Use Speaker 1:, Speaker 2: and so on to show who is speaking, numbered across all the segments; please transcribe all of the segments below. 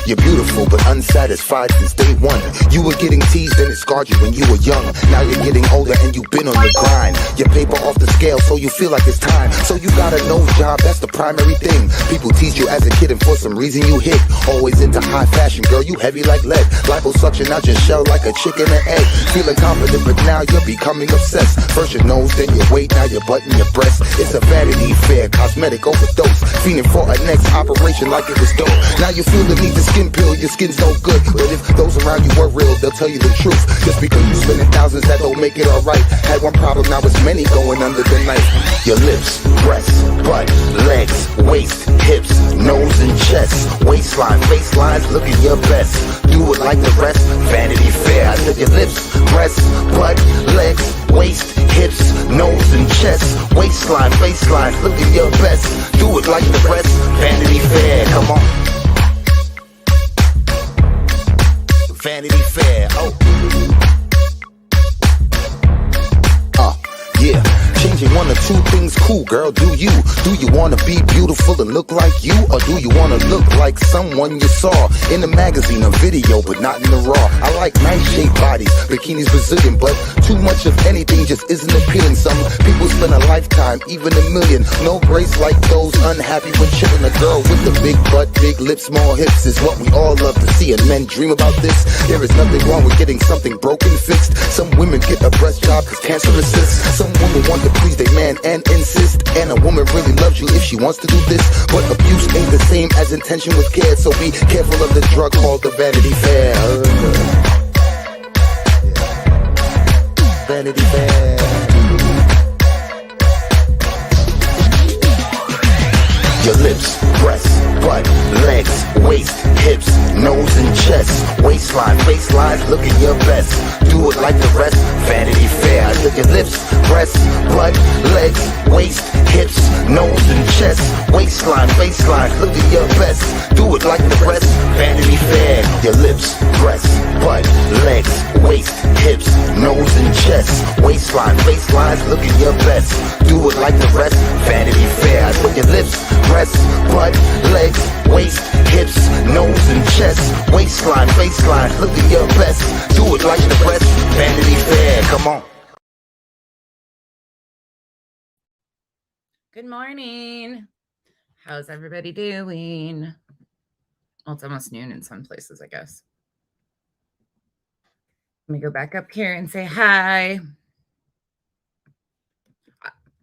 Speaker 1: You're beautiful but unsatisfied since day one. You were getting teased and it scarred you when you were young. Now you're getting older and you've been on the grind. Your paper off the scale so you feel like it's time. So you got a nose job, that's the primary thing. People teased you as a kid and for some reason you hit. Always into high fashion, girl, you heavy like lead. Liposuction out your shell like a chicken and egg. Feeling confident but now you're becoming obsessed. First your nose, then your weight, now your butt and your breast. It's a vanity fair, cosmetic overdose. Fiending for a next operation like it was dope. Now you feel the need to skin pill, your skin's no good. But if those around you were real, they'll tell you the truth. Just because you spending thousands, that don't make it alright. Had one problem, now it's many going under the knife. Your lips, breasts, butt, legs, waist, hips, nose and chest, waistline, facelines, looking your best. Do it like the rest, Vanity Fair. I said your lips, breasts, butt, legs, waist, hips, nose and chest, waistline, facelines, looking your best. Do it like the rest, Vanity Fair. Come on. Vanity Fair. Yeah. Changing one or two things cool, girl, do you? Do you wanna be beautiful and look like you? Or do you wanna look like someone you saw in a magazine or video, but not in the raw? I like nice shaped bodies, bikinis Brazilian, but too much of anything just isn't appealing. Some people spend a lifetime, even a million. No grace like those unhappy with chilling. A girl with a big butt, big lips, small hips is what we all love to see, and men dream about this. There is nothing wrong with getting something broken fixed. Some women get a breast job cause cancer assists. Some women want to please their man and insist. And a woman really loves you if she wants to do this. But abuse ain't the same as intention with care. So be careful of the drug called the Vanity Fair. Vanity Fair. Your lips, breasts, butt, legs, waist, hips, nose and chest, waistline, facelines, looking your best. Do it like the rest, Vanity Fair. I said your lips, breasts, butt, legs, waist, hips, nose and chest, waistline, facelines, looking your best. Do it like the rest, Vanity Fair. Your lips, breasts, butt, legs, waist, hips, nose and chest, waistline, facelines, looking your best. Do it like the rest, Vanity Fair. I said your lips, breasts, butt, legs, waist, hips, nose and chest, waistline, faceline, look at your best. Do it like the rest, Vanity Fair. Come on.
Speaker 2: Good morning. How's everybody doing? Well, it's almost noon in some places, I guess. Let me go back up here and say hi.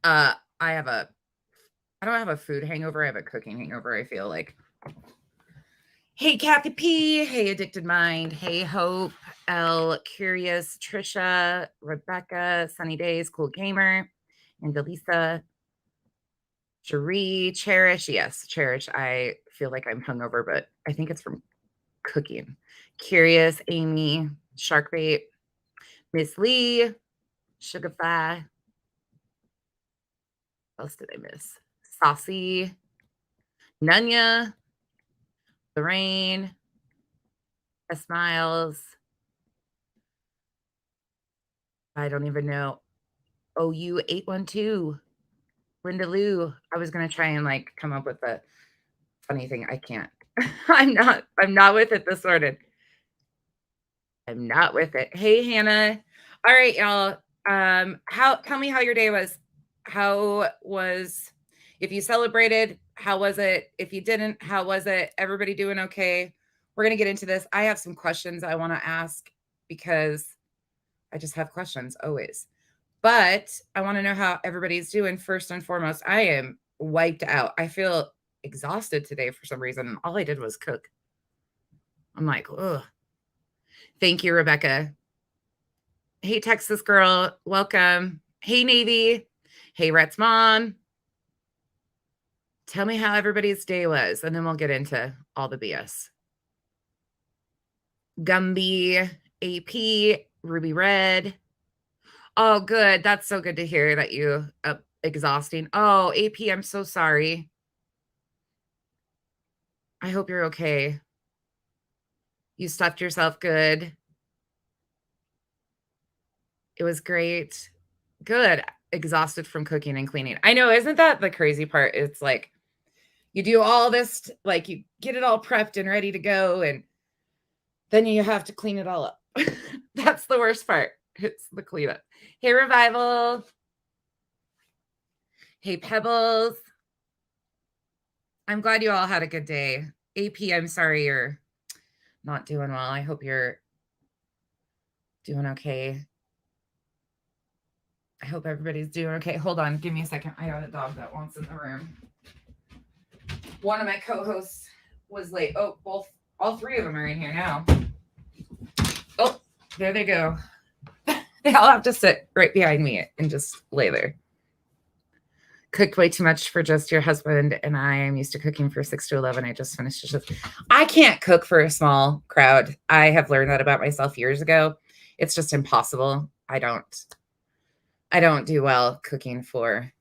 Speaker 2: I don't have a food hangover. I have a cooking hangover, I feel like. Hey, Kathy P. Hey, Addicted Mind. Hey, Hope. L. Curious. Trisha. Rebecca. Sunny Days. Cool Gamer. Angelisa. Cherie. Cherish. Yes, Cherish. I feel like I'm hungover, but I think it's from cooking. Curious. Amy. Sharkbait. Miss Lee. Sugarfly. What else did I miss? Saucy. Nunya. Lorraine. Smiles. I don't even know. OU812. Linda Lou. I was gonna try and come up with a funny thing. I can't. I'm not with it this morning. I'm not with it. Hey, Hannah. All right, y'all. Tell me how your day was. If you celebrated, how was it? If you didn't, how was it? Everybody doing okay? We're going to get into this. I have some questions I want to ask because I just have questions always. But I want to know how everybody's doing first and foremost. I am wiped out. I feel exhausted today for some reason. And all I did was cook. I'm like, ugh. Thank you, Rebecca. Hey, Texas girl. Welcome. Hey, Navy. Hey, Rhett's mom. Tell me how everybody's day was, and then we'll get into all the BS. Gumby, AP, Ruby Red. Oh, good. That's so good to hear that you exhausting. Oh, AP, I'm so sorry. I hope you're okay. You stuffed yourself good. It was great. Good. Exhausted from cooking and cleaning. I know, isn't that the crazy part? It's like, You do all this, like you get it all prepped and ready to go, and then you have to clean it all up. That's the worst part. It's the cleanup. Hey, Revival. Hey, Pebbles. I'm glad you all had a good day. AP, I'm sorry you're not doing well. I hope you're doing okay. I hope everybody's doing okay. Hold on. Give me a second. I got a dog that wants in the room. One of my co-hosts was late. Oh, all three of them are in here now. Oh, there they go. They all have to sit right behind me and just lay there. Cooked way too much for just your husband, and I am used to cooking for 6 to 11. I just finished a shift. I can't cook for a small crowd. I have learned that about myself years ago. It's just impossible. I don't do well cooking for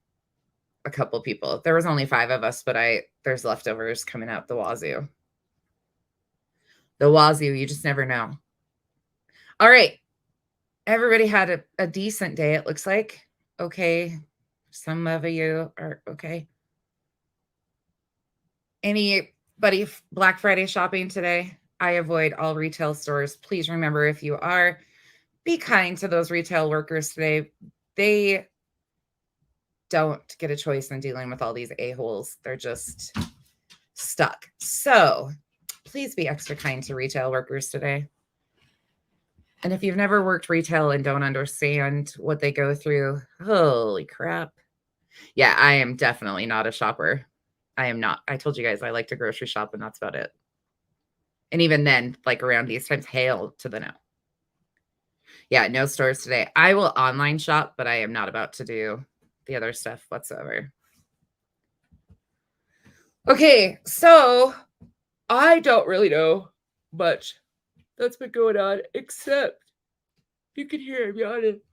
Speaker 2: a couple people. There was only 5 of us, but there's leftovers coming out the wazoo. The wazoo, you just never know. All right. Everybody had a decent day, it looks like. Okay. Some of you are okay. Anybody Black Friday shopping today? I avoid all retail stores. Please remember, if you are, be kind to those retail workers today. They don't get a choice in dealing with all these a-holes. They're just stuck. So please be extra kind to retail workers today. And if you've never worked retail and don't understand what they go through, holy crap. Yeah, I am definitely not a shopper. I am not. I told you guys I like to grocery shop, and that's about it. And even then, like around these times, hail to the no. Yeah, no stores today. I will online shop, but I am not about to do the other stuff whatsoever. Okay, so I don't really know much that's been going on, except you can hear me on it.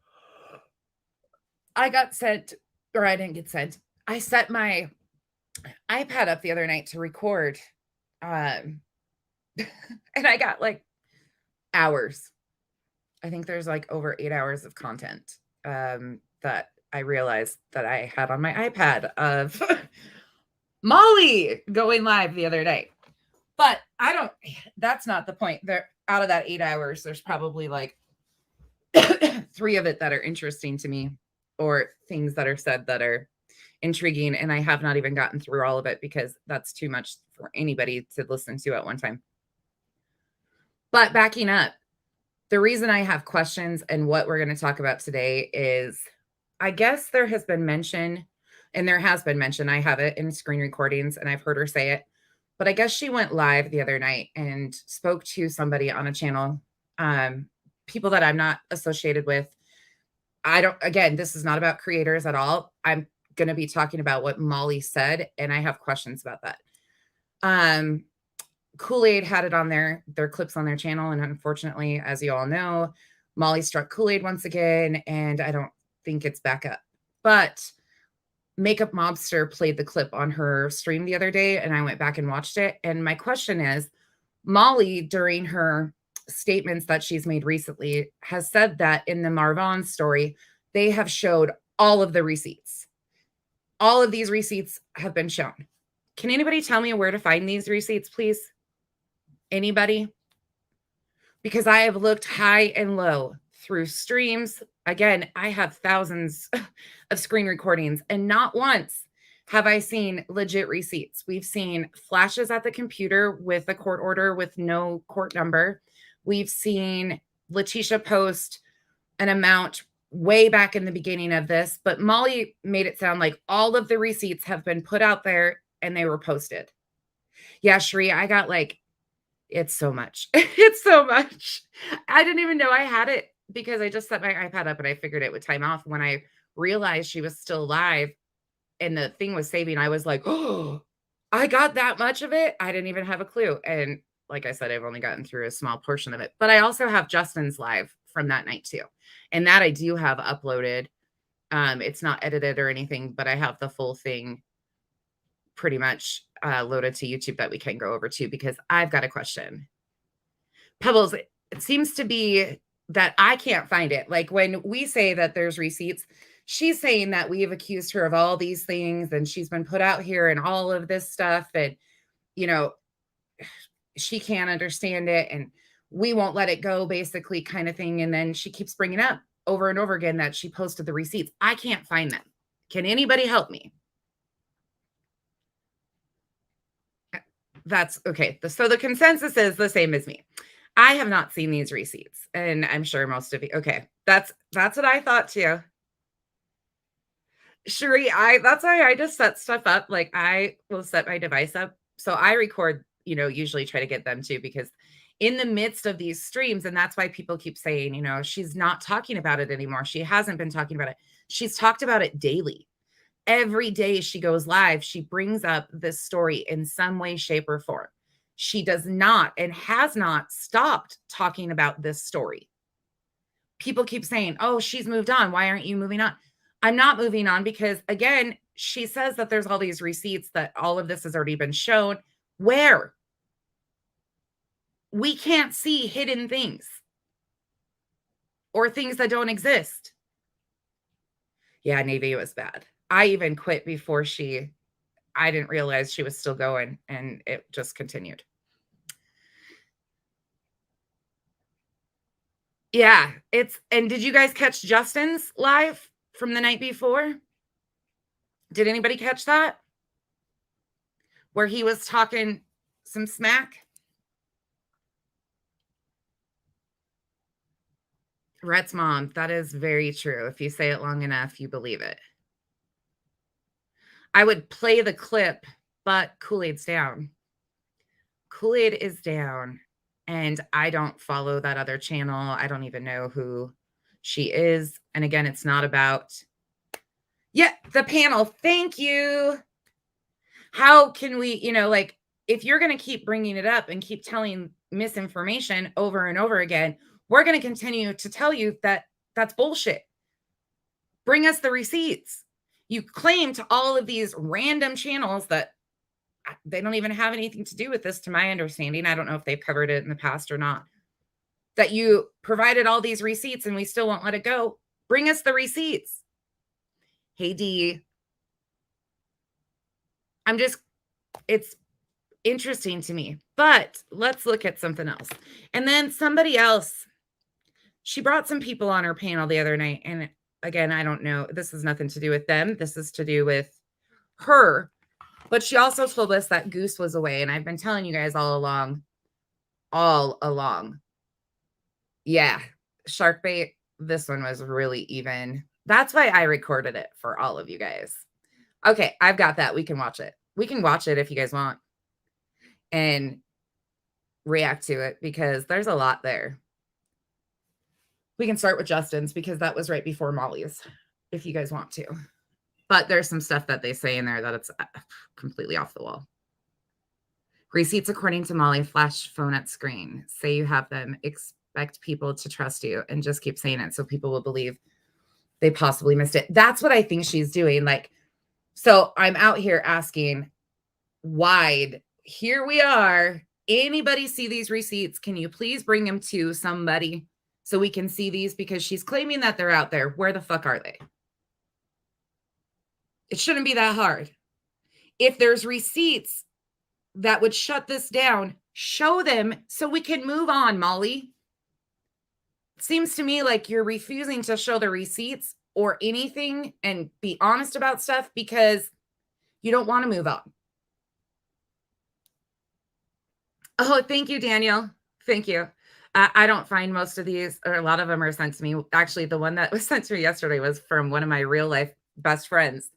Speaker 2: I got sent, or I didn't get sent. I set my iPad up the other night to record. And I got like hours. I think there's like over 8 hours of content that I realized that I had on my iPad of Molly going live the other day. But that's not the point. There, out of that 8 hours, there's probably like 3 of it that are interesting to me, or things that are said that are intriguing. And I have not even gotten through all of it because that's too much for anybody to listen to at one time. But backing up, the reason I have questions and what we're going to talk about today is, I guess there has been mention, and there has been mention, I have it in screen recordings and I've heard her say it, but I guess she went live the other night and spoke to somebody on a channel, people that I'm not associated with. Again, this is not about creators at all. I'm going to be talking about what Molly said, and I have questions about that. Kool-Aid had it on their clips on their channel, and unfortunately, as you all know, Molly struck Kool-Aid once again, and I don't think it's back up. But Makeup Mobster played the clip on her stream the other day, and I went back and watched it. And my question is, Molly, during her statements that she's made recently, has said that in the Marvon story, they have showed all of the receipts. All of these receipts have been shown. Can anybody tell me where to find these receipts, please? Anybody? Because I have looked high and low through streams. Again, I have thousands of screen recordings, and not once have I seen legit receipts. We've seen flashes at the computer with a court order with no court number. We've seen Letitia post an amount way back in the beginning of this, but Molly made it sound like all of the receipts have been put out there and they were posted. Yeah, Sheree, I got like, it's so much. It's so much. I didn't even know I had it because I just set my iPad up and I figured it would time off. When I realized she was still live and the thing was saving, I was like, oh, I got that much of it. I didn't even have a clue. And like I said, I've only gotten through a small portion of it, but I also have Justin's live from that night too. And that I do have uploaded. It's not edited or anything, but I have the full thing pretty much loaded to YouTube that we can go over to, because I've got a question. Pebbles, it seems to be that I can't find it. Like when we say that there's receipts, she's saying that we have accused her of all these things and she's been put out here and all of this stuff. And, you know, she can't understand it and we won't let it go, basically, kind of thing. And then she keeps bringing up over and over again that she posted the receipts. I can't find them. Can anybody help me? That's okay. So the consensus is the same as me. I have not seen these receipts, and I'm sure most of you. Okay, that's what I thought too. Sheree, that's why I just set stuff up. Like I will set my device up. So I record, usually try to get them too, because in the midst of these streams, and that's why people keep saying, she's not talking about it anymore. She hasn't been talking about it. She's talked about it daily. Every day she goes live, she brings up this story in some way, shape, or form. She does not and has not stopped talking about this story. People keep saying, oh, she's moved on. Why aren't you moving on? I'm not moving on because, again, she says that there's all these receipts, that all of this has already been shown. Where? We can't see hidden things or things that don't exist. Yeah, Navy, it was bad. I even quit before I didn't realize she was still going, and it just continued. Yeah, and did you guys catch Justin's live from the night before? Did anybody catch that? Where he was talking some smack? Rhett's mom, that is very true. If you say it long enough, you believe it. I would play the clip, but Kool-Aid's down. Kool-Aid is down, and I don't follow that other channel. I don't even know who she is. And again, it's not about, the panel. Thank you. How can we, if you're going to keep bringing it up and keep telling misinformation over and over again, we're going to continue to tell you that that's bullshit. Bring us the receipts. You claim to all of these random channels that they don't even have anything to do with this, to my understanding. I don't know if they've covered it in the past or not. That you provided all these receipts and we still won't let it go. Bring us the receipts. Hey, Dee. It's interesting to me, but let's look at something else. And then somebody else, she brought some people on her panel the other night. And again, I don't know. This has nothing to do with them. This is to do with her. But she also told us that Goose was away. And I've been telling you guys all along. Yeah. Shark bait. This one was really even. That's why I recorded it for all of you guys. Okay. I've got that. We can watch it. We can watch it if you guys want and react to it, because there's a lot there. We can start with Justin's because that was right before Molly's, if you guys want to. But there's some stuff that they say in there that it's completely off the wall. Receipts, according to Molly, flash phone at screen. Say you have them. Expect people to trust you and just keep saying it so people will believe they possibly missed it. That's what I think she's doing. Like, so I'm out here asking wide. Here we are. Anybody see these receipts? Can you please bring them to somebody so we can see these? Because she's claiming that they're out there. Where the fuck are they? It shouldn't be that hard. If there's receipts that would shut this down, show them so we can move on, Molly. It seems to me like you're refusing to show the receipts or anything and be honest about stuff because you don't want to move on. Oh, thank you, Daniel. Thank you. I don't find most of these, or a lot of them are sent to me. Actually, the one that was sent to me yesterday was from one of my real life best friends.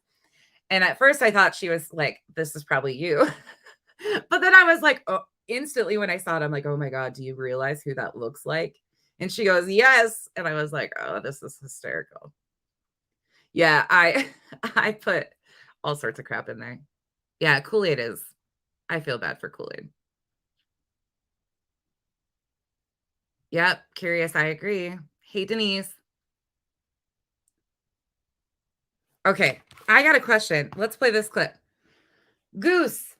Speaker 2: And at first I thought she was like, this is probably you. But then I was like, oh, instantly when I saw it, I'm like, oh my God, do you realize who that looks like? And she goes, yes. And I was like, oh, this is hysterical. Yeah, I put all sorts of crap in there. Yeah, Kool-Aid is, I feel bad for Kool-Aid. Yep, curious, I agree. Hey, Denise. Okay, I got a question. Let's play this clip. Goose,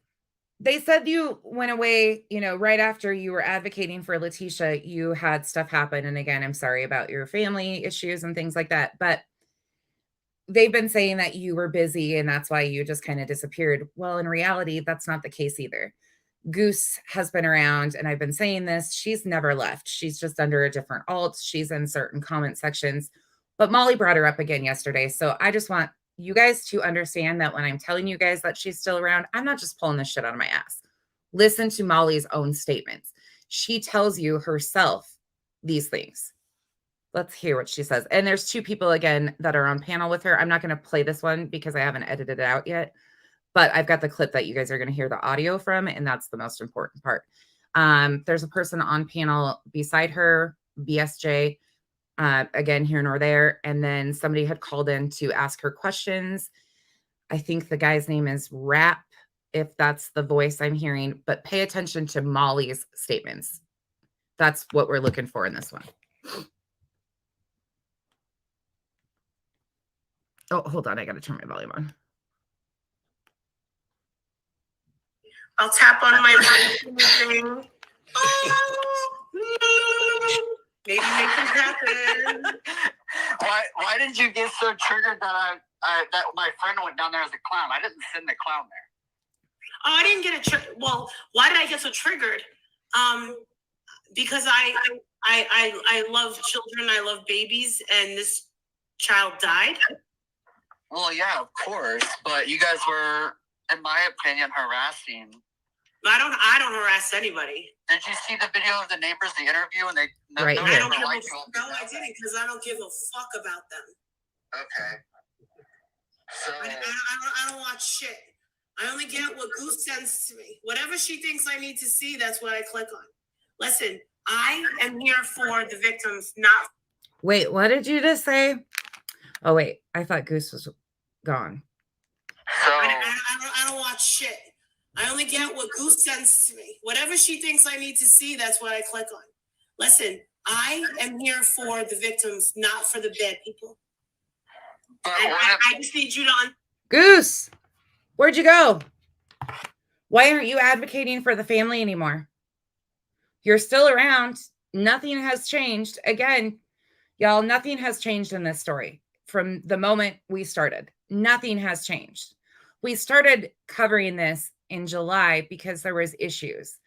Speaker 2: they said you went away, right after you were advocating for Letitia, you had stuff happen. And again, I'm sorry about your family issues and things like that. But they've been saying that you were busy and that's why you just kind of disappeared. Well, in reality, that's not the case either. Goose has been around, and I've been saying this. She's never left. She's just under a different alt. She's in certain comment sections. But Molly brought her up again yesterday. So I just want you guys to understand that when I'm telling you guys that she's still around, I'm not just pulling this shit out of my ass. Listen to Molly's own statements. She tells you herself these things. Let's hear what she says. And there's two people again that are on panel with her. I'm not going to play this one because I haven't edited it out yet, but I've got the clip that you guys are going to hear the audio from, and that's the most important part. There's a person on panel beside her, BSJ, again, here nor there. And then somebody had called in to ask her questions. I think the guy's name is Rap, if that's the voice I'm hearing, but pay attention to Molly's statements. That's what we're looking for in this one. Oh, hold on. I got to turn my volume on.
Speaker 3: I'll tap on my thing. Maybe make things happen.
Speaker 4: Why did you get so triggered that that my friend went down there as a clown? I didn't send the clown there.
Speaker 3: Oh, I didn't get a well, why did I get so triggered? Because I love children, I love babies, and this child died.
Speaker 4: Well, yeah, of course, but you guys were, in my opinion, harassing.
Speaker 3: I don't harass anybody.
Speaker 4: Did you see the video of the neighbors, the interview, and they?
Speaker 2: Right.
Speaker 3: No, I didn't, because I don't give a fuck about them.
Speaker 4: Okay. So
Speaker 3: I don't watch shit. I only get what Goose sends to me. Whatever she thinks I need to see, that's what I click on. Listen, I am here for the victims, not.
Speaker 2: Wait, what did you just say? Oh, wait. I thought Goose was gone.
Speaker 4: So
Speaker 3: I don't watch shit. I only get what Goose sends to me. Whatever she thinks I need to see, that's what I click on. Listen, I am here for the victims, not for the bad people. And I just need you to
Speaker 2: Goose, where'd you go? Why aren't you advocating for the family anymore? You're still around. Nothing has changed. Again, y'all, nothing has changed in this story from the moment we started. Nothing has changed. We started covering this in July because there was issues.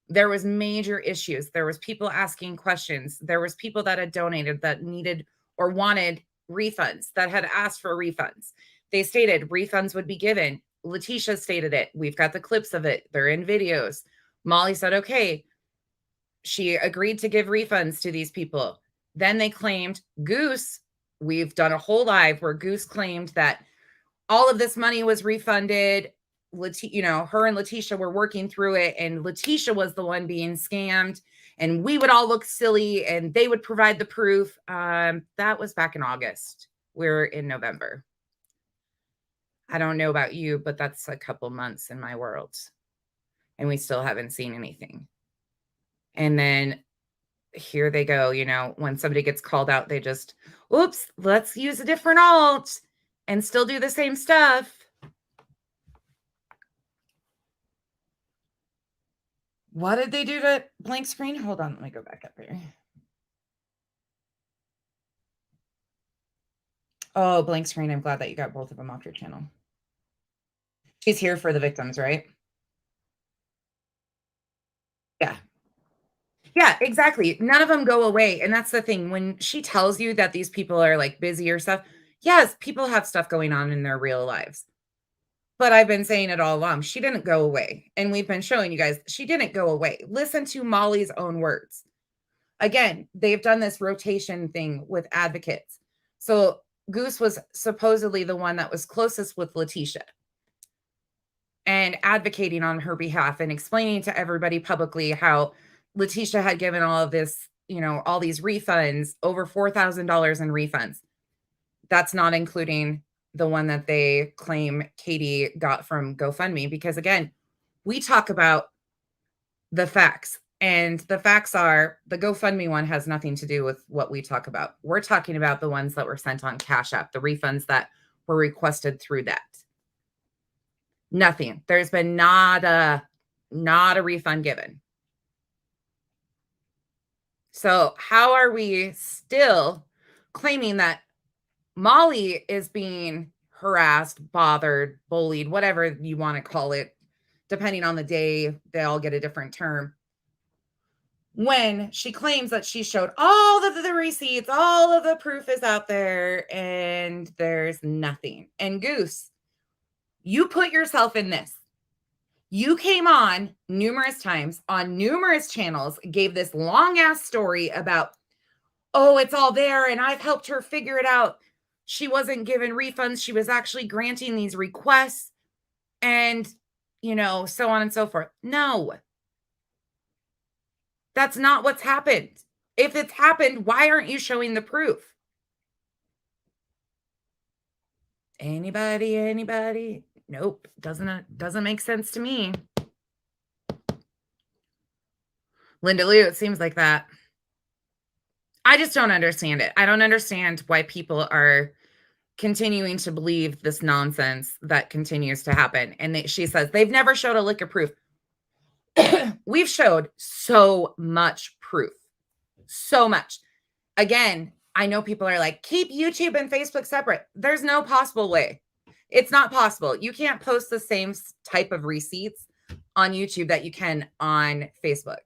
Speaker 2: There was major issues. There was people asking questions. There was people that had donated that needed or wanted refunds, that had asked for refunds. They stated refunds would be given. Letitia stated it. We've got the clips of it. They're in videos. Molly said, okay. She agreed to give refunds to these people. Then they claimed Goose, we've done a whole live where Goose claimed that all of this money was refunded. Her and Letitia were working through it, and Letitia was the one being scammed, and we would all look silly, and they would provide the proof. That was back in August. We're in November. I don't know about you, but that's a couple months in my world, and we still haven't seen anything. And then here they go, when somebody gets called out, they just, oops, let's use a different alt and still do the same stuff. What did they do to blank screen? Hold on, let me go back up here. Oh, blank screen. I'm glad that you got both of them off your channel. She's here for the victims, right? Yeah. Yeah, exactly. None of them go away. And that's the thing. When she tells you that these people are like busy or stuff, yes, people have stuff going on in their real lives. But I've been saying it all along. She didn't go away. And we've been showing you guys, she didn't go away. Listen to Molly's own words. Again, they've done this rotation thing with advocates. So Goose was supposedly the one that was closest with Letitia and advocating on her behalf and explaining to everybody publicly how Letitia had given all of this, all these refunds, over $4,000 in refunds. That's not including the one that they claim Katie got from GoFundMe. Because again, we talk about the facts, and the facts are the GoFundMe one has nothing to do with what we talk about. We're talking about the ones that were sent on Cash App, the refunds that were requested through that. Nothing. There's been not a refund given. So how are we still claiming that Molly is being harassed, bothered, bullied, whatever you want to call it, depending on the day. They all get a different term. When she claims that she showed all of the receipts, all of the proof is out there, and there's nothing. And Goose, you put yourself in this. You came on numerous times on numerous channels, gave this long ass story about, oh, it's all there, and I've helped her figure it out. She wasn't given refunds. She was actually granting these requests, and, you know, so on and so forth. No, that's not what's happened. If it's happened, why aren't you showing the proof? Anybody? Nope. Doesn't make sense to me. Linda Lou, it seems like that. I just don't understand it. I don't understand why people are continuing to believe this nonsense that continues to happen. And she says they've never showed a lick of proof. We've showed so much proof. So much. Again, I know people are like, keep YouTube and Facebook separate. There's no possible way. It's not possible. You can't post the same type of receipts on YouTube that you can on Facebook.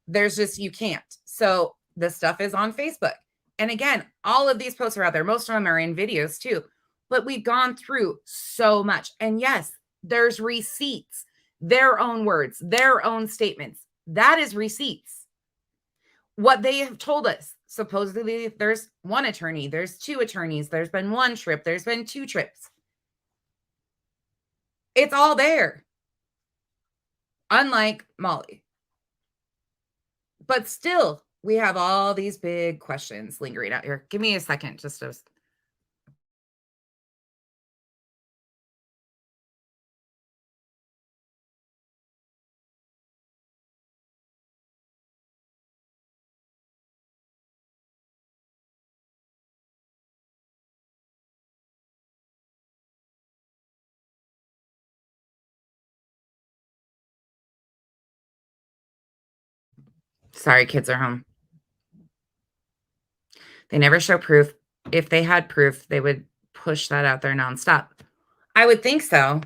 Speaker 2: You can't. So the stuff is on Facebook. And again, all of these posts are out there. Most of them are in videos too. But we've gone through so much. And yes, there's receipts, their own words, their own statements. That is receipts. What they have told us. Supposedly, there's one attorney, there's two attorneys, there's been one trip, there's been two trips. It's all there. Unlike Molly. But still, we have all these big questions lingering out here. Give me a second, just to... Sorry, kids are home. They never show proof. If they had proof, they would push that out there nonstop. I would think so.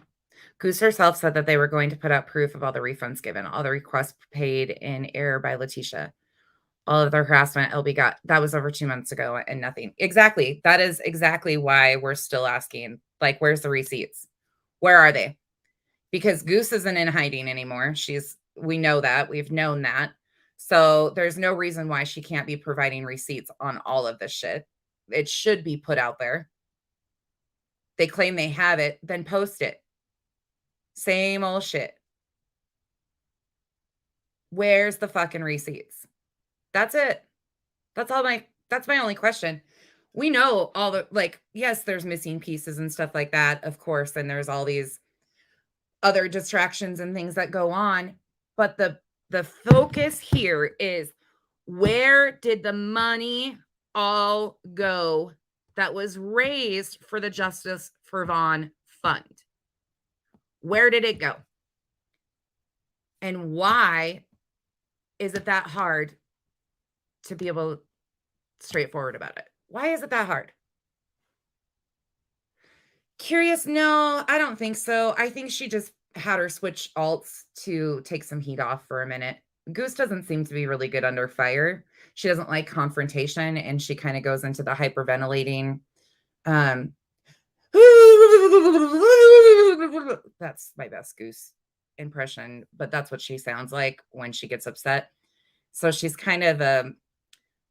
Speaker 2: Goose herself said that they were going to put out proof of all the refunds given, all the requests paid in error by Letitia, all of the harassment LB got. That was over 2 months ago and nothing. Exactly. That is exactly why we're still asking, like, where's the receipts? Where are they? Because Goose isn't in hiding anymore. We know that. We've known that. So there's no reason why she can't be providing receipts on all of this shit. It should be put out there. They claim they have it, then post it. Same old shit. Where's the fucking receipts? That's it. That's my only question. We know all the, like, yes, there's missing pieces and stuff like that, of course, and there's all these other distractions and things that go on, but the focus here is, where did the money all go that was raised for the Justice for Vaughn Fund? Where did it go? And why is it that hard to be able straightforward about it? Why is it that hard? Curious? No, I don't think so. I think she just had her switch alts to take some heat off for a minute. Goose doesn't seem to be really good under fire. She doesn't like confrontation, and she kind of goes into the hyperventilating. That's my best Goose impression, but that's what she sounds like when she gets upset. So she's kind of a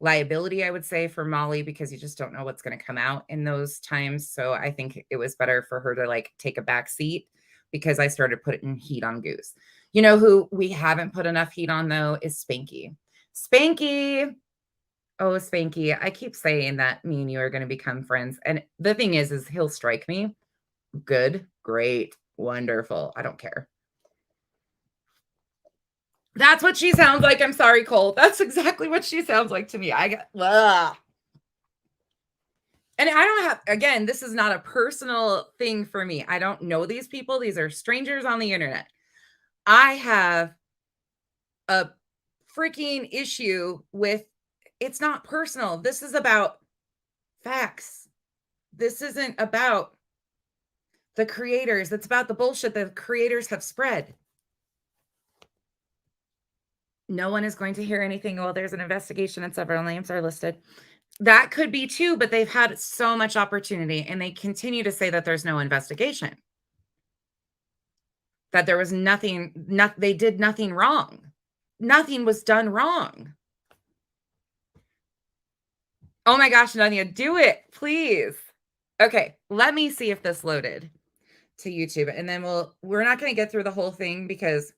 Speaker 2: liability, I would say, for Molly, because you just don't know what's going to come out in those times. So I think it was better for her to, like, take a back seat, because I started putting heat on Goose. You know who we haven't put enough heat on, though, is Spanky. Spanky. Oh, Spanky. I keep saying that me and you are going to become friends. And the thing is he'll strike me. Good, great, wonderful. I don't care. That's what she sounds like. I'm sorry, Cole. That's exactly what she sounds like to me. And I don't have, again, this is not a personal thing for me. I don't know these people. These are strangers on the internet. I have a freaking issue with, it's not personal. This is about facts. This isn't about the creators. It's about the bullshit the creators have spread. No one is going to hear anything. Well, there's an investigation and several names are listed. That could be too, but they've had so much opportunity and they continue to say that there's no investigation. That there was nothing, they did nothing wrong. Nothing was done wrong. Oh my gosh, Nanya, do it, please. Okay, let me see if this loaded to YouTube, and then we're not going to get through the whole thing because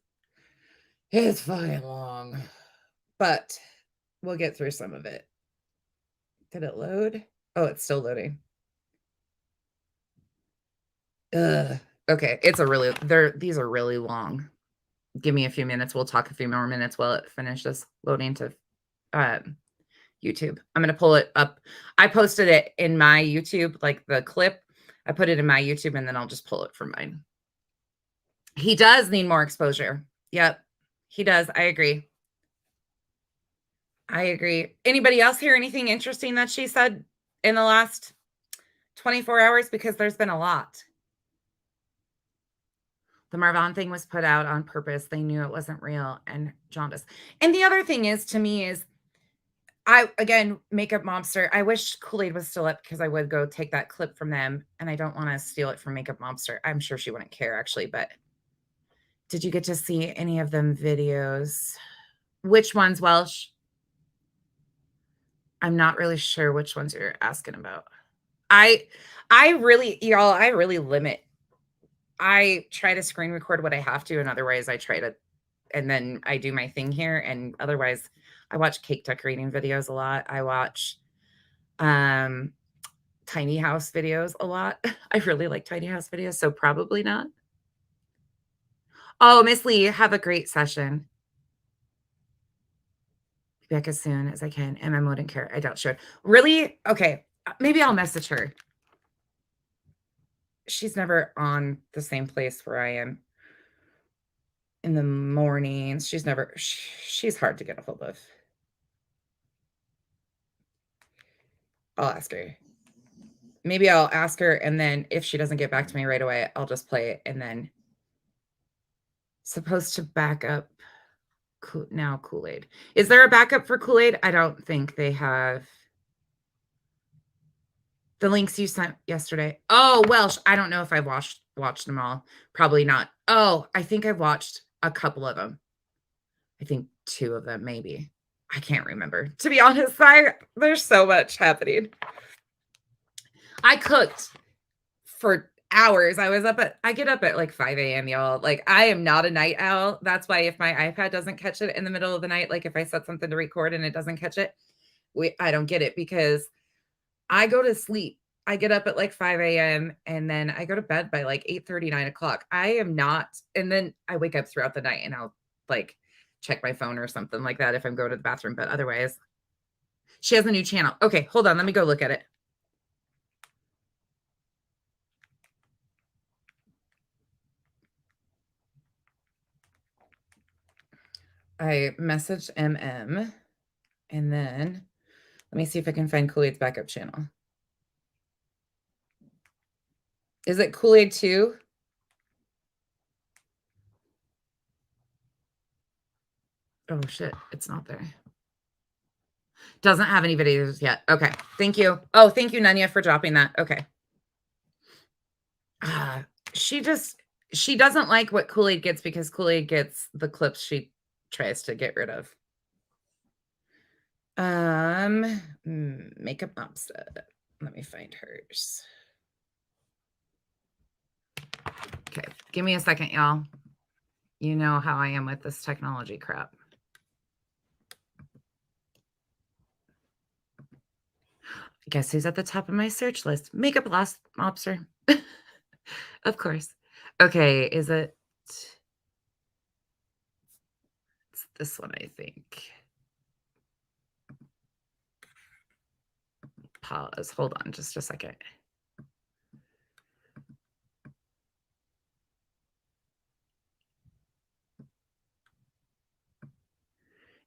Speaker 2: it's fucking long, but we'll get through some of it. Did it load? Oh, it's still loading. Ugh. Okay, it's these are really long. Give me a few minutes. We'll talk a few more minutes while it finishes loading to YouTube. I'm going to pull it up. I posted it in my YouTube, like the clip. I put it in my YouTube and then I'll just pull it from mine. He does need more exposure. Yep, he does. I agree. I agree. Anybody else hear anything interesting that she said in the last 24 hours? Because there's been a lot. The Marvon thing was put out on purpose. They knew it wasn't real and jaundice. And the other thing is, to me, is again, Makeup Mobster. I wish Kool-Aid was still up because I would go take that clip from them. And I don't want to steal it from Makeup Mobster. I'm sure she wouldn't care, actually. But did you get to see any of them videos? Which ones, Welsh? I'm not really sure which ones you're asking about. I really limit. I try to screen record what I have to, and otherwise I try to, and then I do my thing here. And otherwise, I watch cake decorating videos a lot. I watch tiny house videos a lot. I really like tiny house videos, so probably not. Oh, Miss Lee, have a great session. Be back as soon as I can. MM wouldn't care. I doubt she would. Really? Okay. Maybe I'll message her. She's never on the same place where I am in the mornings. She's hard to get a hold of. I'll ask her. Maybe I'll ask her, and then if she doesn't get back to me right away, I'll just play it, and then supposed to back up now Kool-Aid. Is there a backup for Kool-Aid? I don't think they have. The links you sent yesterday. Oh, Welsh. I don't know if I've watched them all. Probably not. Oh, I think I've watched a couple of them. I think 2 of them, maybe. I can't remember. To be honest, there's so much happening. I cooked for hours. I get up at like 5 a.m., y'all. Like, I am not a night owl. That's why if my iPad doesn't catch it in the middle of the night, like if I set something to record and it doesn't catch it, I don't get it because I go to sleep. I get up at like 5 a.m. and then I go to bed by like 8:30, 9 o'clock. I am not. And then I wake up throughout the night and I'll like check my phone or something like that if I'm going to the bathroom. But otherwise, she has a new channel. Okay, hold on. Let me go look at it. I messaged MM and then let me see if I can find Kool-Aid's backup channel. Is it Kool-Aid 2? Oh shit, it's not there. Doesn't have any videos yet. Okay, thank you. Oh, thank you, Nanya, for dropping that. Okay. She doesn't like what Kool-Aid gets because Kool-Aid gets the clips she tries to get rid of. Makeup Mobster. Let me find hers. Okay, give me a second, y'all. You know how I am with this technology crap. Guess who's at the top of my search list? Makeup Mobster. Of course. Okay, is it? It's this one, I think. Pause. Hold on just a second.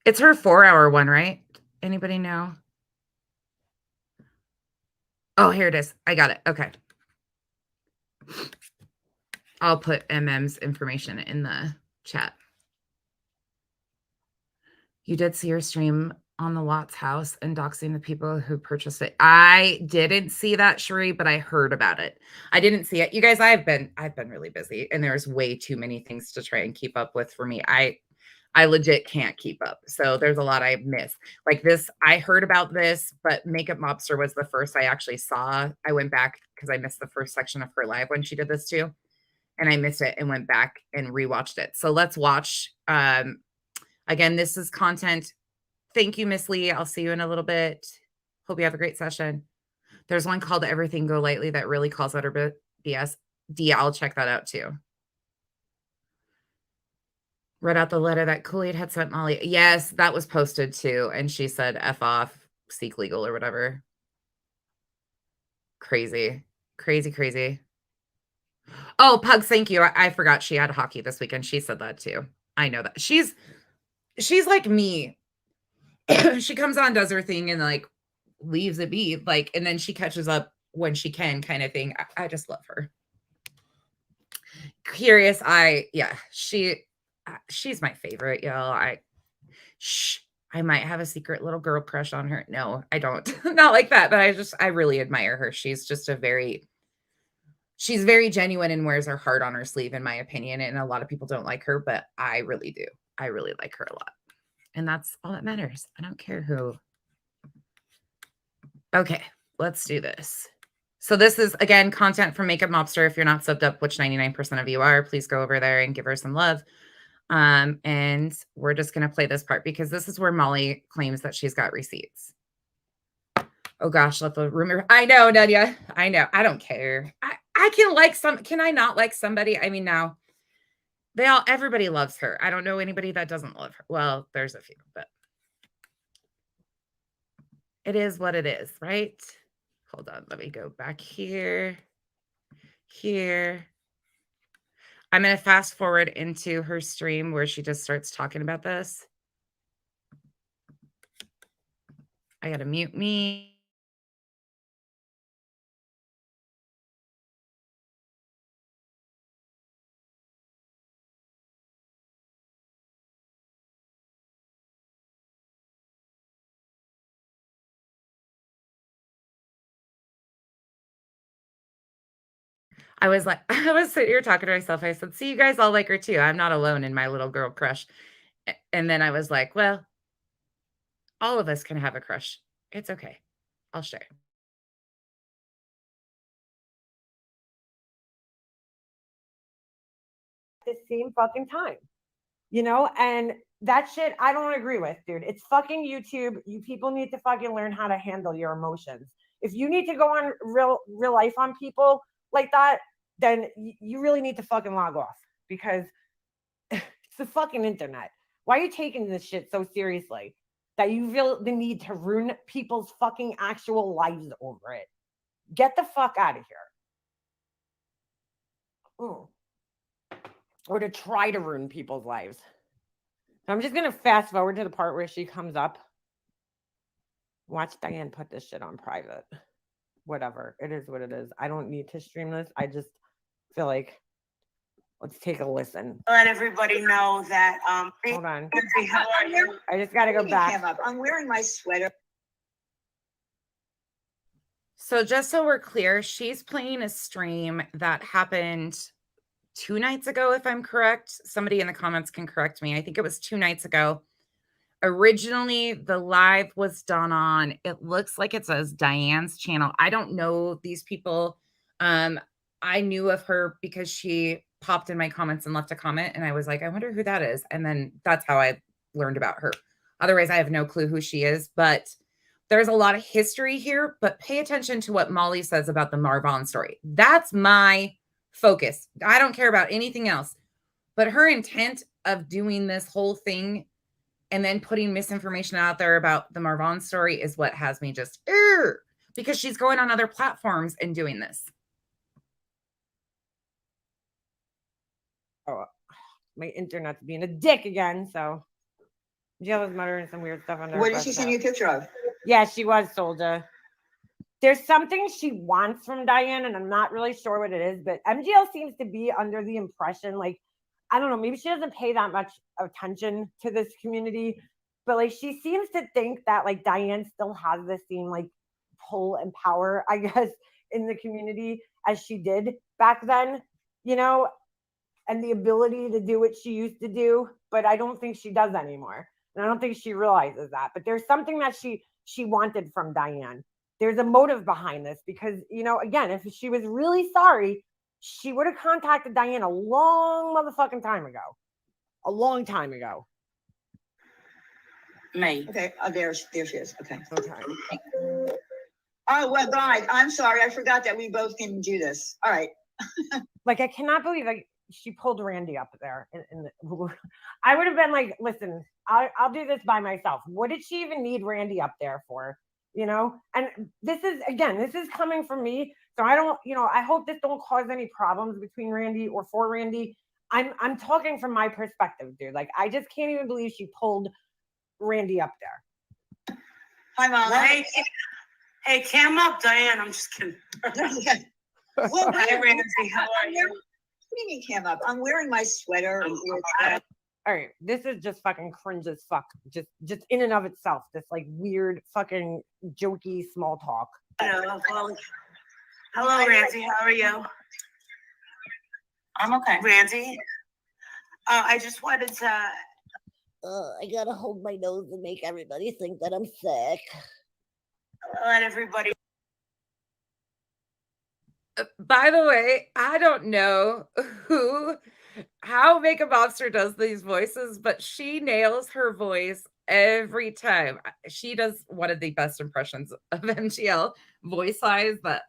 Speaker 2: It's her 4-hour one, right? Anybody know? Oh, here it is. I got it. Okay. I'll put MM's information in the chat. You did see her stream on the Watts house and doxing the people who purchased it. I didn't see that, Cherie, but I heard about it. I didn't see it. You guys, I've been really busy, and there's way too many things to try and keep up with for me. I legit can't keep up. So there's a lot I miss. Like this, I heard about this, but Makeup Mobster was the first I actually saw. I went back because I missed the first section of her live when she did this too. And I missed it and went back and rewatched it. So let's watch. Again, this is content. Thank you, Miss Lee. I'll see you in a little bit. Hope you have a great session. There's one called Everything Go Lightly that really calls out her BS. I'll check that out too. Read out the letter that Kool-Aid had sent Molly. Yes, that was posted too. And she said, F off, seek legal or whatever. Crazy. Crazy, crazy. Oh, Pugs, thank you. I forgot she had hockey this weekend. She said that too. I know that. She's like me. She comes on, does her thing, and like leaves it be. Like, and then she catches up when she can, kind of thing. I just love her. Curious Eye, yeah, she's my favorite, y'all. I might have a secret little girl crush on her. No, I don't. Not like that, but I really admire her. She's just she's very genuine and wears her heart on her sleeve, in my opinion. And a lot of people don't like her, but I really do. I really like her a lot. And that's all that matters. I don't care who. Okay, let's do this. So this is, again, content from Makeup Mobster. If you're not subbed up, which 99% of you are, please go over there and give her some love. And we're just going to play this part because this is where Molly claims that she's got receipts. Oh gosh, let the rumor. I know, Nadia. I know. I don't care. I can like can I not like somebody? I mean, now everybody loves her. I don't know anybody that doesn't love her. Well, there's a few, but it is what it is, right? Hold on. Let me go back here. I'm going to fast forward into her stream where she just starts talking about this. I got to mute me. I was sitting here talking to myself. I said, see, you guys all like her too. I'm not alone in my little girl crush. And then I was like, well, all of us can have a crush. It's okay. I'll share.
Speaker 5: The same fucking time, you know, and that shit I don't agree with, dude. It's fucking YouTube. You people need to fucking learn how to handle your emotions. If you need to go on real life on people like that, then you really need to fucking log off because it's the fucking internet. Why are you taking this shit so seriously that you feel the need to ruin people's fucking actual lives over it? Get the fuck out of here. Ooh. Or to try to ruin people's lives. So I'm just going to fast forward to the part where she comes up. Watch Diane put this shit on private. Whatever. It is what it is. I don't need to stream this. I just feel like, let's take a listen.
Speaker 6: Let everybody know that,
Speaker 5: hold on.
Speaker 6: how are you?
Speaker 5: I just got to go back.
Speaker 6: I'm wearing my sweater.
Speaker 2: So just so we're clear, she's playing a stream that happened 2 nights ago, if I'm correct. Somebody in the comments can correct me. I think it was 2 nights ago. Originally, the live was done on, it looks like it says Diane's channel. I don't know these people. I knew of her because she popped in my comments and left a comment. And I was like, I wonder who that is. And then that's how I learned about her. Otherwise, I have no clue who she is. But there's a lot of history here. But pay attention to what Molly says about the Marvon story. That's my focus. I don't care about anything else. But her intent of doing this whole thing and then putting misinformation out there about the Marvon story is what has me just, because she's going on other platforms and doing this.
Speaker 5: Oh, my internet's being a dick again. So Jill was muttering some weird stuff on there.
Speaker 6: What did she send you a picture of?
Speaker 5: Yeah, she was, Soldier. there's something she wants from Diane, and I'm not really sure what it is, but MGL seems to be under the impression, like, I don't know, maybe she doesn't pay that much attention to this community, but like she seems to think that like Diane still has the same like pull and power, I guess, in the community as she did back then, you know, and the ability to do what she used to do, but I don't think she does anymore. And I don't think she realizes that. But there's something that she wanted from Diane. There's a motive behind this because, you know, again, if she was really sorry, she would have contacted Diane a long motherfucking time ago. A long time ago.
Speaker 6: Me. Okay, there she is. Okay.
Speaker 5: Okay.
Speaker 6: Oh, well, guys, I'm sorry. I forgot that we both can do this. All right.
Speaker 5: Like, I cannot believe like she pulled Randy up there. I would have been like, listen, I'll do this by myself. What did she even need Randy up there for? You know? And this is coming from me. So I don't, you know, I hope this don't cause any problems between Randy or for Randy. I'm talking from my perspective, dude. Like, I just can't even believe she pulled Randy up there.
Speaker 6: Hi, Mom.
Speaker 3: Hey, cam up, Diane. I'm just kidding.
Speaker 6: Well,
Speaker 3: Hi, Ramsey. How are you?
Speaker 6: What do you mean cam up? I'm wearing my sweater.
Speaker 5: All right, this is just fucking cringe as fuck. Just in and of itself, this like weird fucking jokey small talk.
Speaker 3: Hello, Ramsey. How are you?
Speaker 6: I'm okay.
Speaker 3: Ramsey? I just wanted to
Speaker 7: I gotta hold my nose and make everybody think that I'm sick.
Speaker 3: let everybody.
Speaker 2: By the way, I don't know how Makeup Mobster does these voices, but she nails her voice every time. She does one of the best impressions of MGL voice-wise that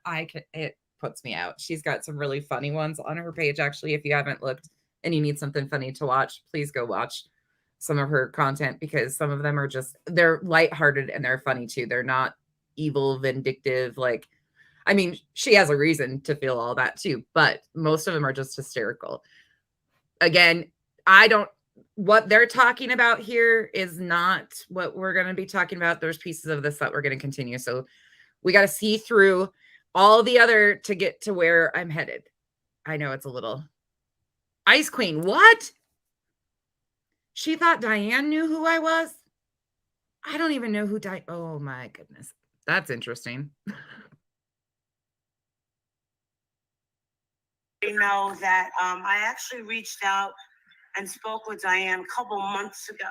Speaker 2: it puts me out. She's got some really funny ones on her page. Actually, if you haven't looked and you need something funny to watch, please go watch some of her content because some of them are they're lighthearted and they're funny too. They're not evil, vindictive, like, I mean, she has a reason to feel all that too, but most of them are just hysterical. Again, what they're talking about here is not what we're going to be talking about. There's pieces of this that we're going to continue. So we got to see through all the other to get to where I'm headed. I know it's a little Ice Queen. What? She thought Diane knew who I was. I don't even know who Diane. Oh my goodness. That's interesting.
Speaker 3: Know that I actually reached out and spoke with Diane a couple months ago.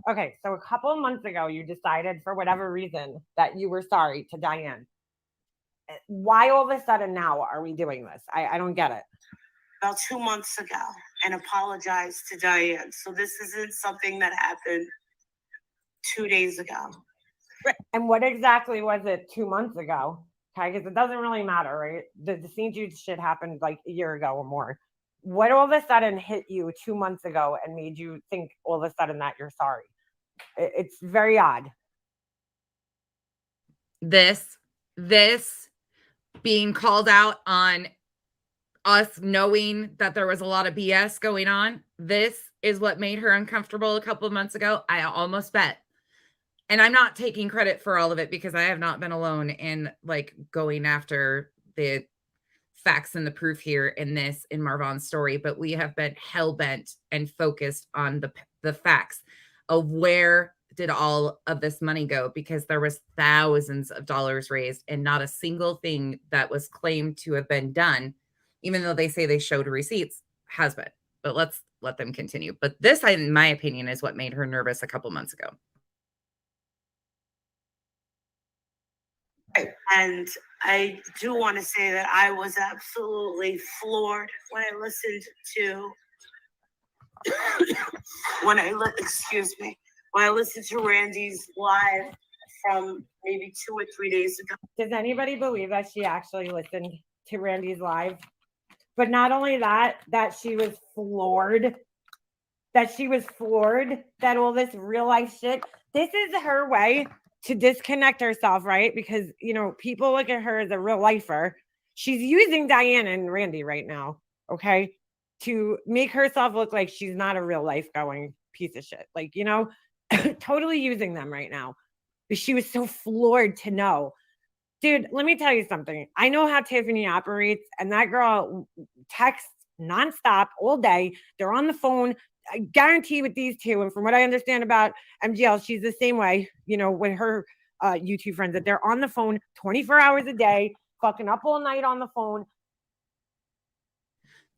Speaker 5: Okay, so a couple of months ago, you decided for whatever reason that you were sorry to Diane. Why all of a sudden now are we doing this? I don't get it.
Speaker 3: About 2 months ago and apologized to Diane. So this isn't something that happened 2 days ago.
Speaker 5: And what exactly was it 2 months ago? Okay, because it doesn't really matter, right? The St. Jude shit happened like a year ago or more. What all of a sudden hit you 2 months ago and made you think all of a sudden that you're sorry? It's very odd.
Speaker 2: This being called out on us knowing that there was a lot of BS going on. This is what made her uncomfortable a couple of months ago. I almost bet. And I'm not taking credit for all of it because I have not been alone in like going after the facts and the proof here in Marvon's story, but we have been hell-bent and focused on the facts of where did all of this money go, because there was thousands of dollars raised and not a single thing that was claimed to have been done, even though they say they showed receipts, has been. But let's let them continue. But this, in my opinion, is what made her nervous a couple months ago.
Speaker 3: And I do want to say that I was absolutely floored when I listened to when I listened to Randy's live from maybe 2 or 3 days ago.
Speaker 5: Does anybody believe that she actually listened to Randy's live? But not only that she was floored, that all this real life shit, this is her way to disconnect herself, right? Because, you know, people look at her as a real lifer. She's using Diane and Randy right now, okay, to make herself look like she's not a real life going piece of shit. Like, you know, totally using them right now. But she was so floored to know. Dude, let me tell you something. I know how Tiffany operates, and that girl texts nonstop all day. They're on the phone. I guarantee with these two, and from what I understand about MGL, she's the same way, you know, with her YouTube friends, that they're on the phone 24 hours a day, fucking up all night on the phone.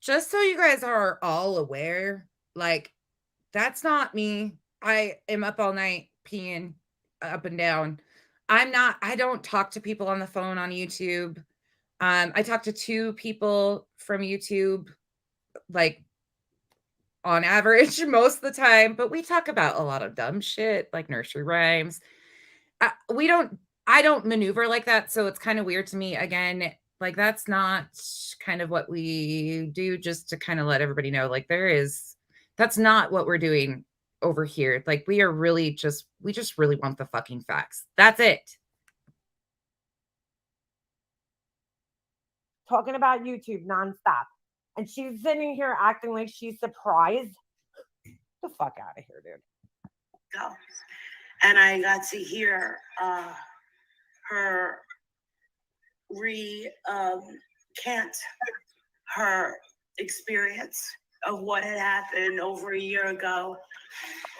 Speaker 2: Just so you guys are all aware, like, that's not me. I am up all night peeing up and down. I don't talk to people on the phone on YouTube. I talk to 2 people from YouTube, like, on average most of the time, but we talk about a lot of dumb shit like nursery rhymes. I don't maneuver like that, so it's kind of weird to me. Again, like, that's not kind of what we do, just to kind of let everybody know, like, that's not what we're doing over here. Like, we just really want the fucking facts. That's it.
Speaker 5: Talking about YouTube nonstop. And she's sitting here acting like she's surprised. Get the fuck out of here, dude.
Speaker 3: Go. And I got to hear her recant her experience of what had happened over a year ago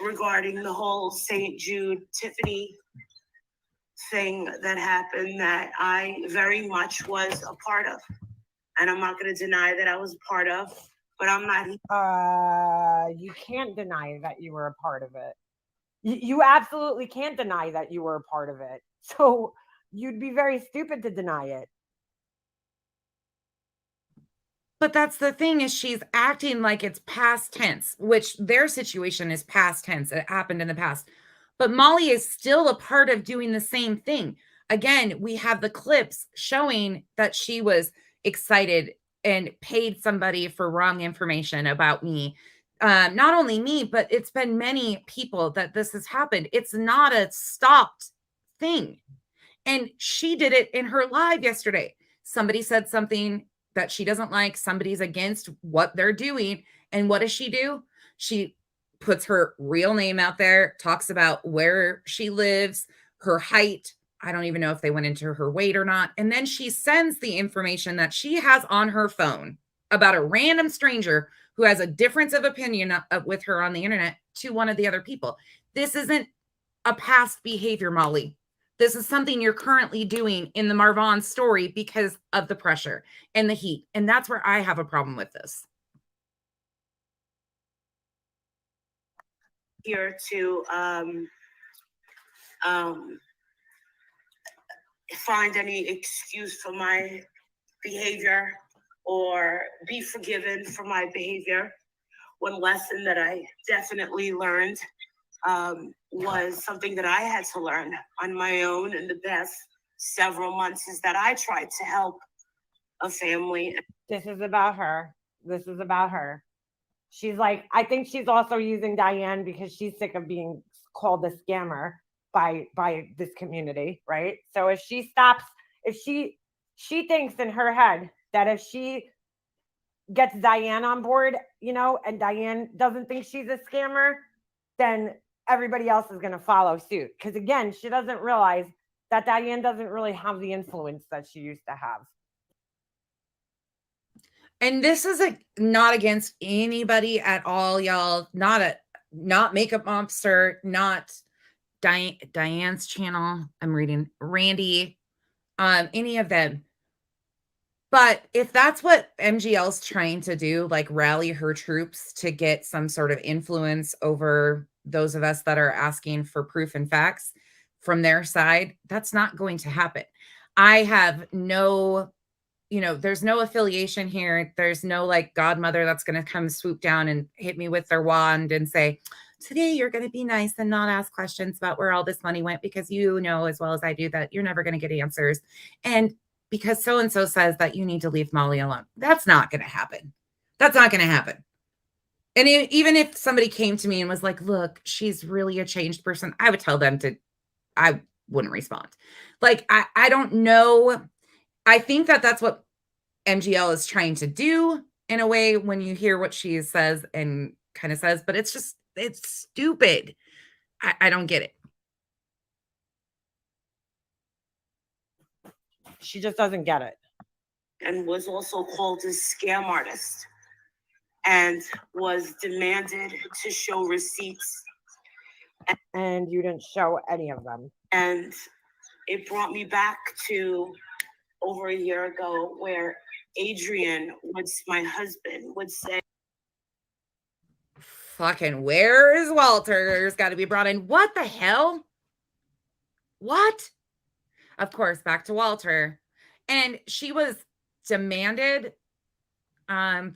Speaker 3: regarding the whole St. Jude Tiffany thing that happened, that I very much was a part of. And I'm not going to deny that I was a part of, but I'm not.
Speaker 5: You can't deny that you were a part of it. You absolutely can't deny that you were a part of it. So you'd be very stupid to deny it.
Speaker 2: But that's the thing, is she's acting like it's past tense, which their situation is past tense. It happened in the past. But Molly is still a part of doing the same thing. Again, we have the clips showing that she was excited and paid somebody for wrong information about me. Not only me, but it's been many people that this has happened. It's not a stopped thing. And she did it in her live yesterday. Somebody said something that she doesn't like. Somebody's against what they're doing. And what does she do? She puts her real name out there, talks about where she lives, her height. I don't even know if they went into her weight or not. And then she sends the information that she has on her phone about a random stranger who has a difference of opinion with her on the internet to one of the other people. This isn't a past behavior, Molly. This is something you're currently doing in the Marvon story because of the pressure and the heat. And that's where I have a problem with this.
Speaker 3: Here to find any excuse for my behavior or be forgiven for my behavior. One lesson that I definitely learned was something that I had to learn on my own in the past several months, is that I tried to help a family.
Speaker 5: This is about her. This is about her. She's like, I think she's also using Diane because she's sick of being called a scammer by this community, right? So if she stops, if she thinks in her head that if she gets Diane on board, you know, and Diane doesn't think she's a scammer, then everybody else is going to follow suit. Because again, she doesn't realize that Diane doesn't really have the influence that she used to have.
Speaker 2: And this is not against anybody at all, y'all. Not Makeup Mobster, not Diane's channel. I'm reading Randy, any of them. But if that's what MGL's trying to do, like rally her troops to get some sort of influence over those of us that are asking for proof and facts from their side, that's not going to happen. I have no, there's no affiliation here. There's no like godmother that's going to come swoop down and hit me with their wand and say, today you're going to be nice and not ask questions about where all this money went, because you know as well as I do that you're never going to get answers. And because so-and-so says that you need to leave Molly alone. That's not going to happen. That's not going to happen. And even if somebody came to me and was like, look, she's really a changed person, I would tell them I wouldn't respond. Like, I don't know. I think that that's what MGL is trying to do in a way when you hear what she says and kind of says, but it's stupid. I don't get it.
Speaker 5: She just doesn't get it.
Speaker 3: And was also called a scam artist and was demanded to show receipts.
Speaker 5: And you didn't show any of them.
Speaker 3: And it brought me back to over a year ago where Adrian, my husband, would say,
Speaker 2: fucking where is Walter's got to be brought in. What the hell? What? Of course, back to Walter. And she was demanded.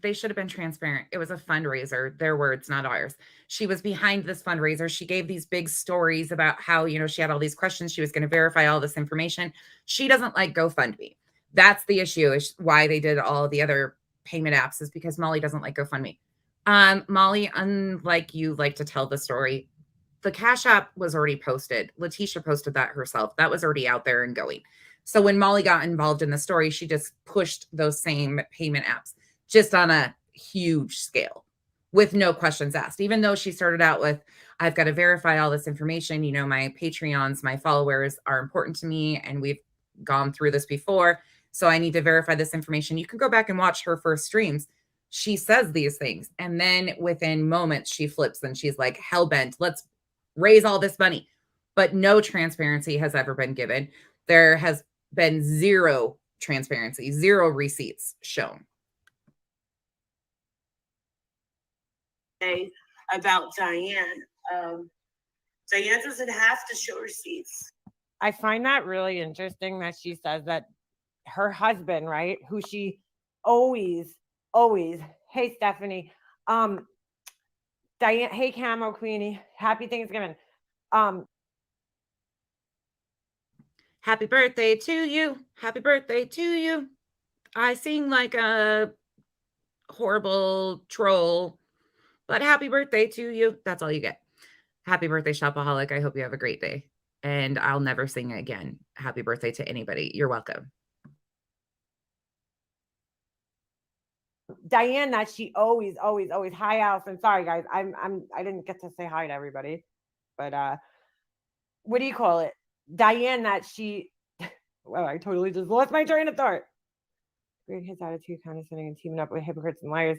Speaker 2: They should have been transparent. It was a fundraiser, their words, not ours. She was behind this fundraiser. She gave these big stories about how, she had all these questions. She was going to verify all this information. She doesn't like GoFundMe. That's the issue, is why they did all the other payment apps, is because Molly doesn't like GoFundMe. Molly, unlike you like to tell the story, the Cash App was already posted. Letitia posted that herself. That was already out there and going. So when Molly got involved in the story, she just pushed those same payment apps, just on a huge scale with no questions asked. Even though she started out with, I've got to verify all this information. My Patreons, my followers are important to me, and we've gone through this before. So I need to verify this information. You can go back and watch her first streams. She says these things. And then within moments, she flips and she's like, hellbent, let's raise all this money. But no transparency has ever been given. There has been zero transparency, zero receipts shown.
Speaker 3: About Diane. Diane doesn't have to show receipts.
Speaker 5: I find that really interesting that she says that her husband, right, who she always, hey, Stephanie, Diane, hey, Camo Queenie, happy Thanksgiving.
Speaker 2: Happy birthday to you. Happy birthday to you. I sing like a horrible troll, but happy birthday to you. That's all you get. Happy birthday, Shopaholic. I hope you have a great day. And I'll never sing again. Happy birthday to anybody. You're welcome.
Speaker 5: Diane, that she always, hi, Allison. Sorry, guys. I didn't get to say hi to everybody. But what do you call it? Diane, that she, well, I totally just lost my train of thought. Great his attitude, condescending and teaming up with hypocrites and liars.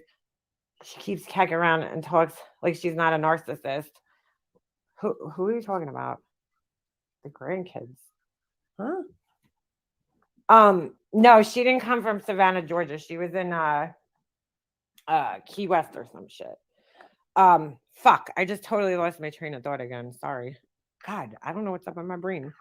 Speaker 5: She keeps kecking around and talks like she's not a narcissist. Who are you talking about? The grandkids. Huh? No, she didn't come from Savannah, Georgia. She was in Key West or some shit. Fuck, I just totally lost my train of thought again. Sorry. God, I don't know what's up in my brain.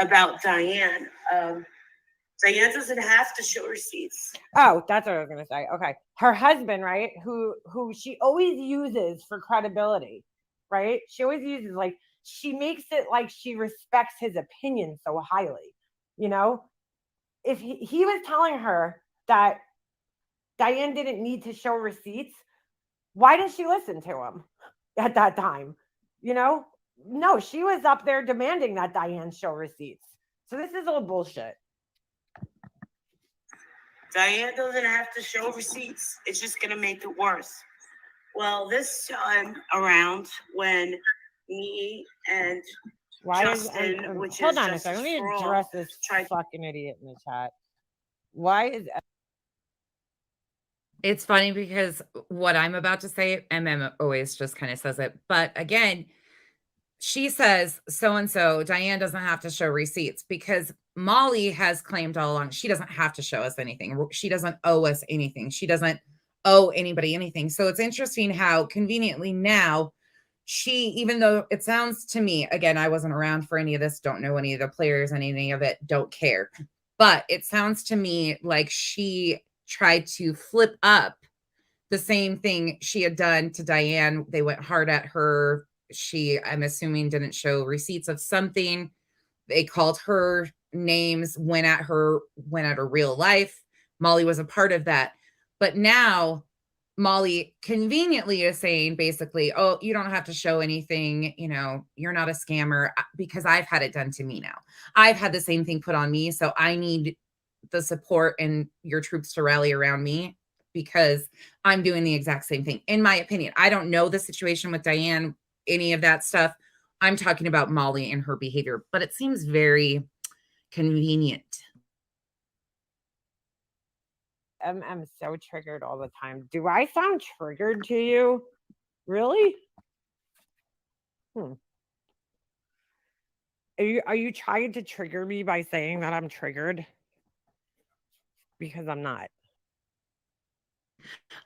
Speaker 3: About Diane. Diane doesn't have to show receipts.
Speaker 5: Oh, that's what I was gonna say. Okay. Her husband, right? Who she always uses for credibility, right? She always uses, like, she makes it like she respects his opinion so highly. If he was telling her that Diane didn't need to show receipts, why didn't she listen to him at that time? No, she was up there demanding that Diane show receipts. So this is all bullshit.
Speaker 3: Diane doesn't have to show receipts. It's just going to make it worse. Well, this time around, when me and Justin,
Speaker 5: hold on a second. Let me address this fucking idiot in the chat. Why is
Speaker 2: It's funny because what I'm about to say, MM always just kind of says it. But again, she says, so-and-so, Diane doesn't have to show receipts, because Molly has claimed all along she doesn't have to show us anything. She doesn't owe us anything. She doesn't owe anybody anything. So it's interesting how conveniently now she, even though it sounds to me, again, I wasn't around for any of this, don't know any of the players, any of it, don't care. But it sounds to me like she tried to flip up the same thing she had done to Diane. They went hard at her. She, I'm assuming, didn't show receipts of something. They called her names, went at her real life. Molly was a part of that. But now Molly conveniently is saying basically, oh, you don't have to show anything. You're not a scammer, because I've had it done to me now. I've had the same thing put on me. So I need the support and your troops to rally around me, because I'm doing the exact same thing. In my opinion, I don't know the situation with Diane, any of that stuff. I'm talking about Molly and her behavior, but it seems very convenient.
Speaker 5: am so triggered all the time. Do I sound triggered to you? Really? Are you trying to trigger me by saying that I'm triggered? Because I'm not.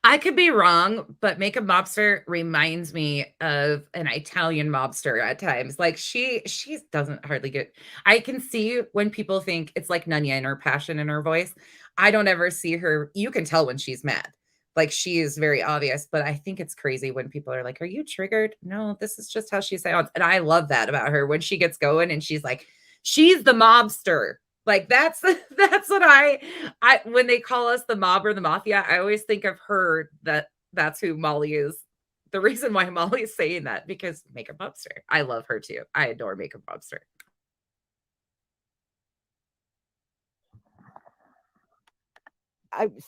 Speaker 2: I could be wrong, but Makeup Mobster reminds me of an Italian mobster at times. Like she doesn't hardly get. I can see when people think it's like Nunya and her passion in her voice. I don't ever see her. You can tell when she's mad. Like she is very obvious, but I think it's crazy when people are like, "Are you triggered?" No, this is just how she sounds, and I love that about her when she gets going and she's like, she's the mobster. Like that's that's what I when they call us the mob or the mafia, I always think of her that's who Molly is. The reason why Molly is saying that because Makeup Mobster. I love her too. I adore Makeup Mobster.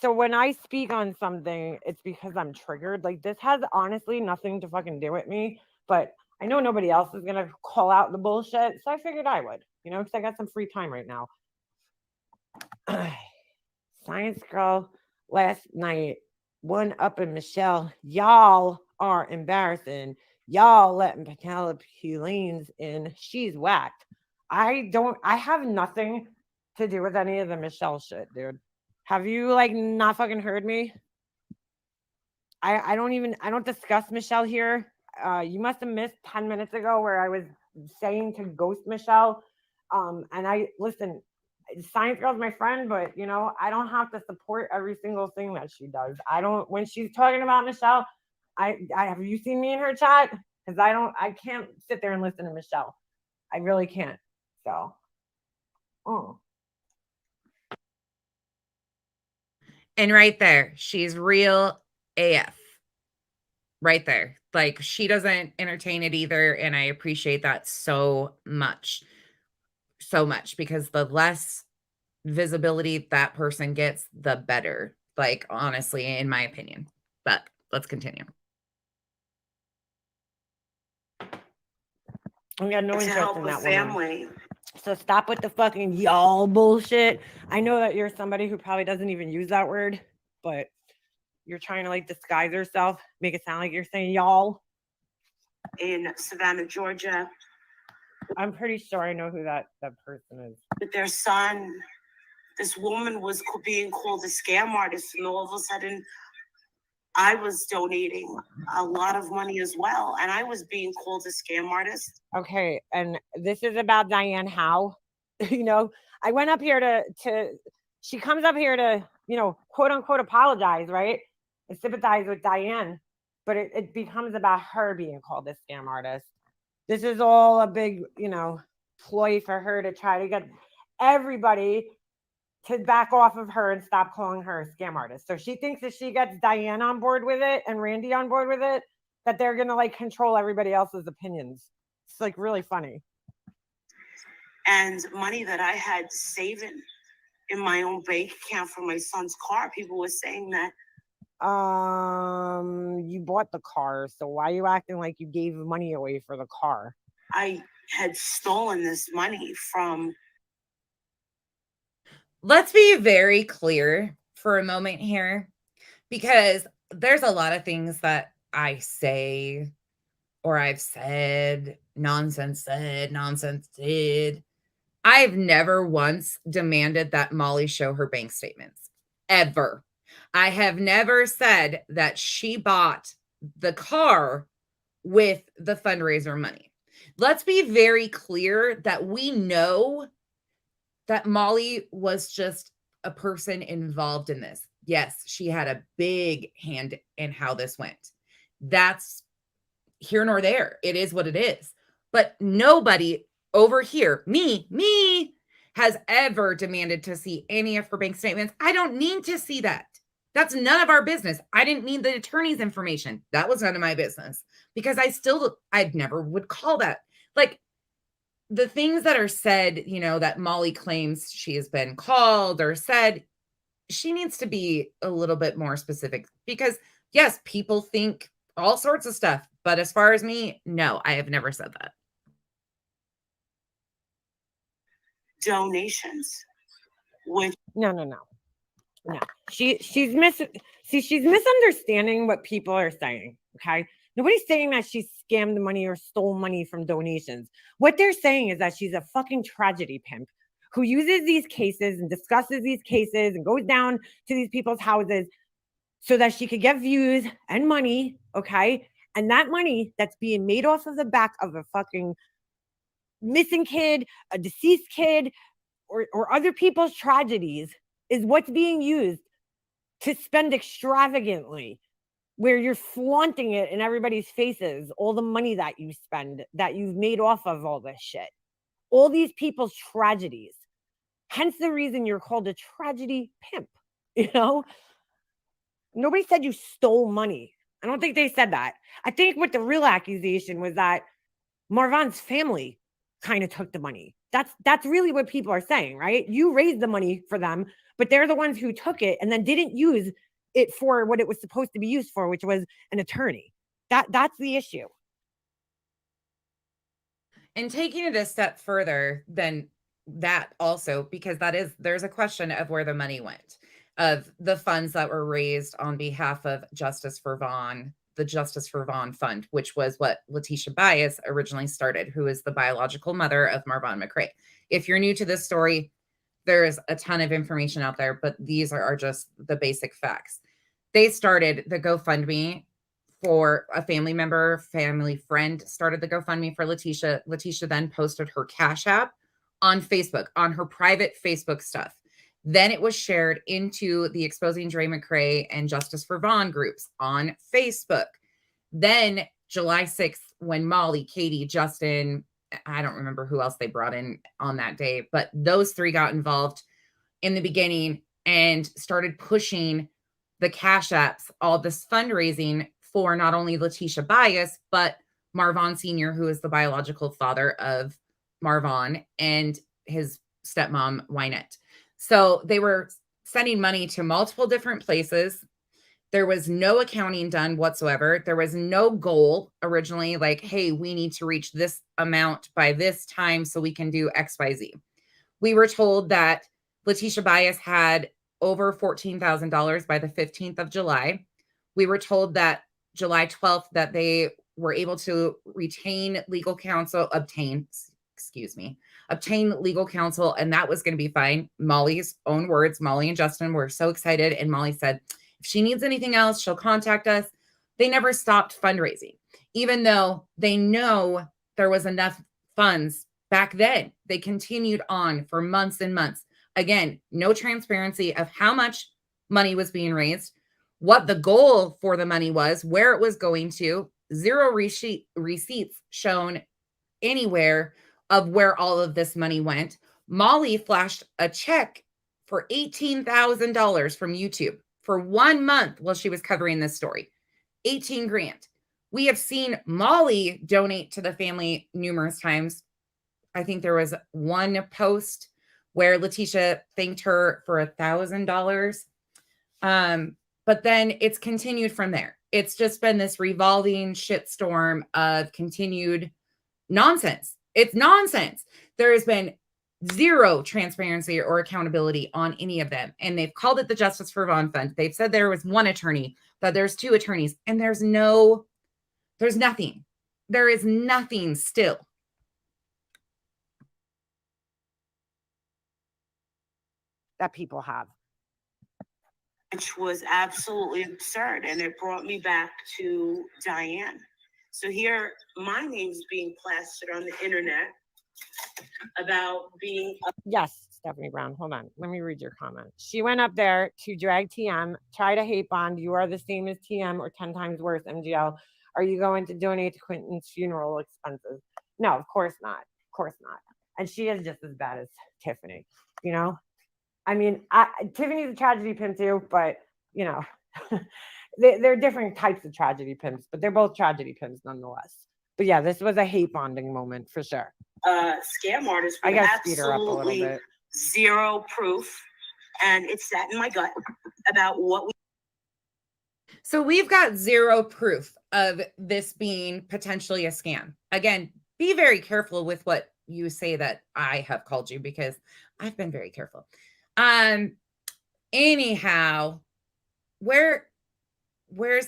Speaker 5: So when I speak on something, it's because I'm triggered. Like this has honestly nothing to fucking do with me, but I know nobody else is gonna call out the bullshit, so I figured I would, because I got some free time right now. Science girl last night, one up in Michelle. Y'all are embarrassing. Y'all letting Penelope Lanes in. She's whacked. I have nothing to do with any of the Michelle shit, dude. Have you like not fucking heard me? I don't discuss Michelle here. You must have missed 10 minutes ago where I was saying to ghost Michelle. And I listen, Science Girl's my friend, but I don't have to support every single thing that she does. I don't when she's talking about Michelle, I have you seen me in her chat? Because I can't sit there and listen to Michelle. I really can't. So
Speaker 2: And right there, she's real AF. Right there. Like she doesn't entertain it either. And I appreciate that so much. So much because the less visibility that person gets, the better. Like honestly, in my opinion. But let's continue.
Speaker 5: I got no
Speaker 3: To
Speaker 5: interest
Speaker 3: help
Speaker 5: in
Speaker 3: a
Speaker 5: that woman.
Speaker 3: family.
Speaker 5: So stop with the fucking y'all bullshit. I know that you're somebody who probably doesn't even use that word, but you're trying to like disguise yourself, make it sound like you're saying y'all.
Speaker 3: In Savannah, Georgia,
Speaker 5: I'm pretty sure I know who that person is.
Speaker 3: with their son. This woman was being called a scam artist, and all of a sudden, I was donating a lot of money as well, and I was being called a scam artist.
Speaker 5: Okay, and this is about Diane Howe. I went up here to she comes up here to, quote unquote apologize, right? And sympathize with Diane, but it becomes about her being called a scam artist. This is all a big, ploy for her to try to get everybody to back off of her and stop calling her a scam artist. So she thinks if she gets Diane on board with it and Randy on board with it, that they're going to like control everybody else's opinions. It's like really funny.
Speaker 3: And money that I had saving in my own bank account for my son's car, people were saying that.
Speaker 5: You bought the car, so why are you acting like you gave money away for the car?
Speaker 3: I had stolen this money from.
Speaker 2: Let's be very clear for a moment here, because there's a lot of things that I say or I've said, nonsense did. I've never once demanded that Molly show her bank statements, ever. I have never said that she bought the car with the fundraiser money. Let's be very clear that we know that Molly was just a person involved in this. Yes, she had a big hand in how this went. That's here nor there. It is what it is. But nobody over here, me, has ever demanded to see any of her bank statements. I don't need to see that. That's none of our business. I didn't need the attorney's information. That was none of my business because I never would call that. Like the things that are said, that Molly claims she has been called or said, she needs to be a little bit more specific because yes, people think all sorts of stuff. But as far as me, no, I have never said that.
Speaker 3: Donations. With
Speaker 5: No. No, she's misunderstanding what people are saying. Okay. Nobody's saying that she scammed money or stole money from donations. What they're saying is that she's a fucking tragedy pimp who uses these cases and discusses these cases and goes down to these people's houses so that she could get views and money. Okay. And that money that's being made off of the back of a fucking missing kid, a deceased kid, or other people's tragedies is what's being used to spend extravagantly, where you're flaunting it in everybody's faces, all the money that you spend, that you've made off of all this shit, all these people's tragedies. Hence the reason you're called a tragedy pimp. You know, nobody said you stole money. I don't think they said that. I think what the real accusation was that Marvan's family kind of took the money. That's really what people are saying, right? You raised the money for them, but they're the ones who took it and then didn't use it for what it was supposed to be used for, which was an attorney. That's the issue.
Speaker 2: And taking it a step further than that also, because there's a question of where the money went, of the funds that were raised on behalf of Justice for Vaughn, the Justice for Vaughn Fund, which was what Letitia Bias originally started, who is the biological mother of Marvon McRae. If you're new to this story, there's a ton of information out there, but these are just the basic facts. They started the GoFundMe for a family friend started the GoFundMe for Letitia. Letitia then posted her Cash App on Facebook, on her private Facebook stuff. Then it was shared into the Exposing Dre McRae and Justice for Vaughn groups on Facebook. Then July 6th, when Molly, Katie, Justin, I don't remember who else they brought in on that day, but those three got involved in the beginning and started pushing the Cash Apps, all this fundraising for not only Letitia Bias, but Marvon Sr., who is the biological father of Marvon, and his stepmom, Wynette. So they were sending money to multiple different places. There was no accounting done whatsoever. There was no goal originally, like, hey, we need to reach this amount by this time so we can do XYZ. We were told that Letitia Bias had over $14,000 by the 15th of July. We were told that July 12th that they were able to obtain legal counsel, and that was going to be fine. Molly's own words, Molly and Justin were so excited, and Molly said, if she needs anything else, she'll contact us. They never stopped fundraising, even though they know there was enough funds back then. They continued on for months and months. Again, no transparency of how much money was being raised, what the goal for the money was, where it was going to, zero receipts shown anywhere of where all of this money went. Molly flashed a check for $18,000 from YouTube for 1 month while she was covering this story. 18 grand. We have seen Molly donate to the family numerous times. I think there was one post where Letitia thanked her for $1,000. But then it's continued from there. It's just been this revolving shitstorm of continued nonsense. It's nonsense. There has been zero transparency or accountability on any of them. And they've called it the Justice for Vaughn Fund. They've said there was one attorney, that there's two attorneys, and there's nothing. There is nothing still.
Speaker 5: That people have.
Speaker 8: Which was absolutely absurd. And it brought me back to Diane. So here, my name's being plastered on the internet about being.
Speaker 5: Yes, Stephanie Brown. Hold on. Let me read your comment. She went up there to drag TM, try to hate bond. You are the same as TM or 10 times worse, MGL. Are you going to donate to Quentin's funeral expenses? No, of course not. Of course not. And she is just as bad as Tiffany, you know? I mean, Tiffany's a tragedy pimp too, but, you know, they're different types of tragedy pimps, but they're both tragedy pimps nonetheless. But yeah, this was a hate bonding moment for sure.
Speaker 8: Scam artist with absolutely zero proof, and it sat in my gut about what we.
Speaker 2: So we've got zero proof of this being potentially a scam. Again, be very careful with what you say that I have called you, because I've been very careful. Anyhow, where's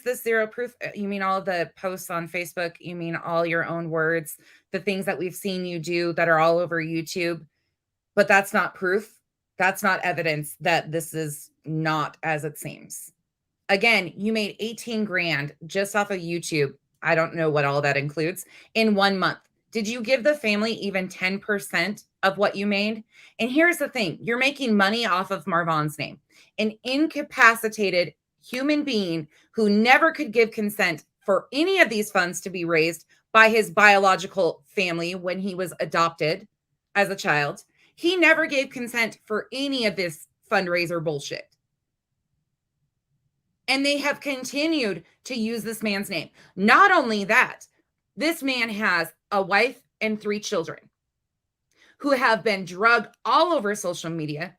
Speaker 2: the zero proof? You mean all the posts on Facebook? You mean all your own words, the things that we've seen you do that are all over YouTube? But that's not proof. That's not evidence that this is not as it seems. Again, you made 18 grand just off of YouTube. I don't know what all that includes in 1 month. Did you give the family even 10% of what you made? And here's the thing, you're making money off of Marvon's name, an incapacitated human being who never could give consent for any of these funds to be raised by his biological family when he was adopted as a child. He never gave consent for any of this fundraiser bullshit. And they have continued to use this man's name. Not only that, this man has a wife and 3 children who have been drugged all over social media,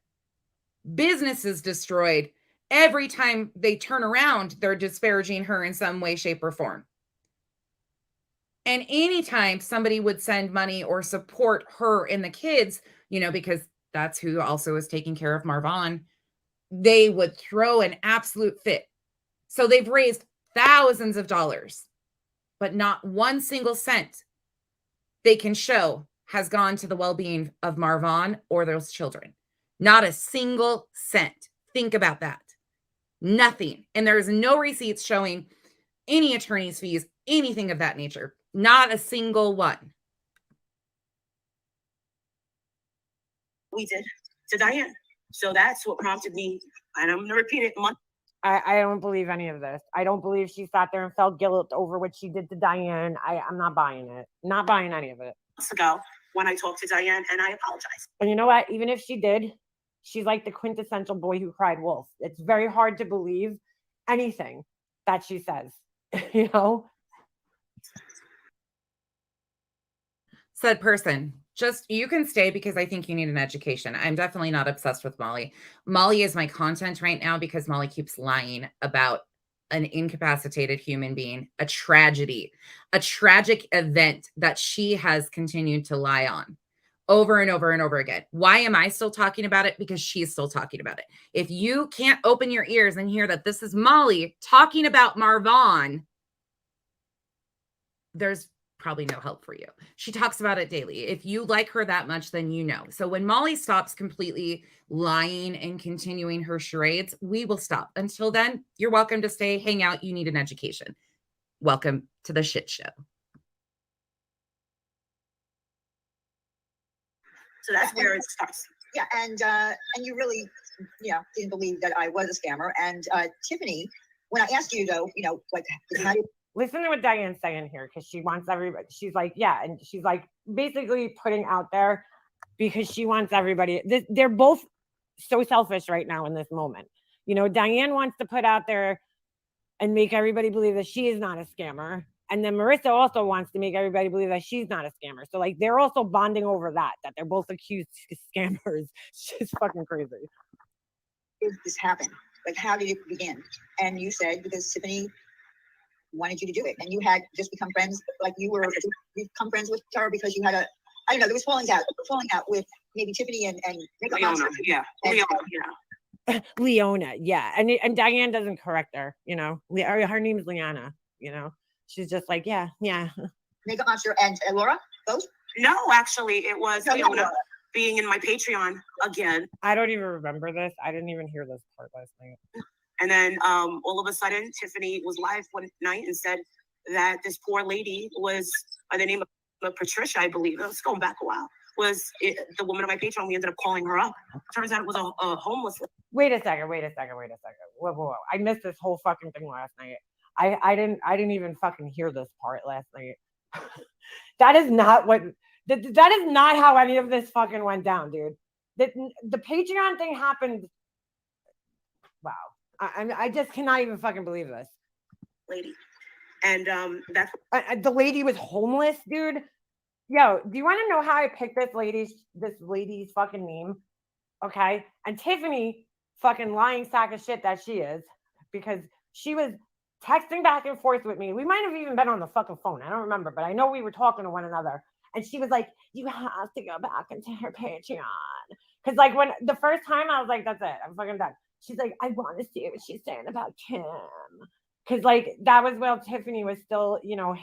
Speaker 2: businesses destroyed. Every time they turn around, they're disparaging her in some way, shape, or form. And anytime somebody would send money or support her and the kids, you know, because that's who also is taking care of Marvon, they would throw an absolute fit. So they've raised thousands of dollars, but not one single cent they can show has gone to the well-being of Marvon or those children. Not a single cent. Think about that. Nothing. And there's no receipts showing any attorney's fees, anything of that nature. Not a single one.
Speaker 8: We did to Diane. So that's what prompted me, and I'm going to repeat it.
Speaker 5: I don't believe any of this. I don't believe she sat there and felt guilt over what she did to Diane. I'm not buying it. Not buying any of it.
Speaker 8: Months ago when I talked to Diane, and I apologize.
Speaker 5: And you know what? Even if she did, she's like the quintessential boy who cried wolf. It's very hard to believe anything that she says, you know?
Speaker 2: Said person, just, you can stay because I think you need an education. I'm definitely not obsessed with Molly. Molly is my content right now because Molly keeps lying about an incapacitated human being, a tragedy, a tragic event that she has continued to lie on over and over and over again. Why am I still talking about it? Because she's still talking about it. If you can't open your ears and hear that this is Molly talking about Marvon, there's probably no help for you. She talks about it daily. If you like her that much, then you know. So when Molly stops completely lying and continuing her charades, we will stop. Until then, you're welcome to stay, hang out. You need an education. Welcome to the shit show.
Speaker 8: So that's where it starts.
Speaker 6: Yeah, and you really, didn't believe that I was a scammer. And Tiffany, when I asked you though, like, how do you
Speaker 5: listen to what Diane's saying here, because she wants everybody. She's like, yeah, and she's like basically putting out there because she wants everybody. They're both so selfish right now in this moment. You know, Diane wants to put out there and make everybody believe that she is not a scammer. And then Marissa also wants to make everybody believe that she's not a scammer. So like they're also bonding over that they're both accused scammers. It's just fucking crazy.
Speaker 6: did this happen? Like, how did it begin? And you said because Tiffany wanted you to do it, and you had just become friends. Like you become friends with her because you had I don't know, there was falling out with maybe Tiffany and Makeup Mobster.
Speaker 8: Yeah,
Speaker 5: Leona, yeah, and Diane doesn't correct her. You know, her name is Liana. You know, she's just like, yeah.
Speaker 6: Makeup Mobster and Laura, both?
Speaker 8: No, actually, it was Leona being in my Patreon again.
Speaker 5: I don't even remember this. I didn't even hear this part last night.
Speaker 8: And then all of a sudden, Tiffany was live one night and said that this poor lady was, by the name of Patricia, I believe, it's going back a while, was the woman on my Patreon. We ended up calling her up. Turns out it was a homeless lady.
Speaker 5: Wait a second. Whoa. I missed this whole fucking thing last night. I didn't even fucking hear this part last night. That is not how any of this fucking went down, dude. The Patreon thing happened. Wow. I just cannot even fucking believe this.
Speaker 8: Lady. And that's
Speaker 5: the lady was homeless, dude. Yo, do you want to know how I picked this lady's fucking name? Okay. And Tiffany, fucking lying sack of shit that she is, because she was texting back and forth with me. We might have even been on the fucking phone. I don't remember, but I know we were talking to one another. And she was like, you have to go back into her Patreon. Because like when the first time I was like, that's it, I'm fucking done. she's like, I want to see what she's saying about Kim. Because, like, that was while Tiffany was still, you know,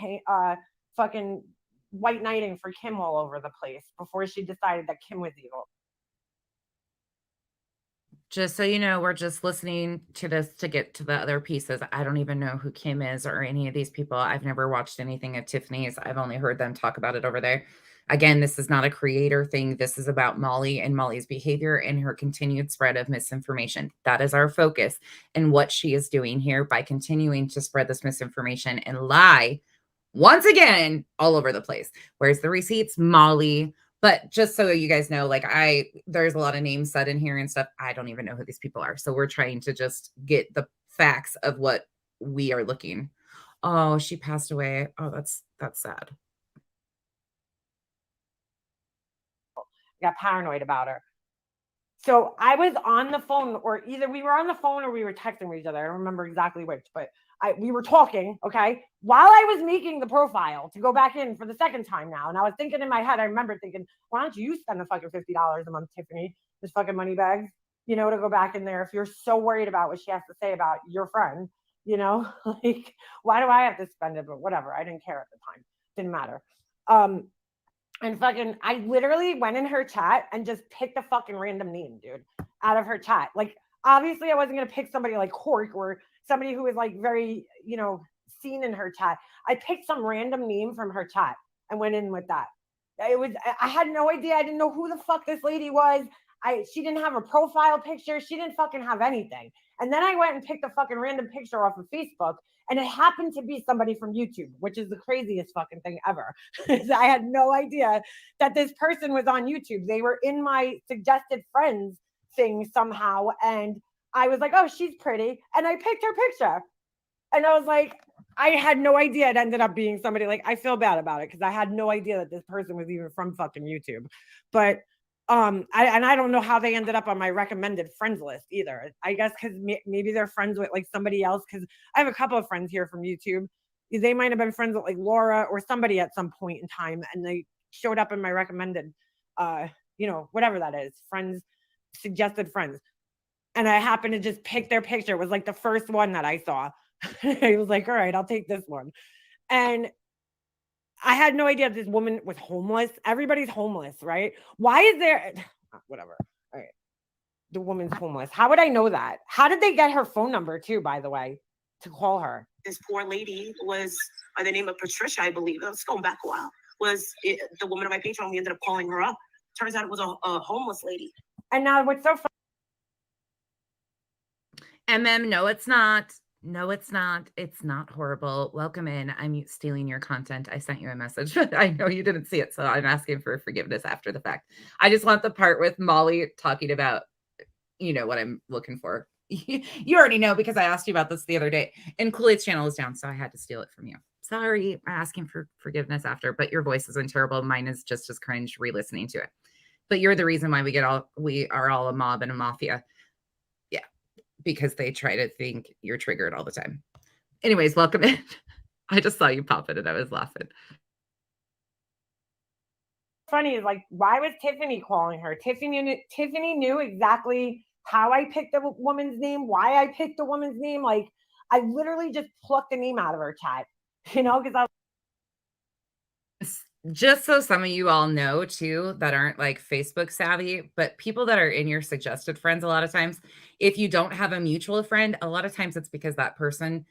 Speaker 5: fucking white knighting for Kim all over the place before she decided that Kim was evil.
Speaker 2: Just so you know, we're just listening to this to get to the other pieces. I don't even know who Kim is or any of these people. I've never watched anything at Tiffany's. I've only heard them talk about it over there. Again, this is not a creator thing. This is about Molly and Molly's behavior and her continued spread of misinformation. That is our focus and what she is doing here by continuing to spread this misinformation and lie once again all over the place. Where's the receipts? Molly. But just so you guys know, like there's a lot of names said in here and stuff. I don't even know who these people are. So we're trying to just get the facts of what we are looking. Oh, she passed away. Oh, that's sad.
Speaker 5: Got paranoid about her. So I was on the phone, or either we were on the phone or we were texting with each other. I don't remember exactly which, but we were talking, okay, while I was making the profile to go back in for the second time now. And I was thinking in my head, I remember thinking, why don't you spend the fucking $50 a month, Tiffany, this fucking money bag, you know, to go back in there if you're so worried about what she has to say about your friend, you know, like, why do I have to spend it? But whatever, I didn't care at the time. Didn't matter. And fucking, I literally went in her chat and just picked a fucking random name, dude, out of her chat. Like, obviously, I wasn't going to pick somebody like Cork or somebody who was like very, you know, seen in her chat. I picked some random name from her chat and went in with that. I had no idea. I didn't know who the fuck this lady was. She didn't have a profile picture. She didn't fucking have anything. And then I went and picked a fucking random picture off of Facebook. And it happened to be somebody from YouTube, which is the craziest fucking thing ever. I had no idea that this person was on YouTube. They were in my suggested friends thing somehow. And I was like, oh, she's pretty. And I picked her picture. And I was like, I had no idea it ended up being somebody. Like, I feel bad about it because I had no idea that this person was even from fucking YouTube. But I don't know how they ended up on my recommended friends list either. I guess because maybe they're friends with like somebody else. Because I have a couple of friends here from YouTube. They might have been friends with like Laura or somebody at some point in time, and they showed up in my recommended, you know, whatever that is, friends, suggested friends. And I happened to just pick their picture. It was like the first one that I saw. I was like, all right, I'll take this one. And I had no idea this woman was homeless. Everybody's homeless, right? Why is there, whatever. All right. The woman's homeless. How would I know that? How did they get her phone number too, by the way, to call her?
Speaker 8: This poor lady was by the name of Patricia, I believe. That's going back a while. The woman on my Patreon. We ended up calling her up. Turns out it was a homeless lady.
Speaker 5: And now what's so funny?
Speaker 2: No, it's not. No, it's not. It's not horrible. Welcome in. I'm stealing your content. I sent you a message, but I know you didn't see it, so I'm asking for forgiveness after the fact. I just want the part with Molly talking about, you know, what I'm looking for. You already know because I asked you about this the other day. And Kool-Aid's channel is down, so I had to steal it from you. Sorry, I'm asking for forgiveness after, but your voice isn't terrible. Mine is just as cringe re-listening to it. But you're the reason why we are all a mob and a mafia. Because they try to think you're triggered all the time. Anyways, welcome in. I just saw you pop it and I was laughing.
Speaker 5: Funny is like, why was Tiffany calling her? Tiffany knew exactly how I picked the woman's name, why I picked the woman's name. Like, I literally just plucked the name out of her chat, you know, because
Speaker 2: just so some of you all know too, that aren't like Facebook savvy, but people that are in your suggested friends, a lot of times, if you don't have a mutual friend, a lot of times it's because that person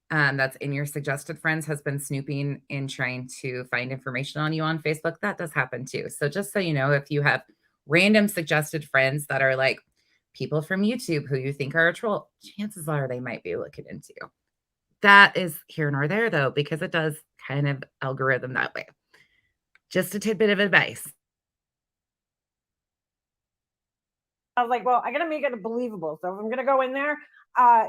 Speaker 2: that's in your suggested friends has been snooping and trying to find information on you on Facebook. That does happen too. So just so you know, if you have random suggested friends that are like people from YouTube who you think are a troll, chances are they might be looking into you. That is here nor there though, because it does kind of algorithm that way. Just a tidbit of advice.
Speaker 5: I was like, well, I got to make it believable. So if I'm going to go in there,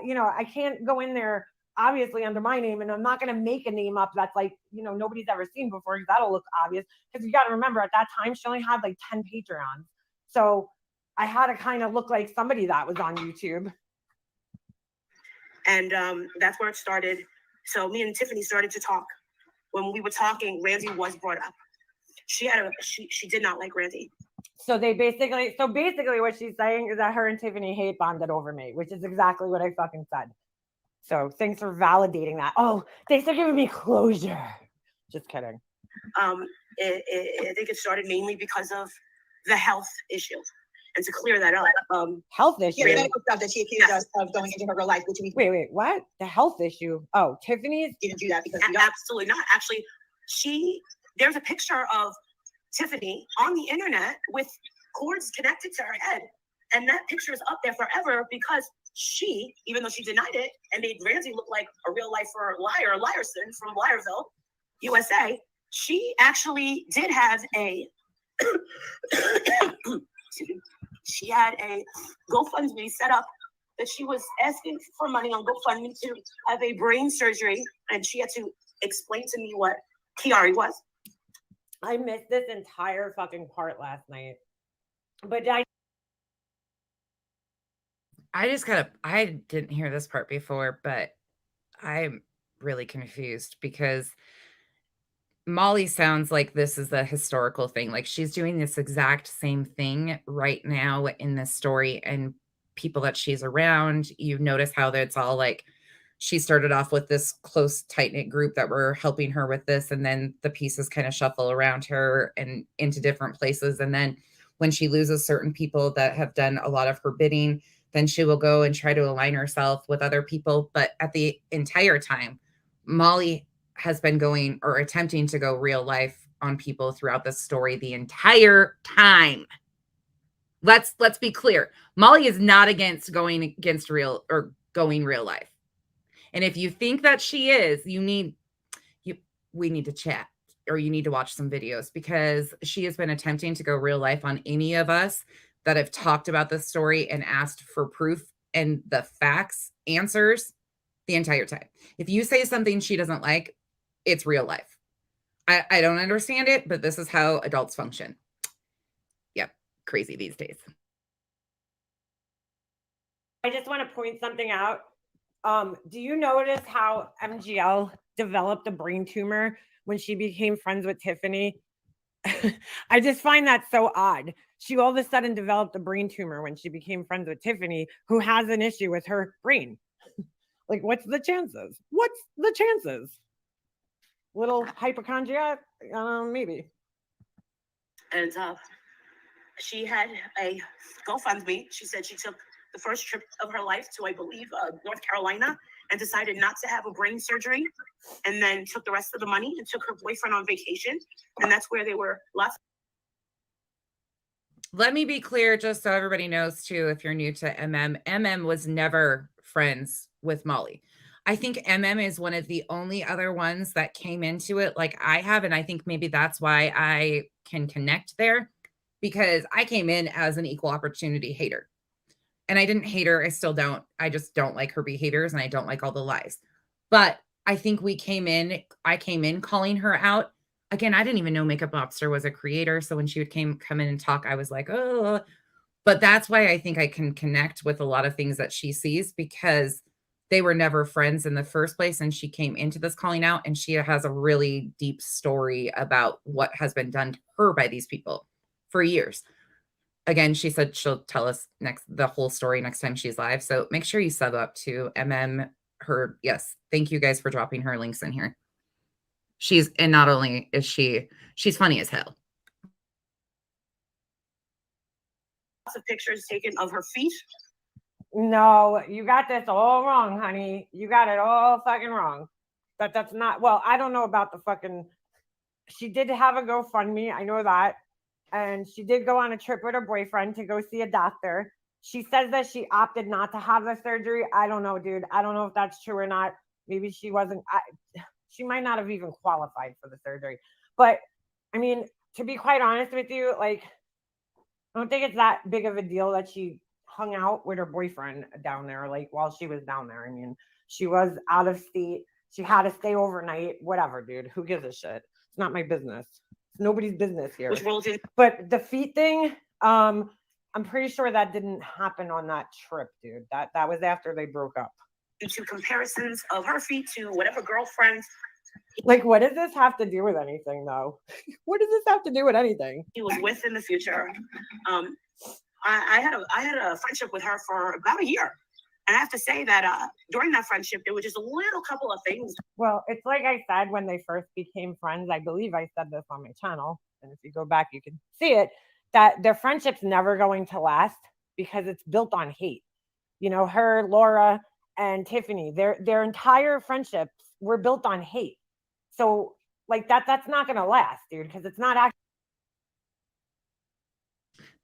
Speaker 5: you know, I can't go in there obviously under my name, and I'm not going to make a name up that's like, you know, nobody's ever seen before, because that'll look obvious. Because you got to remember, at that time, she only had like 10 Patreons. So I had to kind of look like somebody that was on YouTube.
Speaker 8: And that's where it started. So me and Tiffany started to talk. When we were talking, Randy was brought up. She did not like Randy.
Speaker 5: So basically what she's saying is that her and Tiffany hate bonded over me, which is exactly what I fucking said. So thanks for validating that. Oh, thanks for giving me closure. Just kidding.
Speaker 8: I think it started mainly because of the health issue. And to clear that up,
Speaker 5: health issue.
Speaker 6: The medical stuff that she accused us of going into her real life, which we
Speaker 5: wait, what? The health issue? Oh, Tiffany's
Speaker 6: didn't do that because
Speaker 8: absolutely not. Actually, there's a picture of Tiffany on the internet with cords connected to her head. And that picture is up there forever because she, even though she denied it and made Ramsey look like a real life liar, Lyerson from Lyerville, USA, she actually did have she had a GoFundMe set up that she was asking for money on GoFundMe to have a brain surgery. And she had to explain to me what Kiari was.
Speaker 5: I missed this entire fucking part last night. But
Speaker 2: I didn't hear this part before, but I'm really confused because Molly sounds like this is a historical thing. Like she's doing this exact same thing right now in this story, and people that she's around, you notice how it's all like she started off with this close, tight-knit group that were helping her with this, and then the pieces kind of shuffle around her and into different places. And then when she loses certain people that have done a lot of her bidding, then she will go and try to align herself with other people. But at the entire time, Molly has been going or attempting to go real life on people throughout this story the entire time. Let's be clear. Molly is not against going real life. And if you think that she is, we need to chat, or you need to watch some videos, because she has been attempting to go real life on any of us that have talked about this story and asked for proof and the facts, answers the entire time. If you say something she doesn't like, it's real life. I don't understand it, but this is how adults function. Yep. Crazy these days.
Speaker 5: I just want to point something out. Do you notice how MGL developed a brain tumor when she became friends with Tiffany? I just find that so odd. She all of a sudden developed a brain tumor when she became friends with Tiffany, who has an issue with her brain. Like, what's the chances? What's the chances? Little hypochondriac? Maybe.
Speaker 8: And she had a GoFundMe. She said she took the first trip of her life to, I believe, North Carolina, and decided not to have a brain surgery, and then took the rest of the money and took her boyfriend on vacation. And that's where they were left.
Speaker 2: Let me be clear, just so everybody knows too, if you're new to MM was never friends with Molly. I think MM is one of the only other ones that came into it like I have. And I think maybe that's why I can connect there, because I came in as an equal opportunity hater. And I didn't hate her. I still don't. I just don't like her behaviors, and I don't like all the lies. But I think I came in calling her out. Again, I didn't even know Makeup Mobster was a creator. So when she would come in and talk, I was like, oh. But that's why I think I can connect with a lot of things that she sees, because they were never friends in the first place. And she came into this calling out, and she has a really deep story about what has been done to her by these people for years. Again, she said she'll tell us the whole story next time she's live. So make sure you sub up to MM. Yes. Thank you guys for dropping her links in here. And not only is she's funny as hell.
Speaker 8: Lots of pictures taken of her feet.
Speaker 5: No, you got this all wrong, honey. You got it all fucking wrong. That's not, well, I don't know about the fucking, she did have a GoFundMe. I know that. And she did go on a trip with her boyfriend to go see a doctor. She says that she opted not to have the surgery. I don't know, dude. I don't know if that's true or not. Maybe she wasn't. She might not have even qualified for the surgery. But, I mean, to be quite honest with you, like, I don't think it's that big of a deal that she hung out with her boyfriend down there, like, while she was down there. I mean, she was out of state. She had to stay overnight. Whatever, dude. Who gives a shit? It's not my business. It's nobody's business here. But the feet thing, I'm pretty sure that didn't happen on that trip, dude. That was after they broke up.
Speaker 8: Into comparisons of her feet to whatever girlfriends
Speaker 5: Like, what does this have to do with anything, though? What does this have to do with anything?
Speaker 8: He was with in the future. I had a friendship with her for about a year. And I have to say that during that friendship, there were just a little couple of things.
Speaker 5: Well, it's like I said when they first became friends. I believe I said this on my channel. And if you go back, you can see it, that their friendship's never going to last because it's built on hate. You know, her, Laura, and Tiffany, their entire friendships were built on hate. So like that's not going to last, dude, because it's not actually.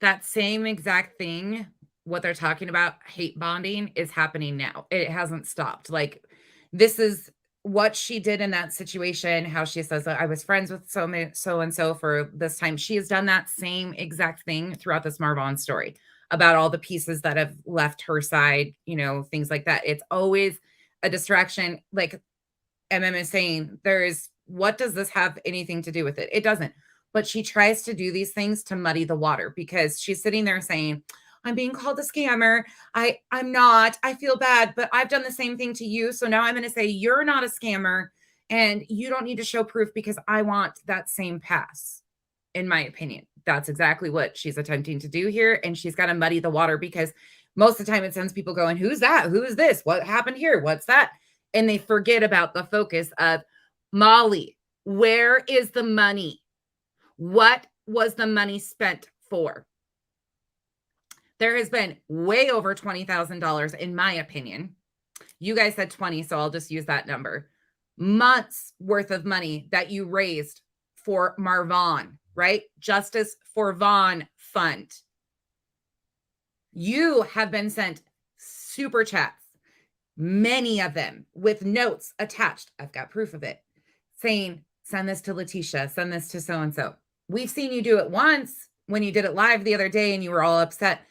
Speaker 2: That same exact thing, what they're talking about, hate bonding, is happening now. It hasn't stopped. Like, this is what she did in that situation, how she says, I was friends with so and so for this time. She has done that same exact thing throughout this Marvon story about all the pieces that have left her side, you know, things like that. It's always a distraction. Like is saying, what does this have anything to do with it? It doesn't. But she tries to do these things to muddy the water because she's sitting there saying, I'm being called a scammer. I'm not. I feel bad, but I've done the same thing to you. So now I'm going to say you're not a scammer and you don't need to show proof because I want that same pass. In my opinion, that's exactly what she's attempting to do here. And she's got to muddy the water because most of the time it sends people going, who's that? Who is this? What happened here? What's that? And they forget about the focus of Molly. Where is the money? What was the money spent for? There has been way over $20,000, in my opinion. You guys said 20, so I'll just use that number. Months worth of money that you raised for Marvon, right? Justice for Vaughn Fund. You have been sent super chats, many of them with notes attached. I've got proof of it, saying, send this to Letitia, send this to so-and-so. We've seen you do it once when you did it live the other day and you were all upset.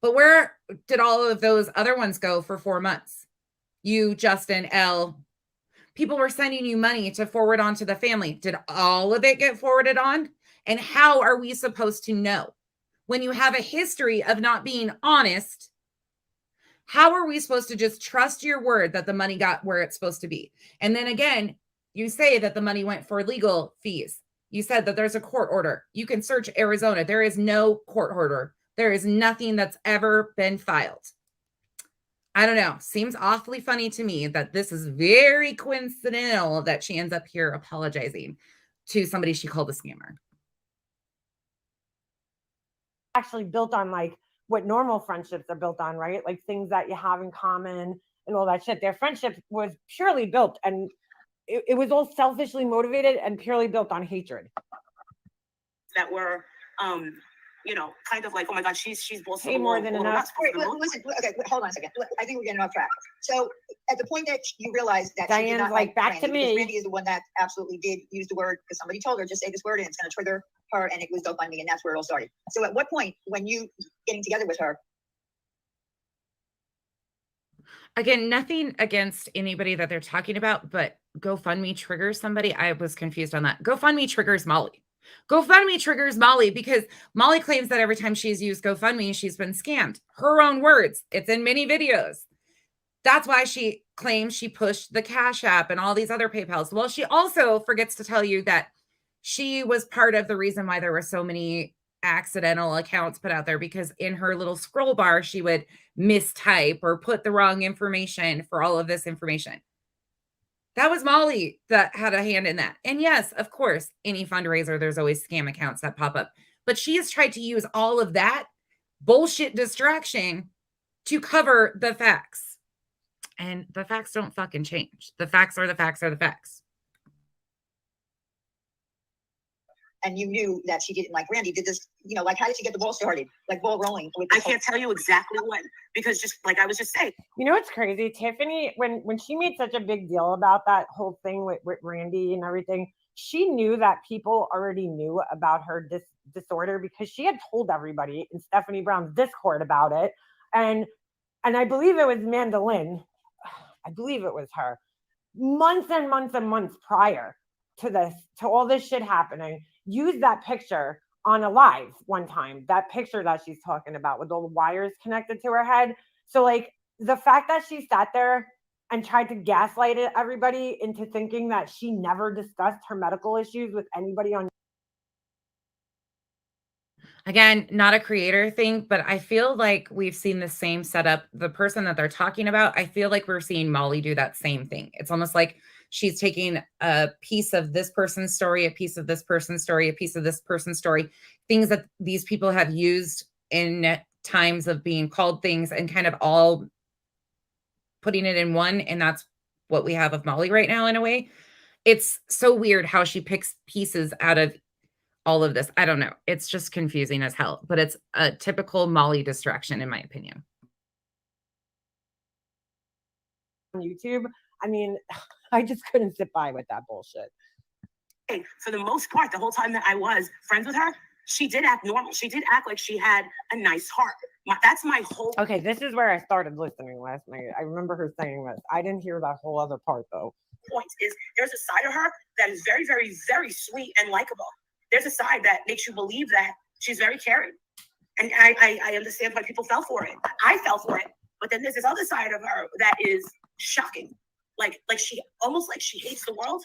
Speaker 2: But where did all of those other ones go for 4 months? You, Justin, L. People were sending you money to forward on to the family. Did all of it get forwarded on? And how are we supposed to know? When you have a history of not being honest, how are we supposed to just trust your word that the money got where it's supposed to be? And then again, you say that the money went for legal fees. You said that there's a court order. You can search Arizona. There is no court order. There is nothing that's ever been filed. I don't know. Seems awfully funny to me that this is very coincidental that she ends up here apologizing to somebody she called a scammer.
Speaker 5: Actually built on like what normal friendships are built on, right? Like things that you have in common and all that shit. Their friendship was purely built and it was all selfishly motivated and purely built on hatred.
Speaker 8: That were, you know, kind of like, oh my God, she's both
Speaker 5: more than enough.
Speaker 6: Wait, listen, okay, hold on a second. I think we're getting off track. So at the point that you realized that
Speaker 5: Diane's
Speaker 6: she did not
Speaker 5: like, back
Speaker 6: Randy,
Speaker 5: to me.
Speaker 6: Randy is the one that absolutely did use the word because somebody told her, just say this word and it's going to trigger her, and it was GoFundMe, and that's where it all started. So at what point, when you getting together with her?
Speaker 2: Again, nothing against anybody that they're talking about, but GoFundMe triggers somebody. I was confused on that. GoFundMe triggers Molly. GoFundMe triggers Molly because Molly claims that every time she's used GoFundMe, she's been scammed. Her own words. It's in many videos. That's why she claims she pushed the Cash App and all these other PayPals. Well, she also forgets to tell you that she was part of the reason why there were so many accidental accounts put out there, because in her little scroll bar, she would mistype or put the wrong information for all of this information. That was Molly that had a hand in that. And yes, of course, any fundraiser, there's always scam accounts that pop up. But she has tried to use all of that bullshit distraction to cover the facts. And the facts don't fucking change. The facts are the facts are the facts.
Speaker 6: And you knew that she didn't, like Randy did this, you know, like how did she get the ball started? Like ball rolling?
Speaker 8: I can't tell you exactly when, because just like I was just saying.
Speaker 5: You know what's crazy? Tiffany, when she made such a big deal about that whole thing with Randy and everything, she knew that people already knew about her disorder because she had told everybody in Stephanie Brown's Discord about it. And I believe it was Mandolin. I believe it was her. Months and months and months prior to this, to all this shit happening, used that picture on a live one time, that picture that she's talking about with all the wires connected to her head. So like the fact that she sat there and tried to gaslight everybody into thinking that she never discussed her medical issues with anybody on.
Speaker 2: Again, not a creator thing, but I feel like we've seen the same setup. The person that they're talking about, I feel like we're seeing Molly do that same thing. It's almost like she's taking a piece of this person's story, a piece of this person's story, a piece of this person's story, things that these people have used in times of being called things, and kind of all putting it in one. And that's what we have of Molly right now, in a way. It's so weird how she picks pieces out of all of this. I don't know. It's just confusing as hell, but it's a typical Molly distraction, in my opinion.
Speaker 5: On YouTube, I mean, I just couldn't sit by with that bullshit.
Speaker 8: For the most part, the whole time that I was friends with her, she did act normal. She did act like she had a nice heart. That's my whole.
Speaker 5: Okay, this is where I started listening last night. I remember her saying this. I didn't hear that whole other part though.
Speaker 8: Point is, there's a side of her that is very, very, very sweet and likable. There's a side that makes you believe that she's very caring. And I understand why people fell for it. I fell for it. But then there's this other side of her that is shocking. Like she almost like she hates the world,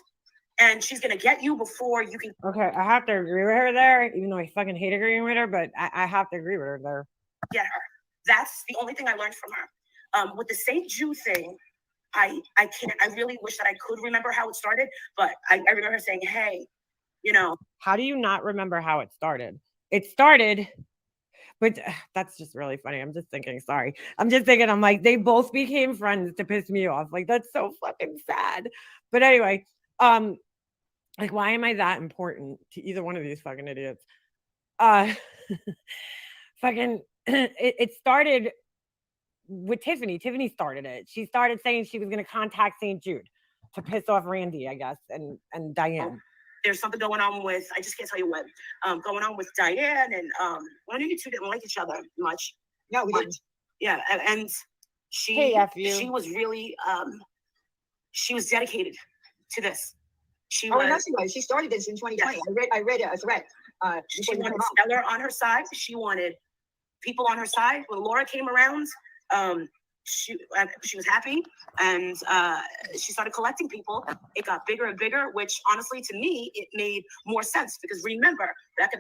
Speaker 8: and she's gonna get you before you can.
Speaker 5: Okay, I have to agree with her there, even though I fucking hate agreeing with her, but I have to agree with her there.
Speaker 8: Get her. That's the only thing I learned from her. With the St. Jude thing, I can't. I really wish that I could remember how it started, but I remember her saying, "Hey, you know."
Speaker 5: How do you not remember how it started? It started, but that's just really funny. I'm just thinking, sorry. I'm just thinking, I'm like, they both became friends to piss me off. Like, that's so fucking sad. But anyway, like, why am I that important to either one of these fucking idiots? Fucking, it started with Tiffany. Tiffany started it. She started saying she was going to contact St. Jude to piss off Randy, I guess, and Diane.
Speaker 8: There's something going on with, I just can't tell you what, going on with Diane, and one of you two didn't like each other much.
Speaker 6: No, we didn't.
Speaker 8: Yeah, and she was really, she was dedicated to this. She
Speaker 6: started this in 2020. Yes. I read a thread.
Speaker 8: She wanted Stellar on her side. She wanted people on her side. When Laura came around, she was happy, and she started collecting people. It got bigger and bigger, which honestly to me it made more sense, because remember back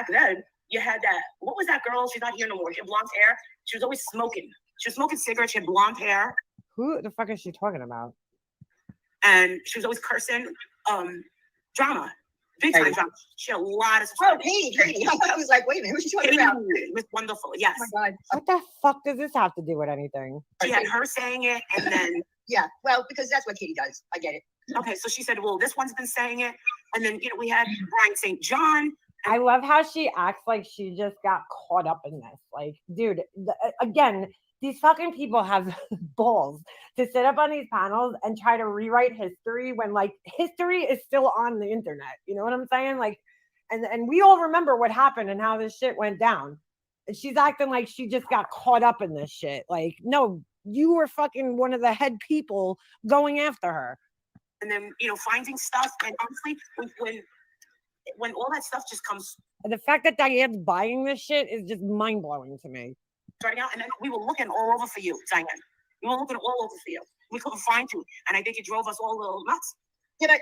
Speaker 8: then you had that, what was that girl, she's not here no more, she had blonde hair, she was always smoking, cigarettes, she had blonde hair.
Speaker 5: Who the fuck is she talking about?
Speaker 8: And she was always cursing. Drama, big time drama. She had a lot of stuff.
Speaker 6: Oh, Katie. I was like, wait a minute, who's she talking about?
Speaker 8: It was wonderful. Yes.
Speaker 6: Oh my God.
Speaker 5: What the fuck does this have to do with anything?
Speaker 8: She had her saying it, and then
Speaker 6: yeah, well, because that's what Katie does. I get it.
Speaker 8: Okay, so she said, well, this one's been saying it, and then we had Brian St. John.
Speaker 5: I love how she acts like she just got caught up in this. Like, dude, again, these fucking people have balls to sit up on these panels and try to rewrite history when, like, history is still on the internet. You know what I'm saying? Like, and we all remember what happened and how this shit went down. And she's acting like she just got caught up in this shit. Like, no, you were fucking one of the head people going after her.
Speaker 8: And then, finding stuff. And honestly, when all that stuff just comes.
Speaker 5: The fact that Diane's buying this shit is just mind blowing to me.
Speaker 8: Starting out, and then we were looking all over for you, Diane. We were looking all over for you. We couldn't find you, and I think it drove us all a little nuts.
Speaker 6: Yeah,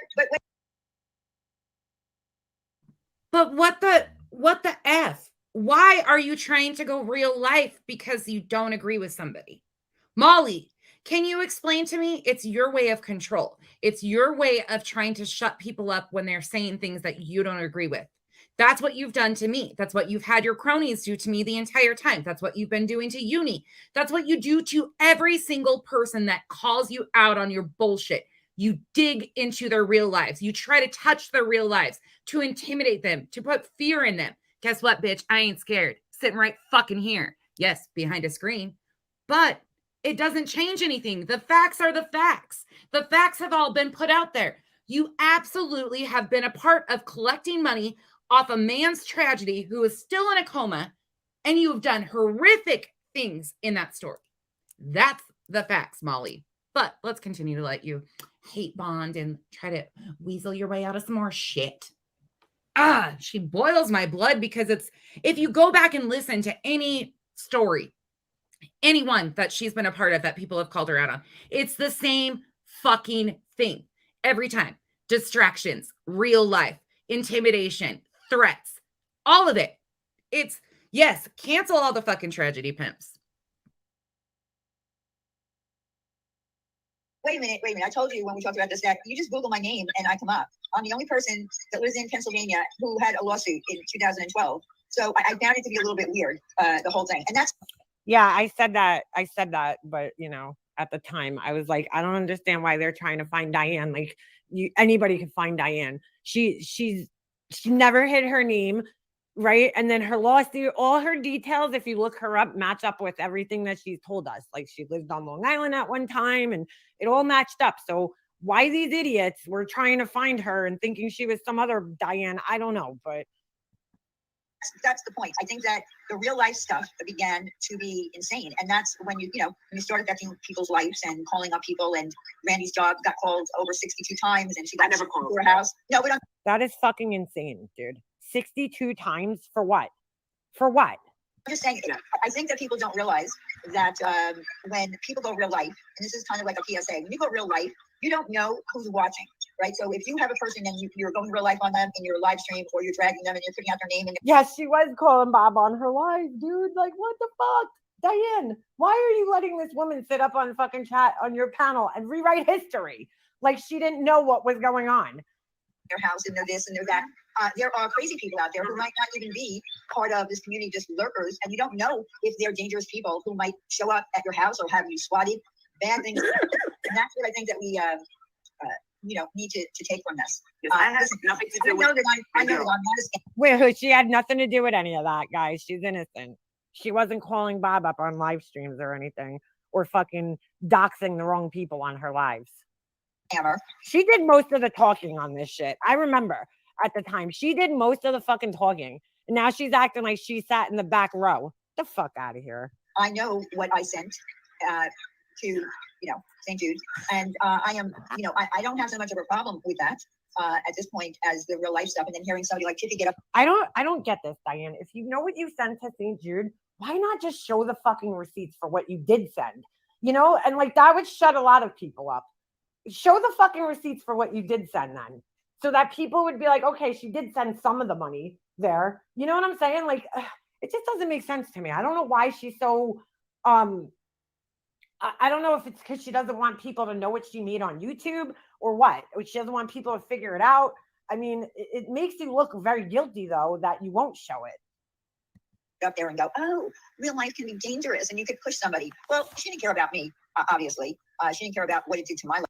Speaker 2: But what the F? Why are you trying to go real life because you don't agree with somebody? Molly, can you explain to me? It's your way of control. It's your way of trying to shut people up when they're saying things that you don't agree with. That's what you've done to me. That's what you've had your cronies do to me the entire time. That's what you've been doing to Uni. That's what you do to every single person that calls you out on your bullshit. You dig into their real lives. You try to touch their real lives, to intimidate them, to put fear in them. Guess what, bitch? I ain't scared. Sitting right fucking here. Yes, behind a screen. But it doesn't change anything. The facts are the facts. The facts have all been put out there. You absolutely have been a part of collecting money off a man's tragedy who is still in a coma, and you have done horrific things in that story. That's the facts, Molly. But let's continue to let you hate bond and try to weasel your way out of some more shit. She boils my blood, because it's, if you go back and listen to any story anyone that she's been a part of that people have called her out on. It's the same fucking thing every time. Distractions, real life, intimidation, threats, all of it. It's, yes, cancel all the fucking tragedy pimps.
Speaker 6: Wait a minute. I told you when we talked about this that you just Google my name and I come up. I'm the only person that lives in Pennsylvania who had a lawsuit in 2012. So I found it to be a little bit weird, the whole thing. And that's.
Speaker 5: Yeah, I said that, but you know, at the time I was like, I don't understand why they're trying to find Diane. Like, anybody can find Diane. She never hid her name, right? And then her lawsuit, all her details, if you look her up, match up with everything that she's told us. Like, she lived on Long Island at one time, and it all matched up. So why these idiots were trying to find her and thinking she was some other Diane, I don't know, but
Speaker 6: that's the point. I think that the real life stuff began to be insane. And that's when when you start affecting people's lives and calling up people, and Randy's job got called over 62 times and she got never called to her house. No, we don't.
Speaker 5: That is fucking insane, dude. 62 times for what? For what?
Speaker 6: I'm just saying, I think that people don't realize that when people go real life, and this is kind of like a PSA, when you go real life, you don't know who's watching, right? So if you have a person and you're going real life on them in your live stream, or you're dragging them and you're putting out their name. And
Speaker 5: yes, she was calling Bob on her live, dude. Like, what the fuck? Diane, why are you letting this woman sit up on fucking chat on your panel and rewrite history? Like, she didn't know what was going on.
Speaker 6: Their house and they're this and they're that. There are crazy people out there who might not even be part of this community, just lurkers, and you don't know if they're dangerous people who might show up at your house or have you swatted, bad things. And that's what I think that we need to take from this.
Speaker 8: I have nothing to do with it.
Speaker 6: I know that I'm not a scam.
Speaker 5: Wait, she had nothing to do with any of that, guys. She's innocent. She wasn't calling Bob up on live streams or anything, or fucking doxing the wrong people on her lives. She did most of the talking on this shit. I remember at the time she did most of the fucking talking, and now she's acting like she sat in the back row. Get the fuck out of here.
Speaker 6: I know what I sent to St. Jude, and I am I don't have so much of a problem with that at this point as the real life stuff. And then hearing somebody like Tiffy get up.
Speaker 5: I don't get this, Diane. If you know what you sent to St. Jude, why not just show the fucking receipts for what you did send? And like, that would shut a lot of people up. Show the fucking receipts for what you did send then, so that people would be like, okay, she did send some of the money there. You know what I'm saying? Like, it just doesn't make sense to me. I don't know why she's so, I don't know if it's because she doesn't want people to know what she made on YouTube or what. She doesn't want people to figure it out. I mean, it makes you look very guilty, though, that you won't show it.
Speaker 6: Up there and go, oh, real life can be dangerous and you could push somebody. Well, she didn't care about me, obviously. She didn't care about what it did to my life.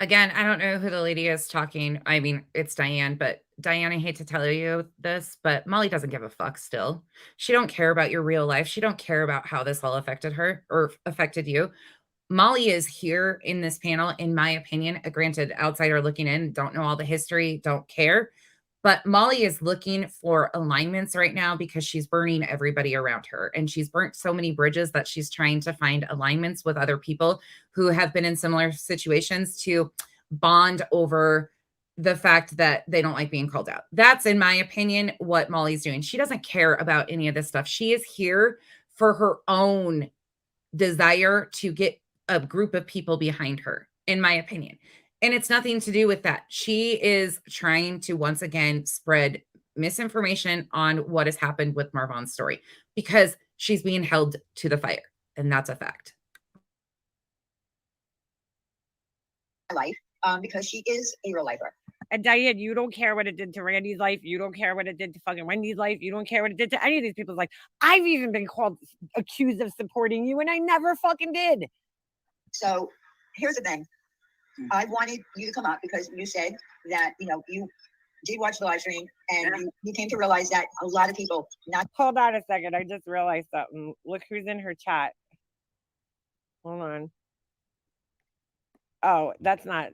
Speaker 2: Again, I don't know who the lady is talking. I mean, it's Diane, but Diane, I hate to tell you this, but Molly doesn't give a fuck still. She don't care about your real life. She don't care about how this all affected her or affected you. Molly is here in this panel, in my opinion, granted, outsider looking in, don't know all the history, don't care. But Molly is looking for alignments right now because she's burning everybody around her. And she's burnt so many bridges that she's trying to find alignments with other people who have been in similar situations to bond over the fact that they don't like being called out. That's, in my opinion, what Molly's doing. She doesn't care about any of this stuff. She is here for her own desire to get a group of people behind her, in my opinion. And it's nothing to do with that. She is trying to, once again, spread misinformation on what has happened with Marvon's story because she's being held to the fire. And that's a fact.
Speaker 6: Life, because she is a real lifer.
Speaker 5: And Diane, you don't care what it did to Randy's life. You don't care what it did to fucking Wendy's life. You don't care what it did to any of these people's life. I've even been accused of supporting you, and I never fucking did.
Speaker 6: So here's the thing. I wanted you to come up because you said that, you did watch the live stream and you came to realize that a lot of people
Speaker 5: Hold on a second. I just realized something. Look who's in her chat. Hold on. Oh, that's not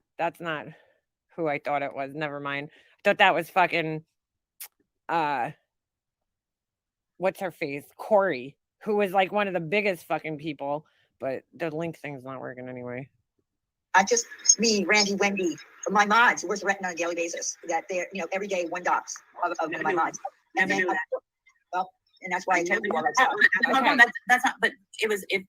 Speaker 5: who I thought it was. Never mind. I thought that was fucking, what's her face? Corey, who was like one of the biggest fucking people, but the link thing's not working anyway.
Speaker 6: Me, Randy, Wendy, my mods were threatened on a daily basis that they're, every day one docs of one of my mods. And then, well, And that's why I told you all that stuff.
Speaker 8: That's not, but it was, if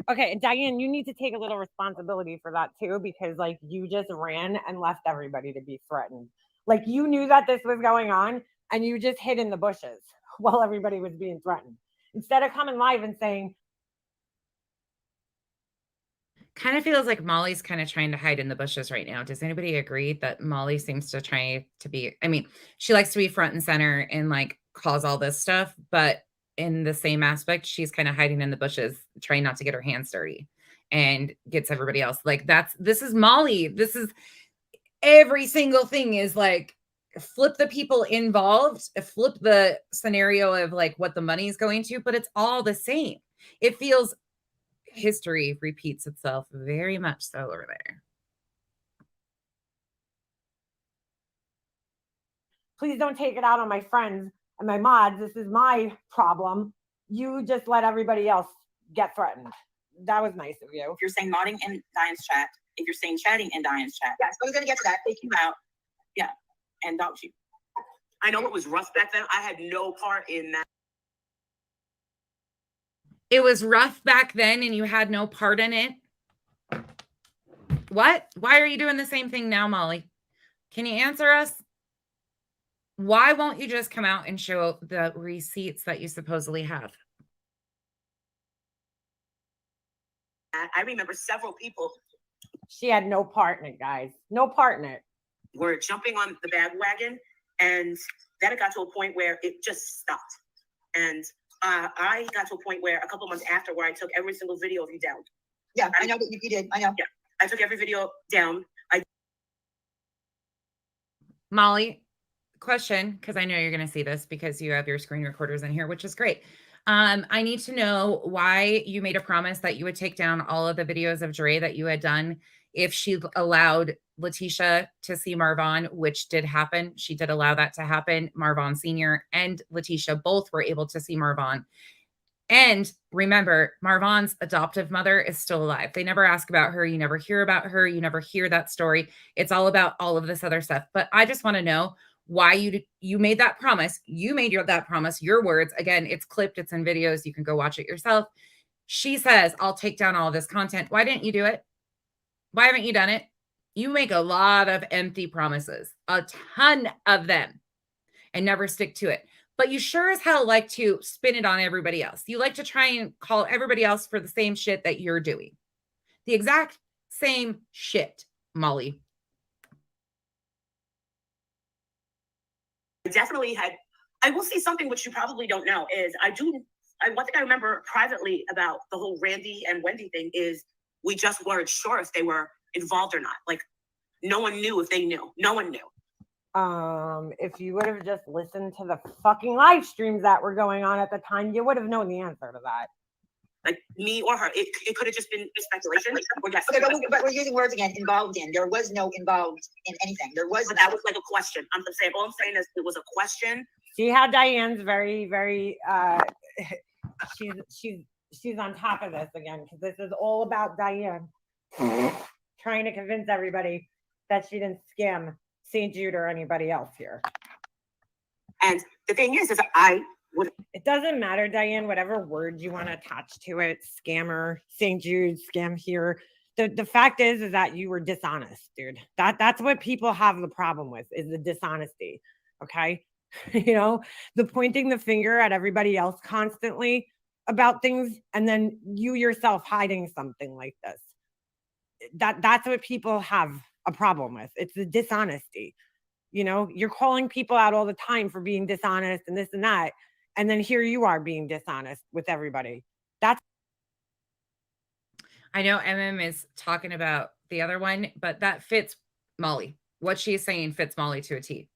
Speaker 5: Okay, and Diane, you need to take a little responsibility for that too, because like you just ran and left everybody to be threatened. Like you knew that this was going on and you just hid in the bushes while everybody was being threatened. Instead of coming live and saying,
Speaker 2: Kind of feels like Molly's kind of trying to hide in the bushes right now. Does anybody agree that Molly seems to try to be, I mean, she likes to be front and center and like cause all this stuff, but in the same aspect, she's kind of hiding in the bushes, trying not to get her hands dirty and gets everybody else. Like this is Molly. This is every single thing is like flip the people involved, flip the scenario of like what the money is going to, but it's all the same. It feels history repeats itself very much so over there.
Speaker 5: please don't take it out on my friends and my mods. This is my problem. You just let everybody else get threatened. That was nice of you.
Speaker 9: If you're saying modding in Diane's chat, if you're saying chatting in Diane's chat,
Speaker 6: Yes, I was gonna get to that.
Speaker 9: take you out. Yeah. And dog you.
Speaker 8: I know it was rough back then. I had no part in that.
Speaker 2: It was rough back then and you had no part in it. What? Why are you doing the same thing now, Molly? Can you answer us? Why won't you just come out and show the receipts that you supposedly have?
Speaker 8: I remember several people
Speaker 5: She had no part in it, guys. No part in it.
Speaker 8: were jumping on the bandwagon, and then it got to a point where it just stopped. And I got to a point where a couple months after, where I took every single video of you down.
Speaker 6: Yeah, I know that you did. I know.
Speaker 8: Yeah, I took every video down.
Speaker 2: Molly, question, because I know you're going to see this because you have your screen recorders in here, which is great. I need to know why you made a promise that you would take down all of the videos of Dre that you had done if she allowed Letitia to see Marvon, which did happen. She did allow that to happen. Marvon Sr. and Letitia both were able to see Marvon. And remember, Marvon's adoptive mother is still alive. They never ask about her. You never hear about her. You never hear that story. It's all about all of this other stuff. But I just want to know why you made that promise. You made that promise, your words. Again, it's clipped. It's in videos. You can go watch it yourself. She says, I'll take down all of this content. Why didn't you do it? Why haven't you done it? You make a lot of empty promises, a ton of them, and never stick to it. But you sure as hell like to spin it on everybody else. You like to try and call everybody else for the same shit that you're doing. The exact same shit, Molly.
Speaker 8: I definitely had. I will say something which you probably don't know is one thing I remember privately about the whole Randy and Wendy thing is we just weren't sure if they were involved or not. Like no one knew if they knew. No one knew.
Speaker 5: If you would have just listened to the fucking live streams that were going on at the time, you would have known the answer to that.
Speaker 8: Like me or her, it could have just been speculation. Or yes,
Speaker 6: Okay, but we're using words again. Involved in. There was no involved in anything. There was.
Speaker 8: but that was like a question. I'm saying all I'm saying is it was a question.
Speaker 5: See how Diane's very, very she's on top of this again, because this is all about Diane trying to convince everybody that she didn't scam St. Jude or anybody else here.
Speaker 8: And the thing is
Speaker 5: it doesn't matter, Diane, whatever word you want to attach to it, scammer, St. Jude, scam here. The fact is that you were dishonest, dude. That's what people have the problem with, is the dishonesty. Okay. You know, the pointing the finger at everybody else constantly about things, and then you yourself hiding something like this. That's what people have a problem with. It's the dishonesty. You know, you're calling people out all the time for being dishonest and this and that. And then here you are being dishonest with everybody.
Speaker 2: I know MM is talking about the other one, but that fits Molly. What she's saying fits Molly to a T.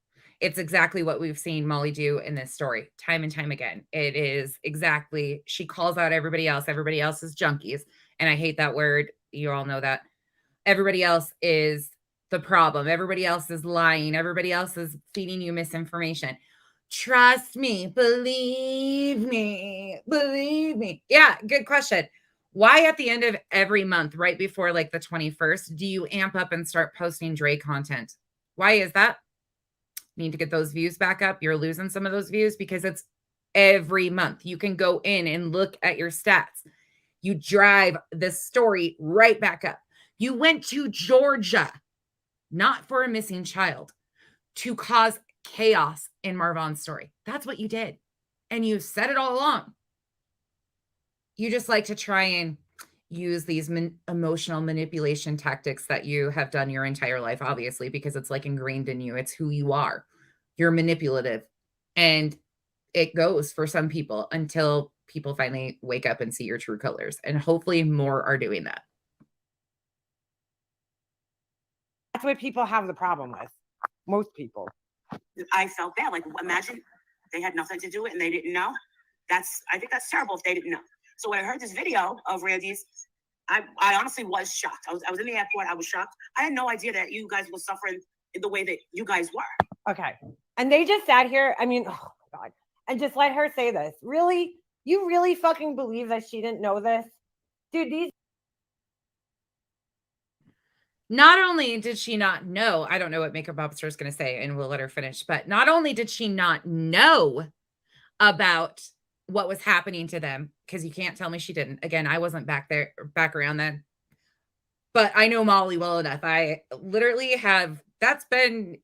Speaker 2: It's exactly what we've seen Molly do in this story time and time again. It is exactly, she calls out everybody else. Everybody else is junkies. And I hate that word. You all know that. Everybody else is the problem. Everybody else is lying. Everybody else is feeding you misinformation. Trust me, believe me, believe me. Yeah, good question. Why at the end of every month, right before like the 21st, do you amp up and start posting Dre content? Why is that? Need to get those views back up. You're losing some of those views because every month. You can go in and look at your stats. You drive the story right back up. You went to Georgia, not for a missing child, to cause chaos in Marvon's story. That's what you did. And you said it all along. You just like to try and use these emotional manipulation tactics that you have done your entire life, obviously, because it's like ingrained in you. It's who you are. You're manipulative. And it goes for some people until people finally wake up and see your true colors. And hopefully more are doing that.
Speaker 5: That's what people have the problem with. Most people.
Speaker 8: I felt bad. Like, imagine they had nothing to do with it and they didn't know. I think that's terrible if they didn't know. So when I heard this video of Randy's, I honestly was shocked. I was in the airport. I was shocked. I had no idea that you guys were suffering in the way that you guys were.
Speaker 5: Okay. And they just sat here. I mean, oh my God. And just let her say this. Really? You really fucking believe that she didn't know this? Dude, these.
Speaker 2: Not only did she not know, I don't know what Makeup Mobster is going to say, and we'll let her finish, but not only did she not know about what was happening to them, because you can't tell me she didn't. Again, I wasn't back around then. But I know Molly well enough. I literally that's been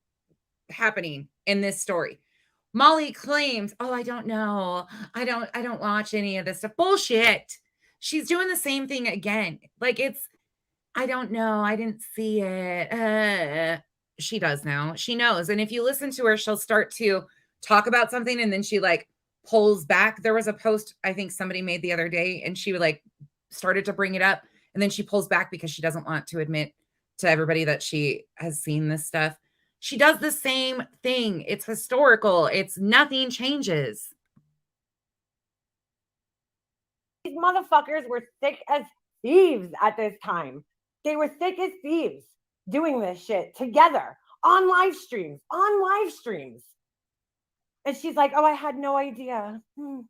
Speaker 2: happening in this story. Molly claims, oh, I don't know. I don't watch any of this stuff. Bullshit. She's doing the same thing again. Like I don't know. I didn't see it. She does now. She knows. And if you listen to her, she'll start to talk about something and then she like pulls back. There was a post I think somebody made the other day and she like started to bring it up and then she pulls back because she doesn't want to admit to everybody that she has seen this stuff. She does the same thing. It's historical. It's nothing changes.
Speaker 5: These motherfuckers were thick as thieves at this time. They were thick as thieves doing this shit together on live streams. And she's like, oh, I had no idea.
Speaker 8: But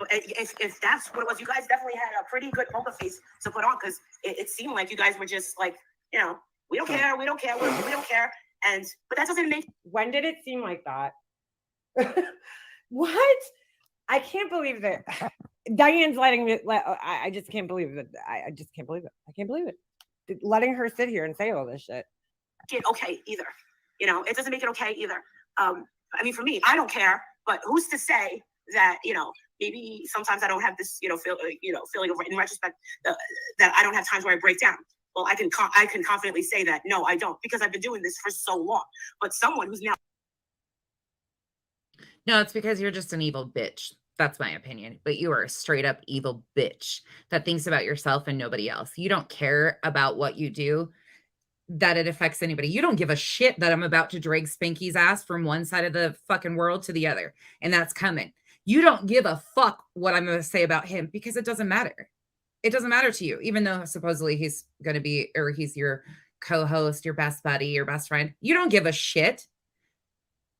Speaker 8: if that's what it was, you guys definitely had a pretty good poker face to put on because it seemed like you guys were just like, we don't care, we don't care. But that doesn't make.
Speaker 5: When did it seem like that? What? I can't believe that. Diane's letting me. I just can't believe it. I just can't believe it. I can't believe it. Letting her sit here and say all this shit.
Speaker 8: Okay, either. It doesn't make it okay either. I mean, for me, I don't care. But who's to say that maybe sometimes I don't have this feeling of in retrospect that I don't have times where I break down. Well, I can confidently say that no, I don't because I've been doing this for so long. But someone who's now.
Speaker 2: No, it's because you're just an evil bitch. That's my opinion. But you are a straight up evil bitch that thinks about yourself and nobody else. You don't care about what you do, that it affects anybody. You don't give a shit that I'm about to drag Spanky's ass from one side of the fucking world to the other. And that's coming. You don't give a fuck what I'm going to say about him because it doesn't matter. It doesn't matter to you, even though supposedly he's going to be, or he's your co-host, your best buddy, your best friend. You don't give a shit.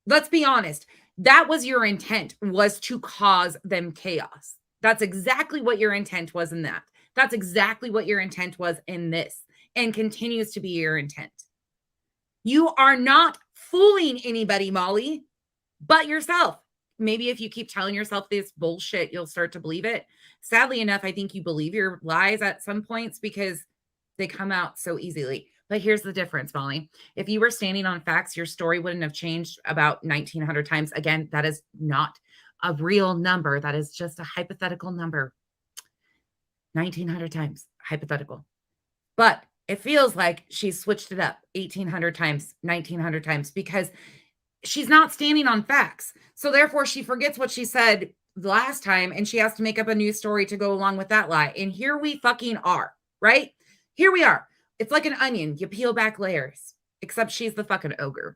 Speaker 2: Let's be honest. That was your intent, was to cause them chaos. That's exactly what your intent was in that. That's exactly what your intent was in this and continues to be your intent. You are not fooling anybody, Molly, but yourself. Maybe if you keep telling yourself this bullshit, you'll start to believe it. Sadly enough, I think you believe your lies at some points because they come out so easily. But here's the difference, Molly. If you were standing on facts, your story wouldn't have changed about 1,900 times. Again, that is not a real number. That is just a hypothetical number. 1,900 times, hypothetical. But it feels like she's switched it up 1,800 times, 1,900 times because she's not standing on facts. So therefore, she forgets what she said last time and she has to make up a new story to go along with that lie. And here we fucking are, right? Here we are. It's like an onion. You peel back layers, except she's the fucking ogre.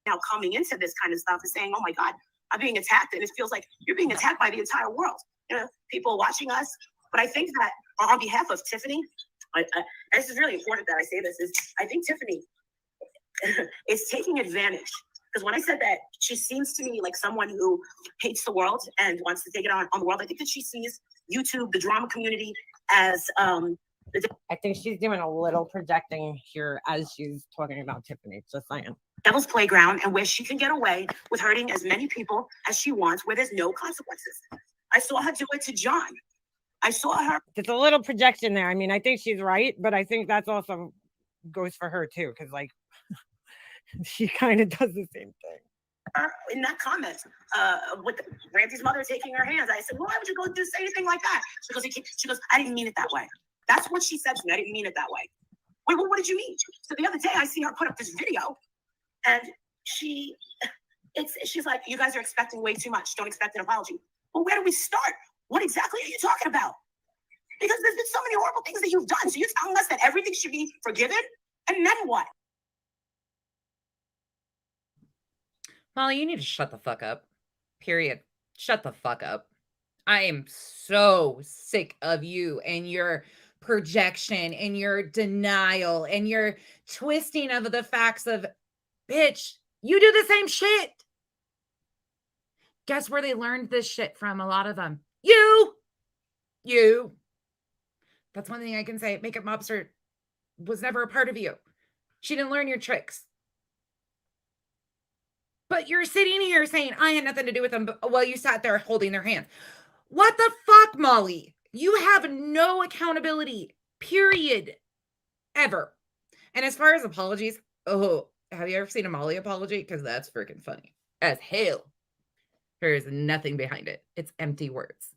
Speaker 8: Now coming into this kind of stuff and saying, oh my God, I'm being attacked. And it feels like you're being attacked by the entire world. People watching us. But I think that on behalf of Tiffany, this is really important that I say this, is I think Tiffany is taking advantage. Because when I said that she seems to me like someone who hates the world and wants to take it on the world, I think that she sees YouTube, the drama community, as
Speaker 5: I think she's doing a little projecting here as she's talking about Tiffany. Just saying.
Speaker 8: Devil's playground, and where she can get away with hurting as many people as she wants, where there's no consequences. I saw her do it to John. I saw her.
Speaker 5: There's a little projection there. I mean, I think she's right, but I think that's also goes for her too, because like she kind of does the same thing.
Speaker 8: In that comment, with Randy's mother taking her hands, I said, "Why would you go do say anything like that?" She goes, "I didn't mean it that way." That's what she said to me. I didn't mean it that way. Wait, what did you mean? So the other day, I see her put up this video, and she's like, "You guys are expecting way too much. Don't expect an apology." Well, where do we start? What exactly are you talking about? Because there's been so many horrible things that you've done. So you're telling us that everything should be forgiven, and then what?
Speaker 2: Molly, you need to shut the fuck up. Period. Shut the fuck up. I am so sick of you and your projection and your denial and your twisting of the facts of, bitch, you do the same shit. Guess where they learned this shit from? A lot of them. You. That's one thing I can say. Makeup Mobster was never a part of you. She didn't learn your tricks. But you're sitting here saying, I had nothing to do with them while you sat there holding their hands. What the fuck, Molly? You have no accountability, period, ever. And as far as apologies, oh, have you ever seen a Molly apology? Because that's freaking funny as hell. There is nothing behind it. It's empty words.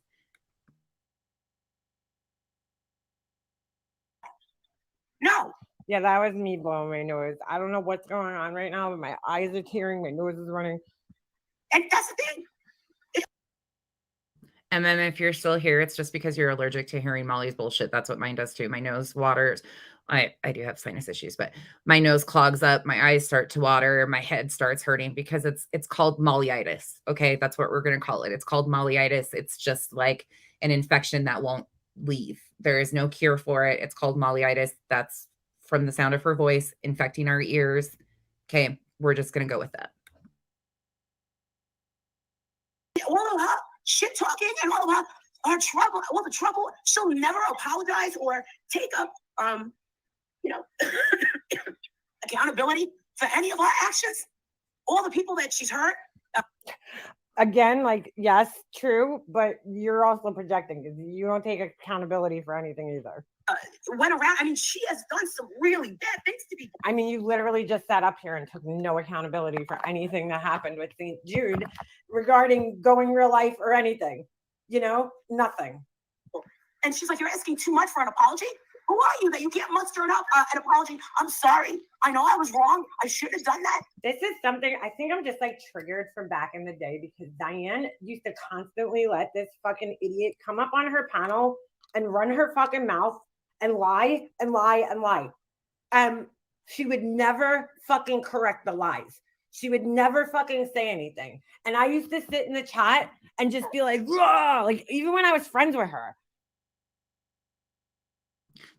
Speaker 8: No.
Speaker 5: Yeah, that was me blowing my nose. I don't know what's going on right now, but my eyes are tearing, my nose is running.
Speaker 8: And that's the thing.
Speaker 2: And then if you're still here, it's just because you're allergic to hearing Molly's bullshit. That's what mine does too. My nose waters. I do have sinus issues, but my nose clogs up. My eyes start to water. My head starts hurting because it's called Mollyitis. Okay, that's what we're going to call it. It's called Mollyitis. It's just like an infection that won't leave. There is no cure for it. It's called Mollyitis. That's from the sound of her voice infecting our ears. Okay, we're just going to go with that.
Speaker 8: All of her shit talking and all of her trouble, all the trouble, she'll never apologize or take up, accountability for any of her actions. All the people that she's hurt.
Speaker 5: Again, like, yes, true, but you're also projecting because you don't take accountability for anything either.
Speaker 8: Went around. I mean, she has done some really bad things to people.
Speaker 5: I mean, you literally just sat up here and took no accountability for anything that happened with St. Jude regarding going real life or anything. You know, nothing.
Speaker 8: And she's like, "You're asking too much for an apology? Who are you that you can't muster an apology? I'm sorry. I know I was wrong. I shouldn't have done that."
Speaker 5: This is something I think I'm just like triggered from back in the day because Diane used to constantly let this fucking idiot come up on her panel and run her fucking mouth and lie and lie and lie. She would never fucking correct the lies. She would never fucking say anything. And I used to sit in the chat and just be like, raw, like even when I was friends with her.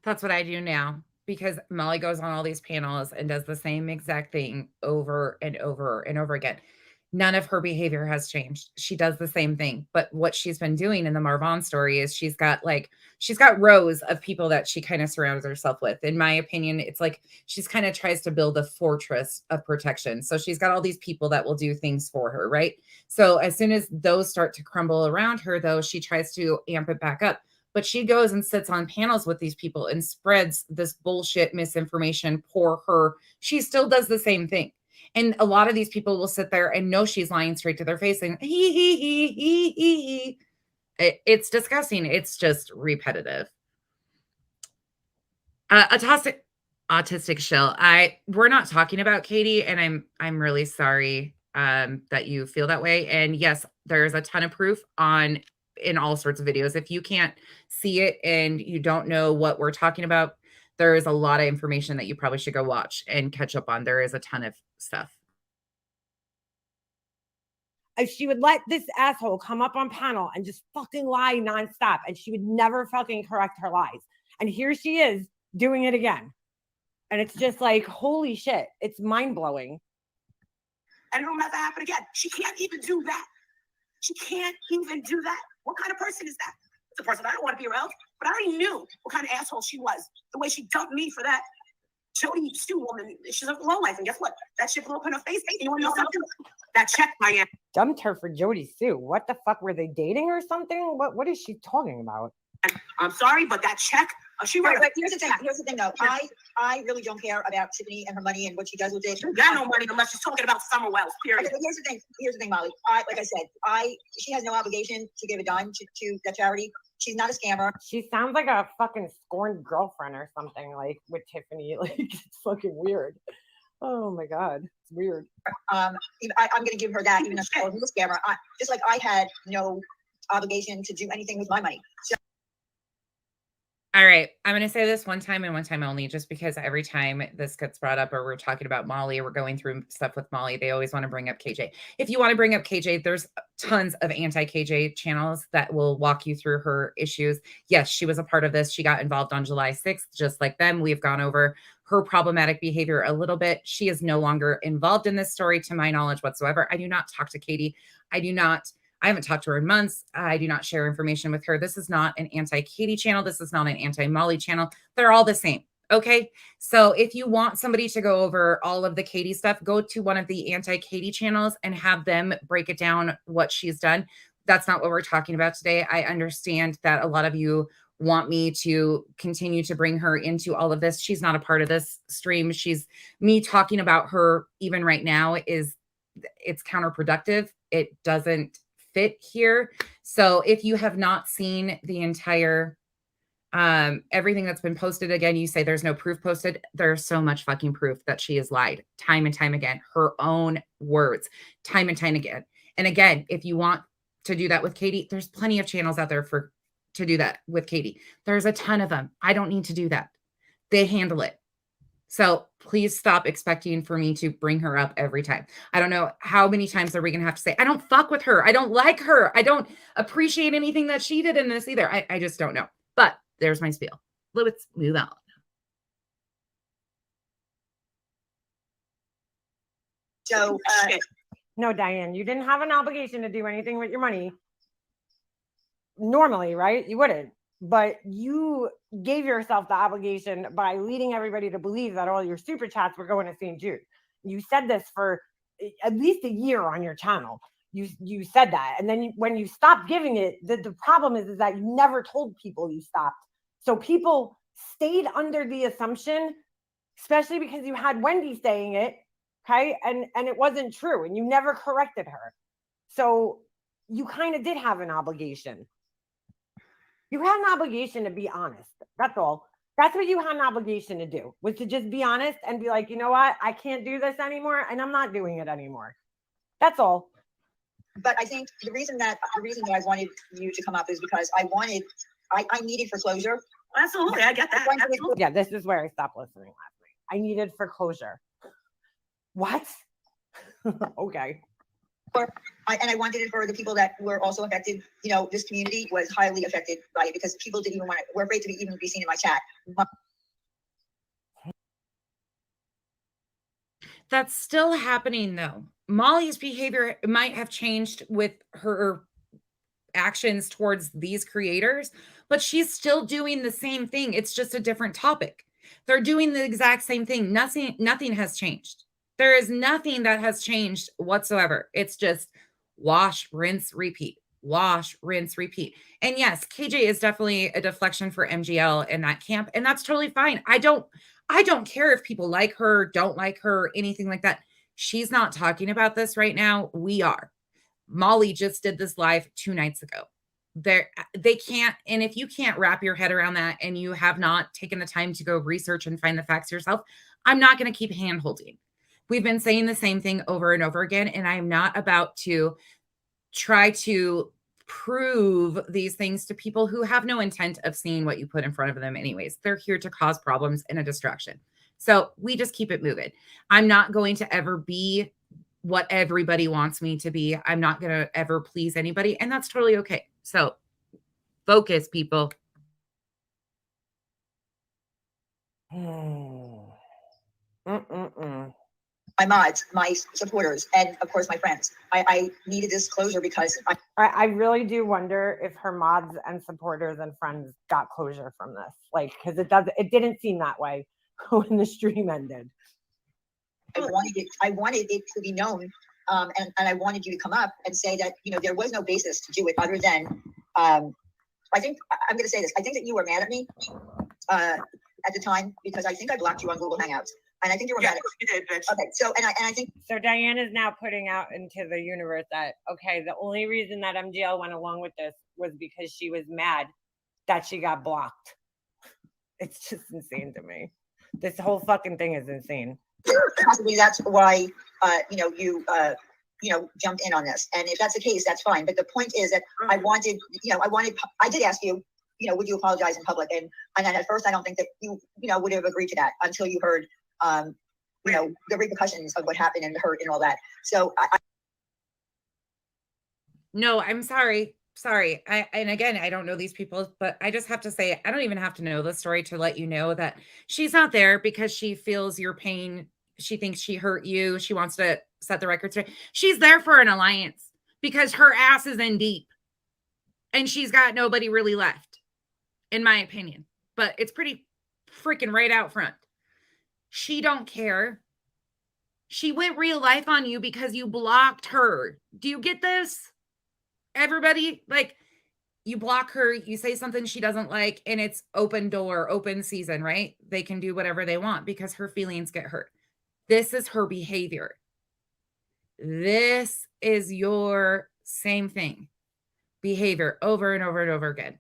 Speaker 2: That's what I do now because Molly goes on all these panels and does the same exact thing over and over and over again. None of her behavior has changed. She does the same thing. But what she's been doing in the Marvon story is she's got rows of people that she kind of surrounds herself with. In my opinion, it's like she's kind of tries to build a fortress of protection. So she's got all these people that will do things for her, right? So as soon as those start to crumble around her, though, she tries to amp it back up. But she goes and sits on panels with these people and spreads this bullshit misinformation for her. She still does the same thing. And a lot of these people will sit there and know she's lying straight to their face and it's disgusting. It's just repetitive. Autistic shell. We're not talking about Katie, and I'm really sorry that you feel that way. And yes, there's a ton of proof in all sorts of videos. If you can't see it and you don't know what we're talking about, there is a lot of information that you probably should go watch and catch up on. There is a ton of stuff.
Speaker 5: She would let this asshole come up on panel and just fucking lie nonstop, and she would never fucking correct her lies. And here she is doing it again. And it's just like, holy shit, it's mind-blowing.
Speaker 8: And it'll never happen again. She can't even do that. She can't even do that. What kind of person is that? It's a person I don't want to be around. But I already knew what kind of asshole she was. The way she dumped me for that Jody Stu woman. She's a low life. And guess what? That shit blew up in her face. Hey, you want to know something? That check, Diane.
Speaker 5: Dumped her for Jody Sue. What the fuck? Were they dating or something? What is she talking about?
Speaker 8: I'm sorry, but that check, she wrote.
Speaker 6: But here's the thing. Here's the thing, though. I really don't care about Tiffany and her money and what she does with it.
Speaker 8: She got no money unless she's talking about Summer Wells. Period.
Speaker 6: Okay, but here's the thing. Here's the thing, Molly. Like I said, she has no obligation to give a dime to that charity. She's not a scammer.
Speaker 5: She sounds like a fucking scorned girlfriend or something, like with Tiffany. Like, it's fucking weird. Oh my God, it's weird.
Speaker 6: I'm going to give her that, even if she's a scammer. Just like I had no obligation to do anything with my money. So
Speaker 2: all right, I'm going to say this one time and one time only, just because every time this gets brought up or we're talking about Molly or we're going through stuff with Molly, they always want to bring up KJ. If you want to bring up KJ, there's tons of anti-KJ channels that will walk you through her issues. Yes, she was a part of this. She got involved on July 6th, just like them. We've gone over her problematic behavior a little bit. She is no longer involved in this story, to my knowledge whatsoever. I do not talk to Katie. I haven't talked to her in months. I do not share information with her. This is not an anti-Katie channel. This is not an anti-Molly channel. They're all the same. Okay. So if you want somebody to go over all of the Katie stuff, go to one of the anti-Katie channels and have them break it down what she's done. That's not what we're talking about today. I understand that a lot of you want me to continue to bring her into all of this. She's not a part of this stream. Me talking about her even right now it's counterproductive. It doesn't fit here. So if you have not seen the entire everything that's been posted, again, you say there's no proof posted. There's so much fucking proof that she has lied time and time again, her own words, time and time again. And again, if you want to do that with Katie, there's plenty of channels out there to do that with Katie. There's a ton of them. I don't need to do that. They handle it. So please stop expecting for me to bring her up every time. I don't know how many times are we going to have to say, I don't fuck with her. I don't like her. I don't appreciate anything that she did in this either. I just don't know. But there's my spiel. Let's move on.
Speaker 6: So,
Speaker 5: no, Diane, you didn't have an obligation to do anything with your money. Normally, right? You wouldn't. But you gave yourself the obligation by leading everybody to believe that all your super chats were going to St. Jude. You said this for at least a year on your channel. You said that. And then when you stopped giving it, the problem is that you never told people you stopped. So people stayed under the assumption, especially because you had Wendy saying it, okay? And it wasn't true. And you never corrected her. So you kind of did have an obligation. You had an obligation to be honest. That's all. That's what you had an obligation to do, was to just be honest and be like, you know what? I can't do this anymore, and I'm not doing it anymore. That's all.
Speaker 6: But I think the reason that I wanted you to come up is because I needed for closure.
Speaker 8: Absolutely, I get that. Absolutely.
Speaker 5: Yeah, this is where I stopped listening last night. I needed for closure. What? Okay.
Speaker 6: And I wanted it for the people that were also affected. You know, this community was highly affected by it because people didn't even were afraid to even be seen in my chat.
Speaker 2: That's still happening though. Molly's behavior might have changed with her actions towards these creators, but she's still doing the same thing. It's just a different topic. They're doing the exact same thing. Nothing has changed. There is nothing that has changed whatsoever. It's just wash, rinse, repeat. Wash, rinse, repeat. And yes, KJ is definitely a deflection for MGL in that camp, and that's totally fine. I don't care if people like her, don't like her, anything like that. She's not talking about this right now. We are. Molly just did this live 2 nights ago. They can't, and if you can't wrap your head around that and you have not taken the time to go research and find the facts yourself, I'm not going to keep hand-holding. We've been saying the same thing over and over again, and I'm not about to try to prove these things to people who have no intent of seeing what you put in front of them anyways. They're here to cause problems and a distraction. So we just keep it moving. I'm not going to ever be what everybody wants me to be. I'm not going to ever please anybody, and that's totally okay. So focus, people.
Speaker 6: my mods, my supporters, and of course my friends. I needed this closure because
Speaker 5: I really do wonder if her mods and supporters and friends got closure from this. Like, because it didn't seem that way when the stream ended.
Speaker 6: I wanted it to be known, and I wanted you to come up and say that, you know, there was no basis to do it other than, I think, I'm going to say this. I think that you were mad at me at the time because I think I blocked you on Google Hangouts. And I think you were mad at me.
Speaker 8: You did, bitch.
Speaker 6: Okay, so, and I think.
Speaker 5: So Diane is now putting out into the universe that, okay, the only reason that MGL went along with this was because she was mad that she got blocked. It's just insane to me. This whole fucking thing is insane.
Speaker 6: Possibly that's why, you jumped in on this. And if that's the case, that's fine. But the point is that I did ask you, would you apologize in public? And at first, I don't think that you would have agreed to that until you heard, the repercussions of what happened and the hurt and all that. So
Speaker 2: No, I'm sorry. Sorry. And again, I don't know these people, but I just have to say, I don't even have to know the story to let you know that she's not there because she feels your pain. She thinks she hurt you. She wants to set the record straight. She's there for an alliance because her ass is in deep and she's got nobody really left, in my opinion. But it's pretty freaking right out front. She don't care. She went real life on you because you blocked her. Do you get this? Everybody, like, you block her, you say something she doesn't like, and it's open door, open season, right? They can do whatever they want because her feelings get hurt. This is her behavior. This is your same thing. Behavior over and over and over again.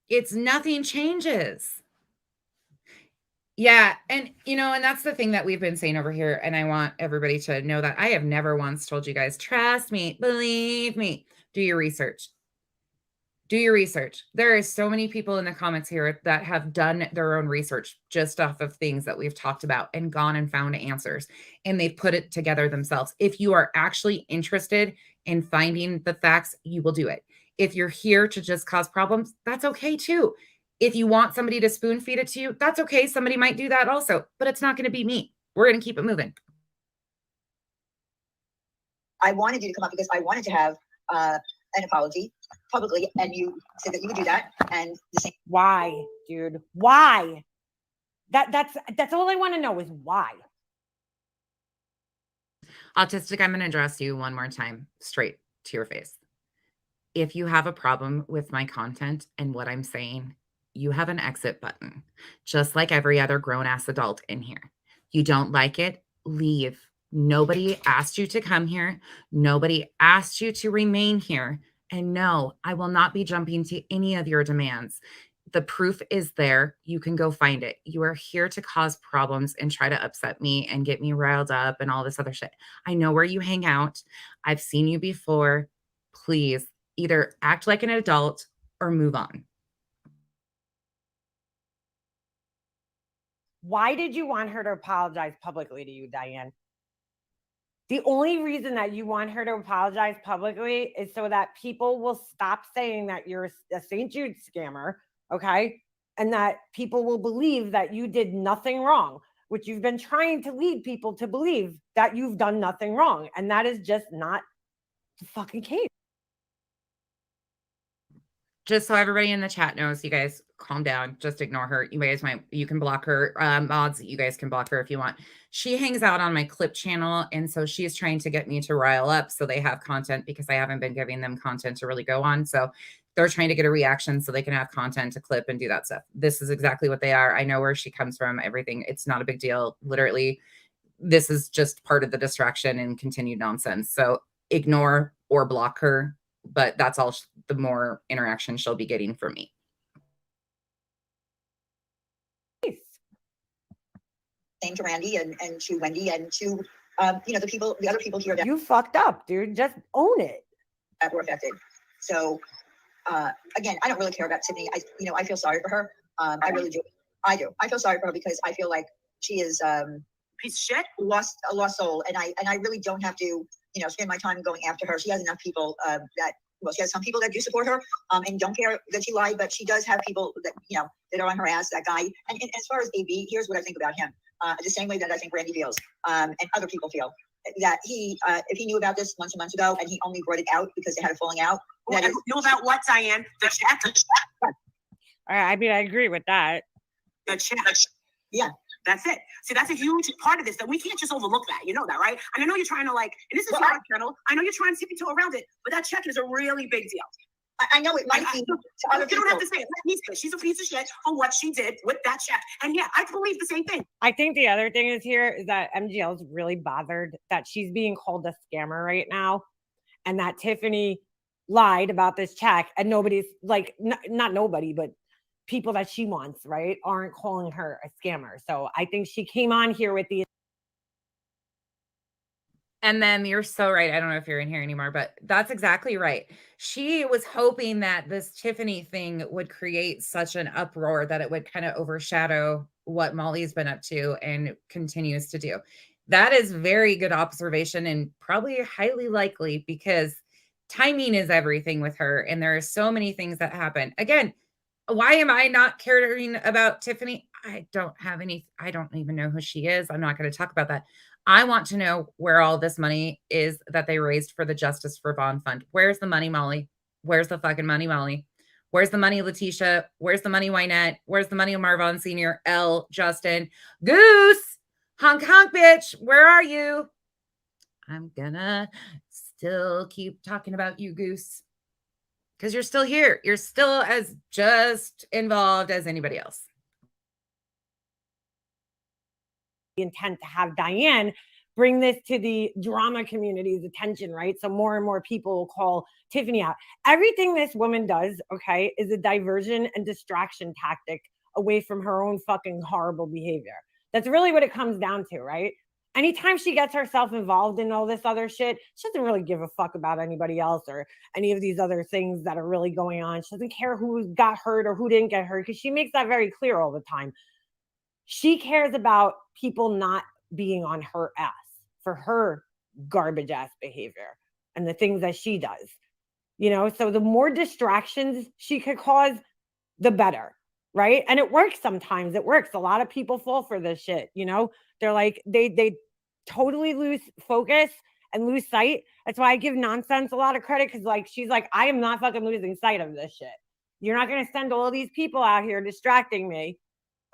Speaker 2: It's nothing changes. Yeah. And, and that's the thing that we've been saying over here. And I want everybody to know that I have never once told you guys, trust me, believe me, do your research. Do your research. There are so many people in the comments here that have done their own research just off of things that we've talked about and gone and found answers, and they've put it together themselves. If you are actually interested in finding the facts, you will do it. If you're here to just cause problems, that's okay too. If you want somebody to spoon feed it to you, that's okay. Somebody might do that also, but it's not going to be me. We're going to keep it moving.
Speaker 6: I wanted you to come up because I wanted to have an apology publicly, and you said that you would do that. And the same.
Speaker 5: Why, dude? Why? That's all I want to know is why.
Speaker 2: Autistic, I'm going to address you one more time, straight to your face. If you have a problem with my content and what I'm saying, you have an exit button, just like every other grown-ass adult in here. You don't like it, leave. Nobody asked you to come here. Nobody asked you to remain here. And no, I will not be jumping to any of your demands. The proof is there. You can go find it. You are here to cause problems and try to upset me and get me riled up and all this other shit. I know where you hang out. I've seen you before. Please either act like an adult or move on.
Speaker 5: Why did you want her to apologize publicly to you, Diane? The only reason that you want her to apologize publicly is so that people will stop saying that you're a St. Jude scammer, okay? And that people will believe that you did nothing wrong, which you've been trying to lead people to believe that you've done nothing wrong. And that is just not the fucking case.
Speaker 2: Just so everybody in the chat knows, you guys calm down. Just ignore her. You can block her. Mods, you guys can block her if you want. She hangs out on my clip channel. And so she's trying to get me to rile up so they have content because I haven't been giving them content to really go on. So they're trying to get a reaction so they can have content to clip and do that stuff. This is exactly what they are. I know where she comes from, everything. It's not a big deal. Literally, this is just part of the distraction and continued nonsense. So ignore or block her. But that's all the more interaction she'll be getting from me.
Speaker 6: Same to Randy and to Wendy and to the other people here that
Speaker 5: you fucked up, dude. Just own it.
Speaker 6: That were affected. So again, I don't really care about Tiffany. I feel sorry for her. I really do. I do. I feel sorry for her because I feel like she is
Speaker 8: piece of shit,
Speaker 6: a lost soul, and I really don't have to spend my time going after her. She has enough people that well, she has some people that do support her, and don't care that she lied, but she does have people that, you know, that are on her ass, that guy. And as far as AB, here's what I think about him. The same way that I think Randy feels, and other people feel, that he, if he knew about this months and months ago, and he only brought it out because they had a falling out.
Speaker 8: Well,
Speaker 6: That
Speaker 8: knew about what, Diane? The check?
Speaker 5: I mean, I agree with that.
Speaker 8: The check.
Speaker 6: Yeah.
Speaker 8: That's it. See, that's a huge part of this that we can't just overlook that. You know that, right? And I know you're trying to and this is not a channel. I know you're trying to tiptoe around it, but that check is a really big deal.
Speaker 6: I know it might be to other people.
Speaker 8: You don't have to say it. Let me say it. She's a piece of shit on what she did with that check. And yeah, I believe the same thing.
Speaker 5: I think the other thing is here is that MGL is really bothered that she's being called a scammer right now, and that Tiffany lied about this check, and nobody's like, not nobody, but people that she wants, right, aren't calling her a scammer. So I think she came on here with the.
Speaker 2: And then you're so right. I don't know if you're in here anymore, but that's exactly right. She was hoping that this Tiffany thing would create such an uproar that it would kind of overshadow what Molly's been up to and continues to do. That is very good observation and probably highly likely because timing is everything with her. And there are so many things that happen. Again, why am I not caring about Tiffany? I don't even know who she is. I'm not going to talk about that. I want to know where all this money is that they raised for the Justice for Vaughn Fund. Where's the money, Molly? Where's the fucking money, Molly? Where's the money, Letitia? Where's the money, Wynette? Where's the money, Marvon Sr., L, Justin? Goose! Honk, honk, bitch. Where are you? I'm gonna still keep talking about you, Goose. Because you're still here. You're still as just involved as anybody else.
Speaker 5: Intent to have Diane bring this to the drama community's attention, right? So more and more people will call Tiffany out. Everything this woman does, okay, is a diversion and distraction tactic away from her own fucking horrible behavior. That's really what it comes down to, right? Anytime she gets herself involved in all this other shit, she doesn't really give a fuck about anybody else or any of these other things that are really going on. She doesn't care who got hurt or who didn't get hurt because she makes that very clear all the time. She cares about people not being on her ass for her garbage ass behavior and the things that she does, you know? So the more distractions she could cause, the better, right? And it works sometimes. It works. A lot of people fall for this shit, you know? They're like, they totally lose focus and lose sight. That's why I give Nonsense a lot of credit because like she's like, I am not fucking losing sight of this shit. You're not going to send all these people out here distracting me.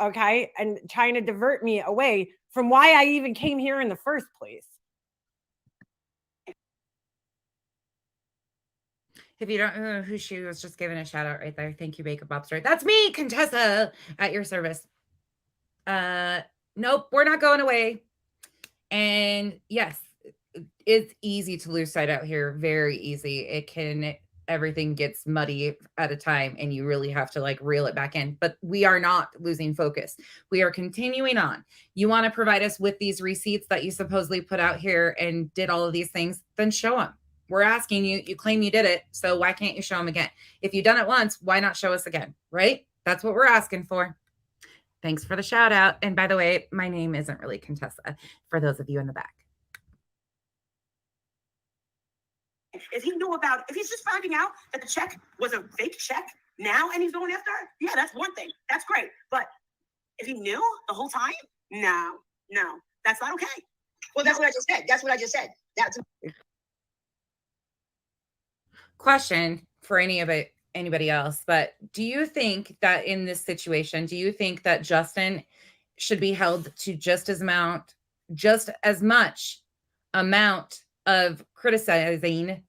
Speaker 5: Okay, and trying to divert me away from why I even came here in the first place.
Speaker 2: If you don't know who she was, just giving a shout out right there. Thank you, Makeup Mobster. That's me, Contessa, at your service. Nope, we're not going away. And yes, it's easy to lose sight out here. Very easy. Everything gets muddy at a time and you really have to like reel it back in, but we are not losing focus. We are continuing on. You want to provide us with these receipts that you supposedly put out here and did all of these things, then show them. We're asking you, you claim you did it. So why can't you show them again? If you've done it once, why not show us again? Right? That's what we're asking for. Thanks for the shout out. And by the way, my name isn't really Contessa for those of you in the back.
Speaker 8: If he's just finding out that the check was a fake check now and he's going after her, yeah, that's one thing. That's great. But if he knew the whole time, no, that's not okay.
Speaker 6: Well, that's what I just said. That's what I just said. That's
Speaker 2: question for anybody else, but do you think that in this situation, do you think that Justin should be held to just as much amount of criticizing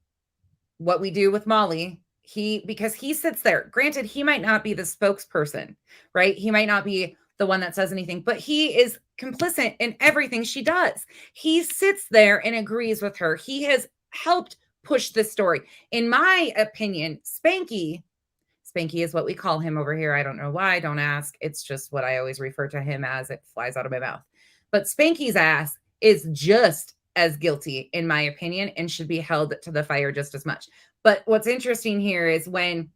Speaker 2: what we do with Molly? Because he sits there. Granted, he might not be the spokesperson, right? He might not be the one that says anything, but he is complicit in everything she does. He sits there and agrees with her. He has helped push this story. In my opinion, Spanky is what we call him over here. I don't know why. Don't ask. It's just what I always refer to him as. It flies out of my mouth. But Spanky's ass is just as guilty, in my opinion, and should be held to the fire just as much. But what's interesting here is when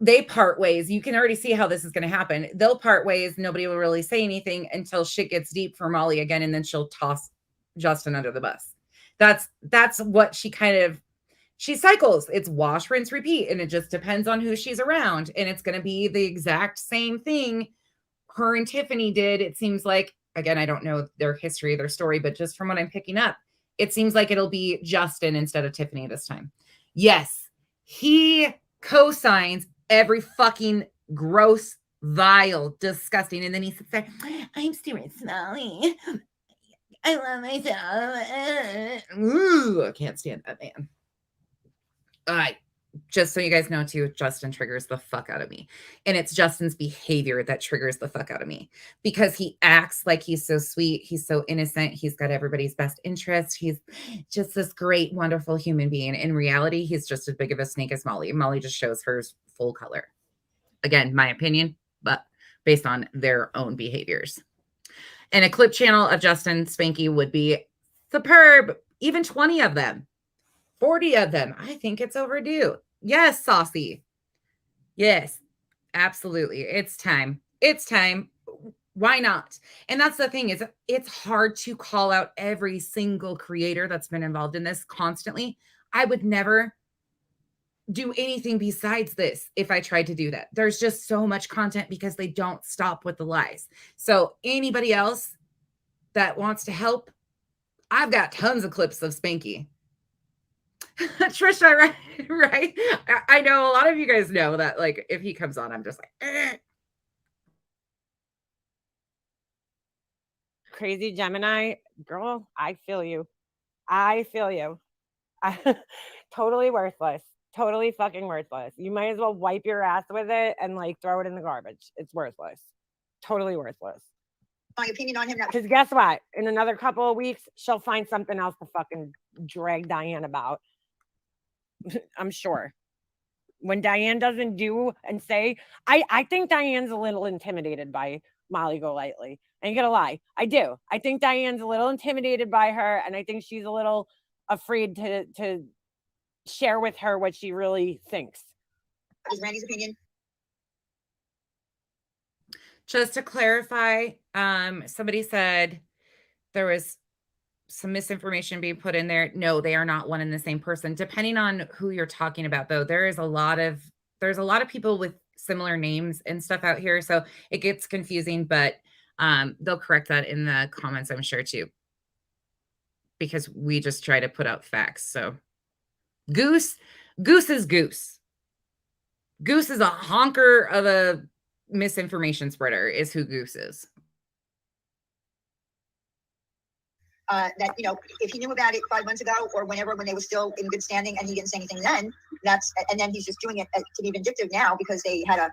Speaker 2: they part ways, you can already see how this is going to happen. They'll part ways. Nobody will really say anything until shit gets deep for Molly again, and then she'll toss Justin under the bus. That's what she she cycles. It's wash, rinse, repeat. And it just depends on who she's around. And it's going to be the exact same thing her and Tiffany did. It seems like, again, I don't know their history, their story, but just from what I'm picking up, it seems like it'll be Justin instead of Tiffany this time. Yes, he co-signs every fucking gross, vile, disgusting. And then he sits there, I'm Stuart Smalley. I love myself. Ooh, I can't stand that man. All right. Just so you guys know too, Justin triggers the fuck out of me. And it's Justin's behavior that triggers the fuck out of me because he acts like he's so sweet. He's so innocent. He's got everybody's best interest. He's just this great, wonderful human being. In reality, he's just as big of a snake as Molly. Molly just shows her full color. Again, my opinion, but based on their own behaviors. And a clip channel of Justin Spanky would be superb. Even 20 of them. 40 of them. I think it's overdue. Yes, Saucy. Yes, absolutely. It's time. It's time. Why not? And that's the thing is it's hard to call out every single creator that's been involved in this constantly. I would never do anything besides this if I tried to do that. There's just so much content because they don't stop with the lies. So anybody else that wants to help, I've got tons of clips of Spanky. Trisha, right? I know a lot of you guys know that, like, if he comes on, I'm just like, eh.
Speaker 5: Crazy Gemini, girl, I feel you. Totally worthless. Totally fucking worthless. You might as well wipe your ass with it and like throw it in the garbage. It's worthless. Totally worthless.
Speaker 6: My opinion on him now.
Speaker 5: Because guess what? In another couple of weeks, she'll find something else to fucking drag Diane about. I'm sure. When Diane doesn't do and say, I think Diane's a little intimidated by MollyGoLightly. I ain't gonna lie. I do. I think Diane's a little intimidated by her, and I think she's a little afraid to share with her what she really thinks.
Speaker 6: Is Randy's opinion?
Speaker 2: Just to clarify, somebody said there was some misinformation being put in there. No, they are not one and the same person. Depending on who you're talking about, though, there's a lot of people with similar names and stuff out here, so it gets confusing. But they'll correct that in the comments, I'm sure too, because we just try to put out facts. So Goose is Goose. Goose is a honker of a misinformation spreader. Is who Goose is.
Speaker 6: That, you know, if he knew about it 5 months ago or whenever, when they were still in good standing and he didn't say anything then, and then he's just doing it to be vindictive now because they had a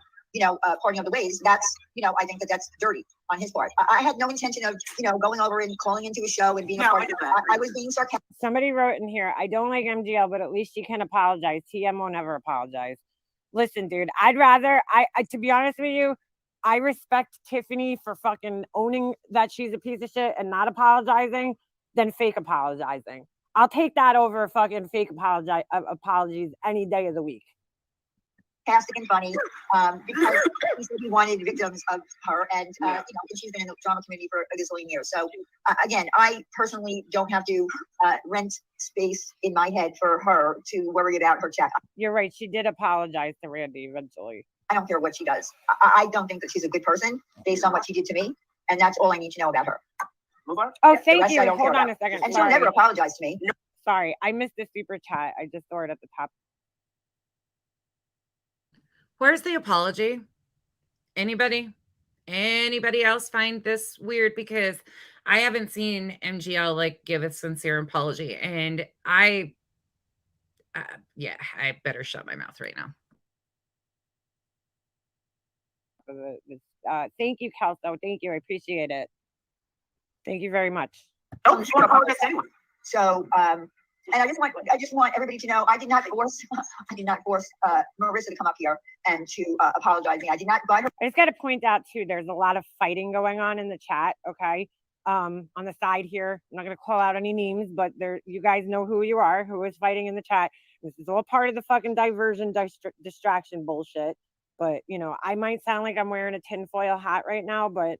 Speaker 6: parting of the ways. That's, I think that's dirty on his part. I had no intention of, going over and calling into a show and being a part of it. I was being sarcastic.
Speaker 5: Somebody wrote in here, I don't like MGL, but at least she can apologize. TM won't ever apologize. Listen, dude, I'd rather, to be honest with you, I respect Tiffany for fucking owning that she's a piece of shit and not apologizing than fake apologizing. I'll take that over fucking fake apologies any day of the week.
Speaker 6: Fantastic and funny, because he said he wanted victims of her, and she's been in the drama community for a gazillion years. So again, I personally don't have to rent space in my head for her to worry about her chat.
Speaker 5: You're right. She did apologize to Randy eventually.
Speaker 6: I don't care what she does. I don't think that she's a good person based on what she did to me, and that's all I need to know about her.
Speaker 5: Move on. Oh, thank you. Hold on a second.
Speaker 6: And she'll never apologize to me.
Speaker 5: No. Sorry, I missed the super chat. I just saw it at the top.
Speaker 2: Where's the apology? Anybody else find this weird? Because I haven't seen MGL like give a sincere apology, and I better shut my mouth right now.
Speaker 5: Thank you, Kelso. Thank you. I appreciate it. Thank you very much.
Speaker 6: Oh, she won't apologize to anyone. So, and I just want everybody to know I did not force Marissa to come up here and to apologize to me. I did not buy her.
Speaker 5: I just got to point out too, there's a lot of fighting going on in the chat. Okay. On the side here, I'm not going to call out any names, but you guys know who you are, who is fighting in the chat. This is all part of the fucking diversion, distraction bullshit. But, I might sound like I'm wearing a tinfoil hat right now, but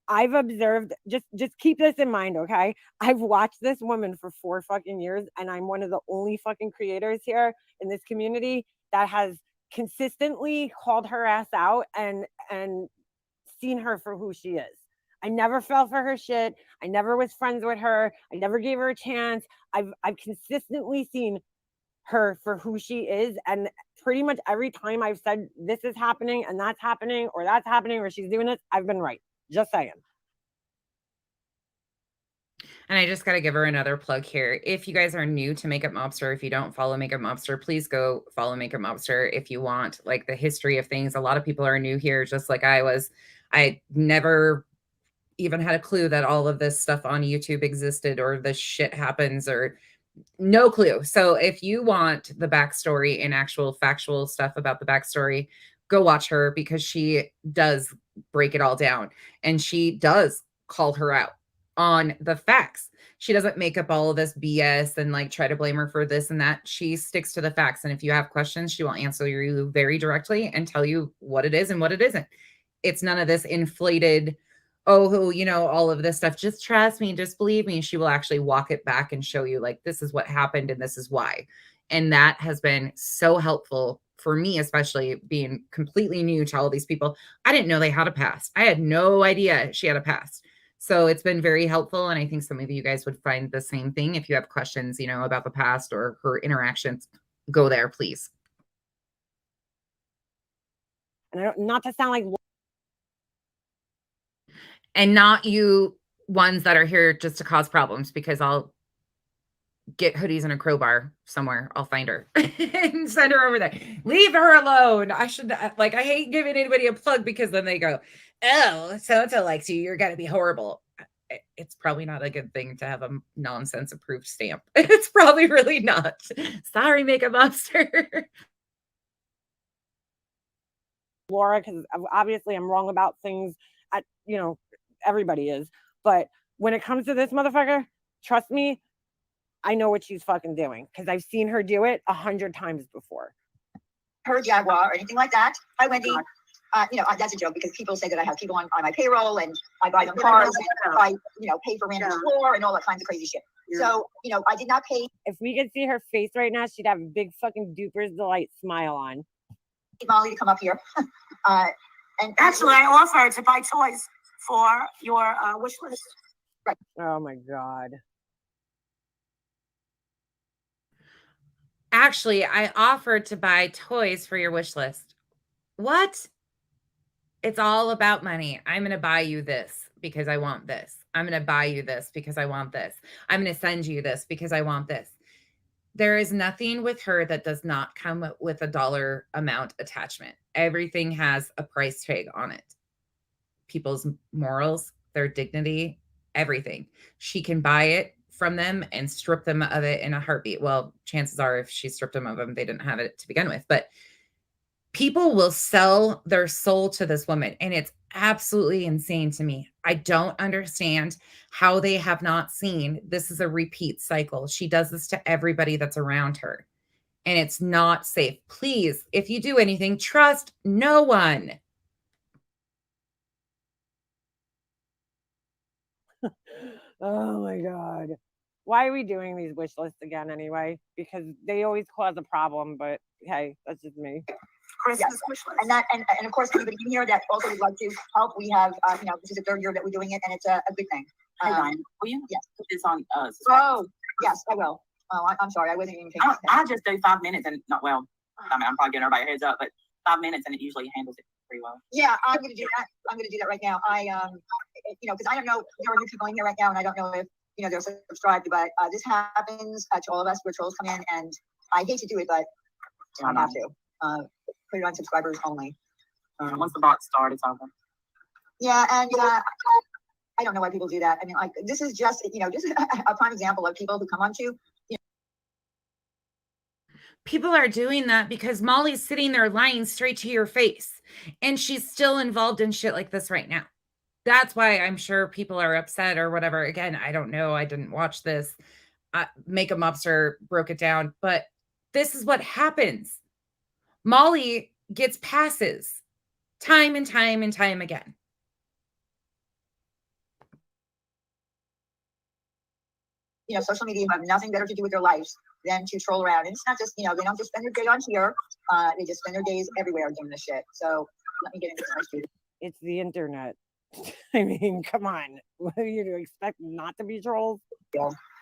Speaker 5: I've observed, just keep this in mind, okay? I've watched this woman for 4 fucking years, and I'm one of the only fucking creators here in this community that has consistently called her ass out and seen her for who she is. I never fell for her shit. I never was friends with her. I never gave her a chance. I've consistently seen her for who she is, and pretty much every time I've said this is happening and that's happening or she's doing this, I've been right. Just saying.
Speaker 2: And I just got to give her another plug here. If you guys are new to Makeup Mobster, if you don't follow Makeup Mobster, please go follow Makeup Mobster if you want like the history of things. A lot of people are new here, just like I was. I never even had a clue that all of this stuff on YouTube existed or this shit happens or no clue. So if you want the backstory and actual factual stuff about the backstory, go watch her because she does break it all down and she does call her out on the facts. She doesn't make up all of this BS and like try to blame her for this and that. She sticks to the facts. And if you have questions, she will answer you very directly and tell you what it is and what it isn't. It's none of this inflated, oh, you know, all of this stuff. Just trust me, just believe me. She will actually walk it back and show you like, this is what happened and this is why. And that has been so helpful for me, especially being completely new to all these people. I didn't know they had a past. I had no idea she had a past. So it's been very helpful. And I think some of you guys would find the same thing. If you have questions, you know, about the past or her interactions, go there, please.
Speaker 5: And I don't, not to sound like,
Speaker 2: and not you ones that are here just to cause problems, because I'll get hoodies and a crowbar somewhere. I'll find her and send her over there. Leave her alone. I should like, I hate giving anybody a plug because then they go, oh, so-and-so likes you. You're going to be horrible. It's probably not a good thing to have a nonsense approved stamp. It's probably really not. Sorry, Makeup Mobster.
Speaker 5: Laura, because obviously I'm wrong about things. You know, everybody is. But when it comes to this motherfucker, trust me, I know what she's fucking doing because I've seen her do it 100 times before.
Speaker 6: Her Jaguar or anything like that. Hi, Wendy. You know, that's a joke because people say that I have people on my payroll and I buy them cars and I, you know, pay for random floor and all that kinds of crazy shit. So, you know, I did not pay.
Speaker 5: If we could see her face right now, she'd have a big fucking Duper's Delight smile on.
Speaker 6: Molly to come up here. And
Speaker 8: actually, I offer to buy toys for your wish list.
Speaker 6: Right.
Speaker 5: Oh my God.
Speaker 2: Actually, I offered to buy toys for your wish list. What? It's all about money. I'm going to buy you this because I want this. I'm going to buy you this because I want this. I'm going to send you this because I want this. There is nothing with her that does not come with a dollar amount attachment. Everything has a price tag on it. People's morals, their dignity, everything. She can buy it from them and strip them of it in a heartbeat. Well, chances are if she stripped them of them, they didn't have it to begin with. But people will sell their soul to this woman, and it's absolutely insane to me. I don't understand how they have not seen this is a repeat cycle. She does this to everybody that's around her, and it's not safe. Please, if you do anything, trust no one.
Speaker 5: Oh my God. Why are we doing these wish lists again anyway? Because they always cause a problem, but hey, that's just me.
Speaker 6: Christmas wish list. And that, and of course, anybody in here that also would like to help, we have, you know, this is the 3rd year that we're doing it, and it's a good thing.
Speaker 9: Hey, Ryan, will you put this on?
Speaker 6: Oh, yes, I will. Oh, I'm sorry, I wasn't even paying attention.
Speaker 9: I just do 5 minutes and not well. I mean, I'm probably giving everybody a heads up, but 5 minutes and it usually handles it pretty well.
Speaker 6: Yeah, I'm going to do that. I'm going to do that right now. You know, because I don't know, there are new people in here right now, and I don't know if, you know, they're subscribed, but this happens to all of us where trolls come in, and I hate to do it, but I have to. Put it on subscribers only.
Speaker 9: Once the box starts, it's over.
Speaker 6: Yeah, and I don't know why people do that. I mean, like, this is just, you know, just a prime example of people who come onto, you know.
Speaker 2: People are doing that because Molly's sitting there lying straight to your face, and she's still involved in shit like this right now. That's why I'm sure people are upset or whatever. Again, I don't know. I didn't watch this. Makeup Mobster broke it down, but this is what happens. Molly gets passes time and time and time again.
Speaker 6: social media have nothing better to do with their lives than to troll around. And it's not just, they don't just spend their day on here. They just spend their days everywhere doing this shit. So let me get into some students.
Speaker 5: It's the internet. I mean, come on. What are you to expect not to be trolls?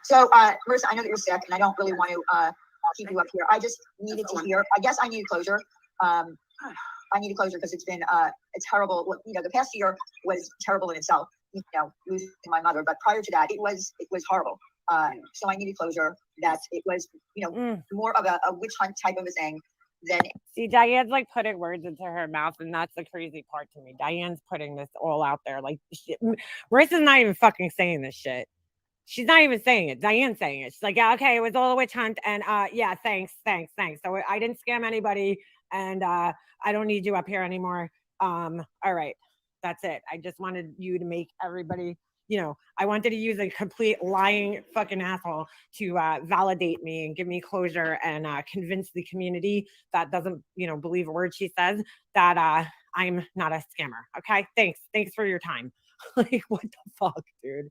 Speaker 6: So, Marissa, I know that you're sick, and I don't really want to keep you up here. I just needed to hear. I guess I needed closure. I needed closure because it's been it's horrible. The past year was terrible in itself. Losing my mother, but prior to that, it was horrible. So I needed closure. That it was, more of a witch hunt type of a thing. Then
Speaker 5: see, Diane's like putting words into her mouth, and that's the crazy part to me. Diane's putting this all out there. Like, Marissa's not even fucking saying this shit. She's not even saying it. Diane's saying it. She's like, yeah, okay, it was all a witch hunt, and yeah, thanks. So I didn't scam anybody, and I don't need you up here anymore. All right, that's it. I just wanted you to make everybody. I wanted to use a complete lying fucking asshole to validate me and give me closure and convince the community that doesn't, believe a word she says that I'm not a scammer. Okay, thanks for your time. Like, what the fuck, dude?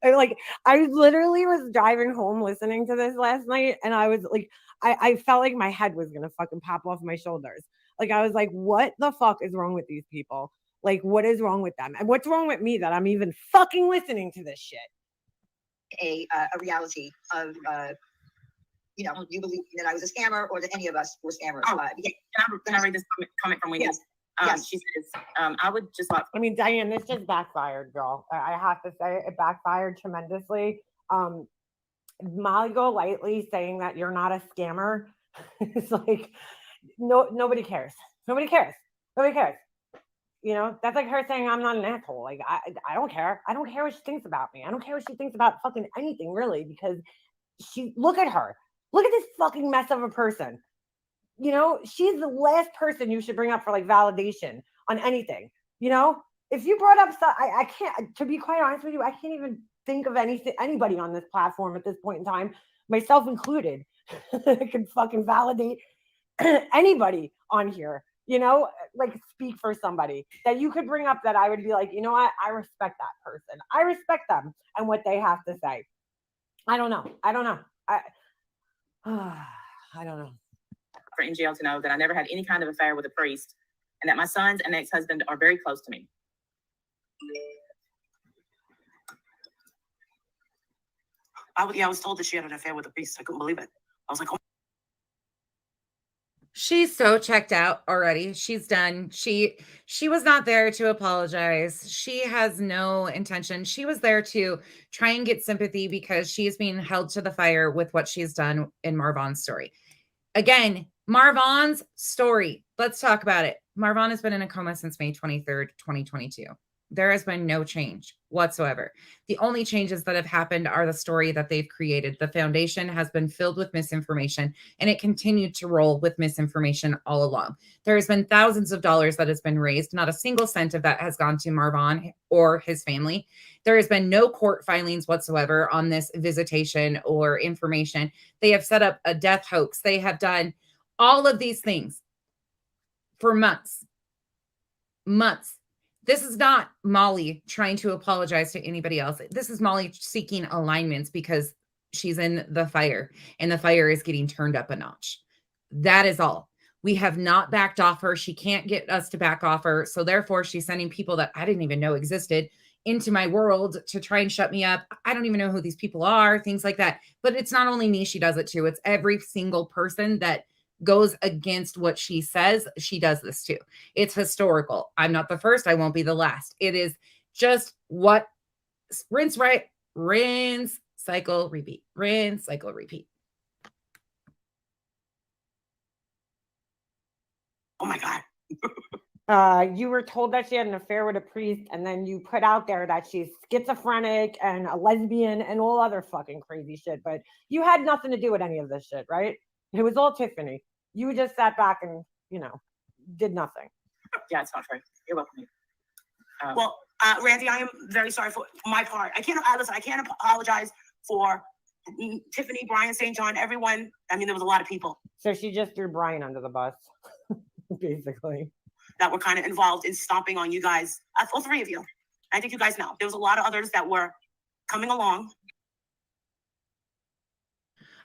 Speaker 5: I literally was driving home listening to this last night, and I was like, I felt like my head was gonna fucking pop off my shoulders. Like, I was like, what the fuck is wrong with these people? Like, what is wrong with them? And what's wrong with me that I'm even fucking listening to this shit?
Speaker 6: A reality of, you believe that I was a scammer or that any of us were scammers.
Speaker 9: Can I read this comment from Wendy?
Speaker 6: Yes. Yes.
Speaker 9: She says, I would just like.
Speaker 5: I mean, Diane, this just backfired, girl. I have to say it backfired tremendously. MollyGoLightly saying that you're not a scammer. It's like, nobody cares. Nobody cares. That's like her saying I'm not an asshole. Like, I don't care. I don't care what she thinks about me. I don't care what she thinks about fucking anything, really, because look at her. Look at this fucking mess of a person. She's the last person you should bring up for like validation on anything. If you brought up stuff, I can't, to be quite honest with you, I can't even think of anybody on this platform at this point in time, myself included, that can fucking validate anybody on here. Like, speak for somebody that you could bring up that I would be like, you know what? I respect that person. I respect them and what they have to say. I don't know. I don't know.
Speaker 9: For NGL to know that I never had any kind of affair with a priest and that my sons and ex-husband are very close to me.
Speaker 8: I was told that she had an affair with a priest. I couldn't believe it. I was like, oh.
Speaker 2: She's so checked out already. She's done. She was not there to apologize. She has no intention. She was there to try and get sympathy because she is being held to the fire with what she's done in Marvon's story. Again, Marvon's story. Let's talk about it. Marvon has been in a coma since May 23rd, 2022. There has been no change whatsoever. The only changes that have happened are the story that they've created. The foundation has been filled with misinformation, and it continued to roll with misinformation all along. There has been thousands of dollars that has been raised. Not a single cent of that has gone to Marvon or his family. There has been no court filings whatsoever on this visitation or information. They have set up a death hoax. They have done all of these things for months. This is not Molly trying to apologize to anybody else. This is Molly seeking alignments because she's in the fire and the fire is getting turned up a notch. That is all. We have not backed off her. She can't get us to back off her. So therefore, she's sending people that I didn't even know existed into my world to try and shut me up. I don't even know who these people are, things like that. But it's not only me she does it to. It's every single person that goes against what she says. She does this too. It's historical. I'm not the first. I won't be the last. It is just what rinse, right? Rinse, cycle, repeat. Rinse, cycle, repeat.
Speaker 8: Oh my God.
Speaker 5: You were told that she had an affair with a priest, and then you put out there that she's schizophrenic and a lesbian and all other fucking crazy shit. But you had nothing to do with any of this shit, right? It was all Tiffany. You just sat back and, did nothing.
Speaker 9: Yeah, it's not true. You're welcome.
Speaker 8: Well, Randy, I am very sorry for my part. I can't apologize for Tiffany, Brian, St. John, everyone. I mean, there was a lot of people.
Speaker 5: So she just threw Brian under the bus, basically.
Speaker 8: That were kind of involved in stomping on you guys. All three of you. I think you guys know. There was a lot of others that were coming along.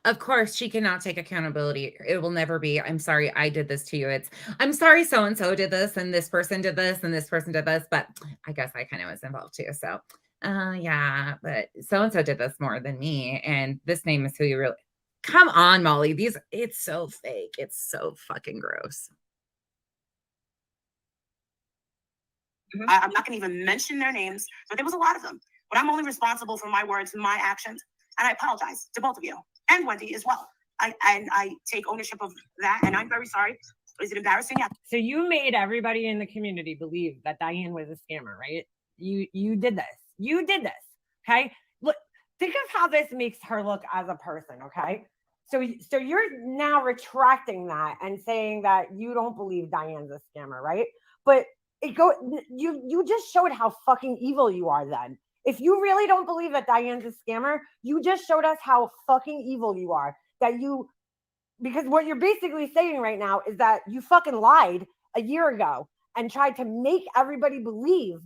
Speaker 2: Of course, she cannot take accountability. It will never be, I'm sorry, I did this to you. It's, I'm sorry, so and so did this, and this person did this, and this person did this, but I guess I kind of was involved too. So, yeah, but so and so did this more than me, and this name is who you really. Come on, Molly. It's so fake. It's so fucking gross.
Speaker 8: I'm not going to even mention their names, but there was a lot of them. But I'm only responsible for my words and my actions, and I apologize to both of you and Wendy as well. I take ownership of that, and I'm very sorry. Is it embarrassing? Yeah.
Speaker 5: So you made everybody in the community believe that Diane was a scammer, right? You did this. You did this. Okay. Look, think of how this makes her look as a person. Okay. So you're now retracting that and saying that you don't believe Diane's a scammer, right? But you just showed how fucking evil you are then. If you really don't believe that Diane's a scammer, you just showed us how fucking evil you are. Because what you're basically saying right now is that you fucking lied a year ago and tried to make everybody believe.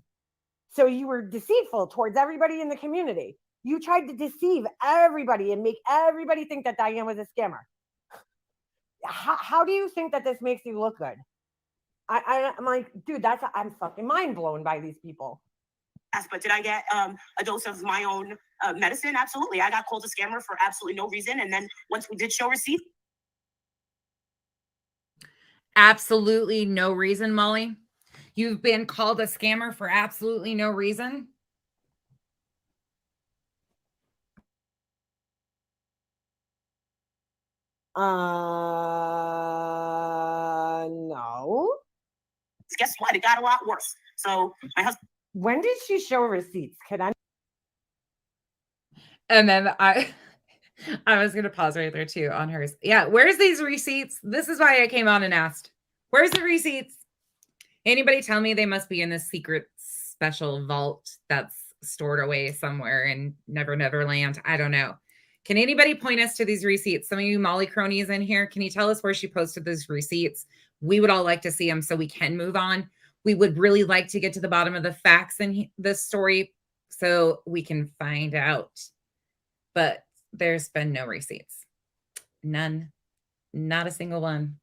Speaker 5: So you were deceitful towards everybody in the community. You tried to deceive everybody and make everybody think that Diane was a scammer. How do you think that this makes you look good? I'm like, dude, I'm fucking mind blown by these people.
Speaker 8: Yes, but did I get a dose of my own medicine? Absolutely. I got called a scammer for absolutely no reason. And then once we did show receipts.
Speaker 2: Absolutely no reason, Molly. You've been called a scammer for absolutely no reason.
Speaker 5: No.
Speaker 8: Guess what? It got a lot worse. So my husband.
Speaker 5: When did she show receipts?
Speaker 2: And then I was going to pause right there too on hers. Yeah. Where's these receipts? This is why I came on and asked, where's the receipts? Anybody tell me they must be in this secret special vault that's stored away somewhere in Never Land? I don't know. Can anybody point us to these receipts? Some of you Molly cronies in here, can you tell us where she posted those receipts? We would all like to see them so we can move on. We would really like to get to the bottom of the facts in this story so we can find out. But there's been no receipts. None. Not a single one.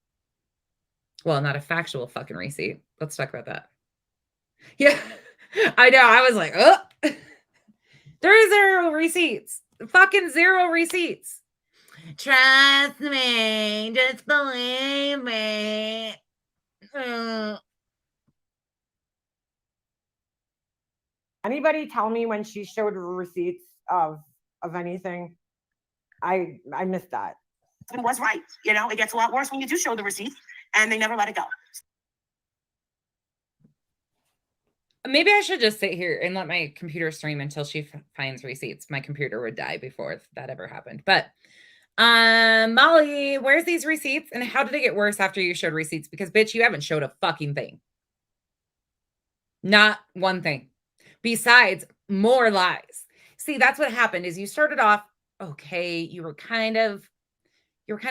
Speaker 2: Well, not a factual fucking receipt. Let's talk about that. Yeah, I know. I was like, oh, there is 0 receipts. Fucking 0 receipts. Trust me. Just believe me.
Speaker 5: Anybody tell me when she showed receipts of anything? I missed that.
Speaker 8: It was right. You know, it gets a lot worse when you do show the receipts and they never let it go.
Speaker 2: Maybe I should just sit here and let my computer stream until she finds receipts. My computer would die before that ever happened. But Molly, where's these receipts? And how did it get worse after you showed receipts? Because bitch, you haven't showed a fucking thing. Not one thing. Besides more lies. See, that's what happened is you started off, okay, you were kind of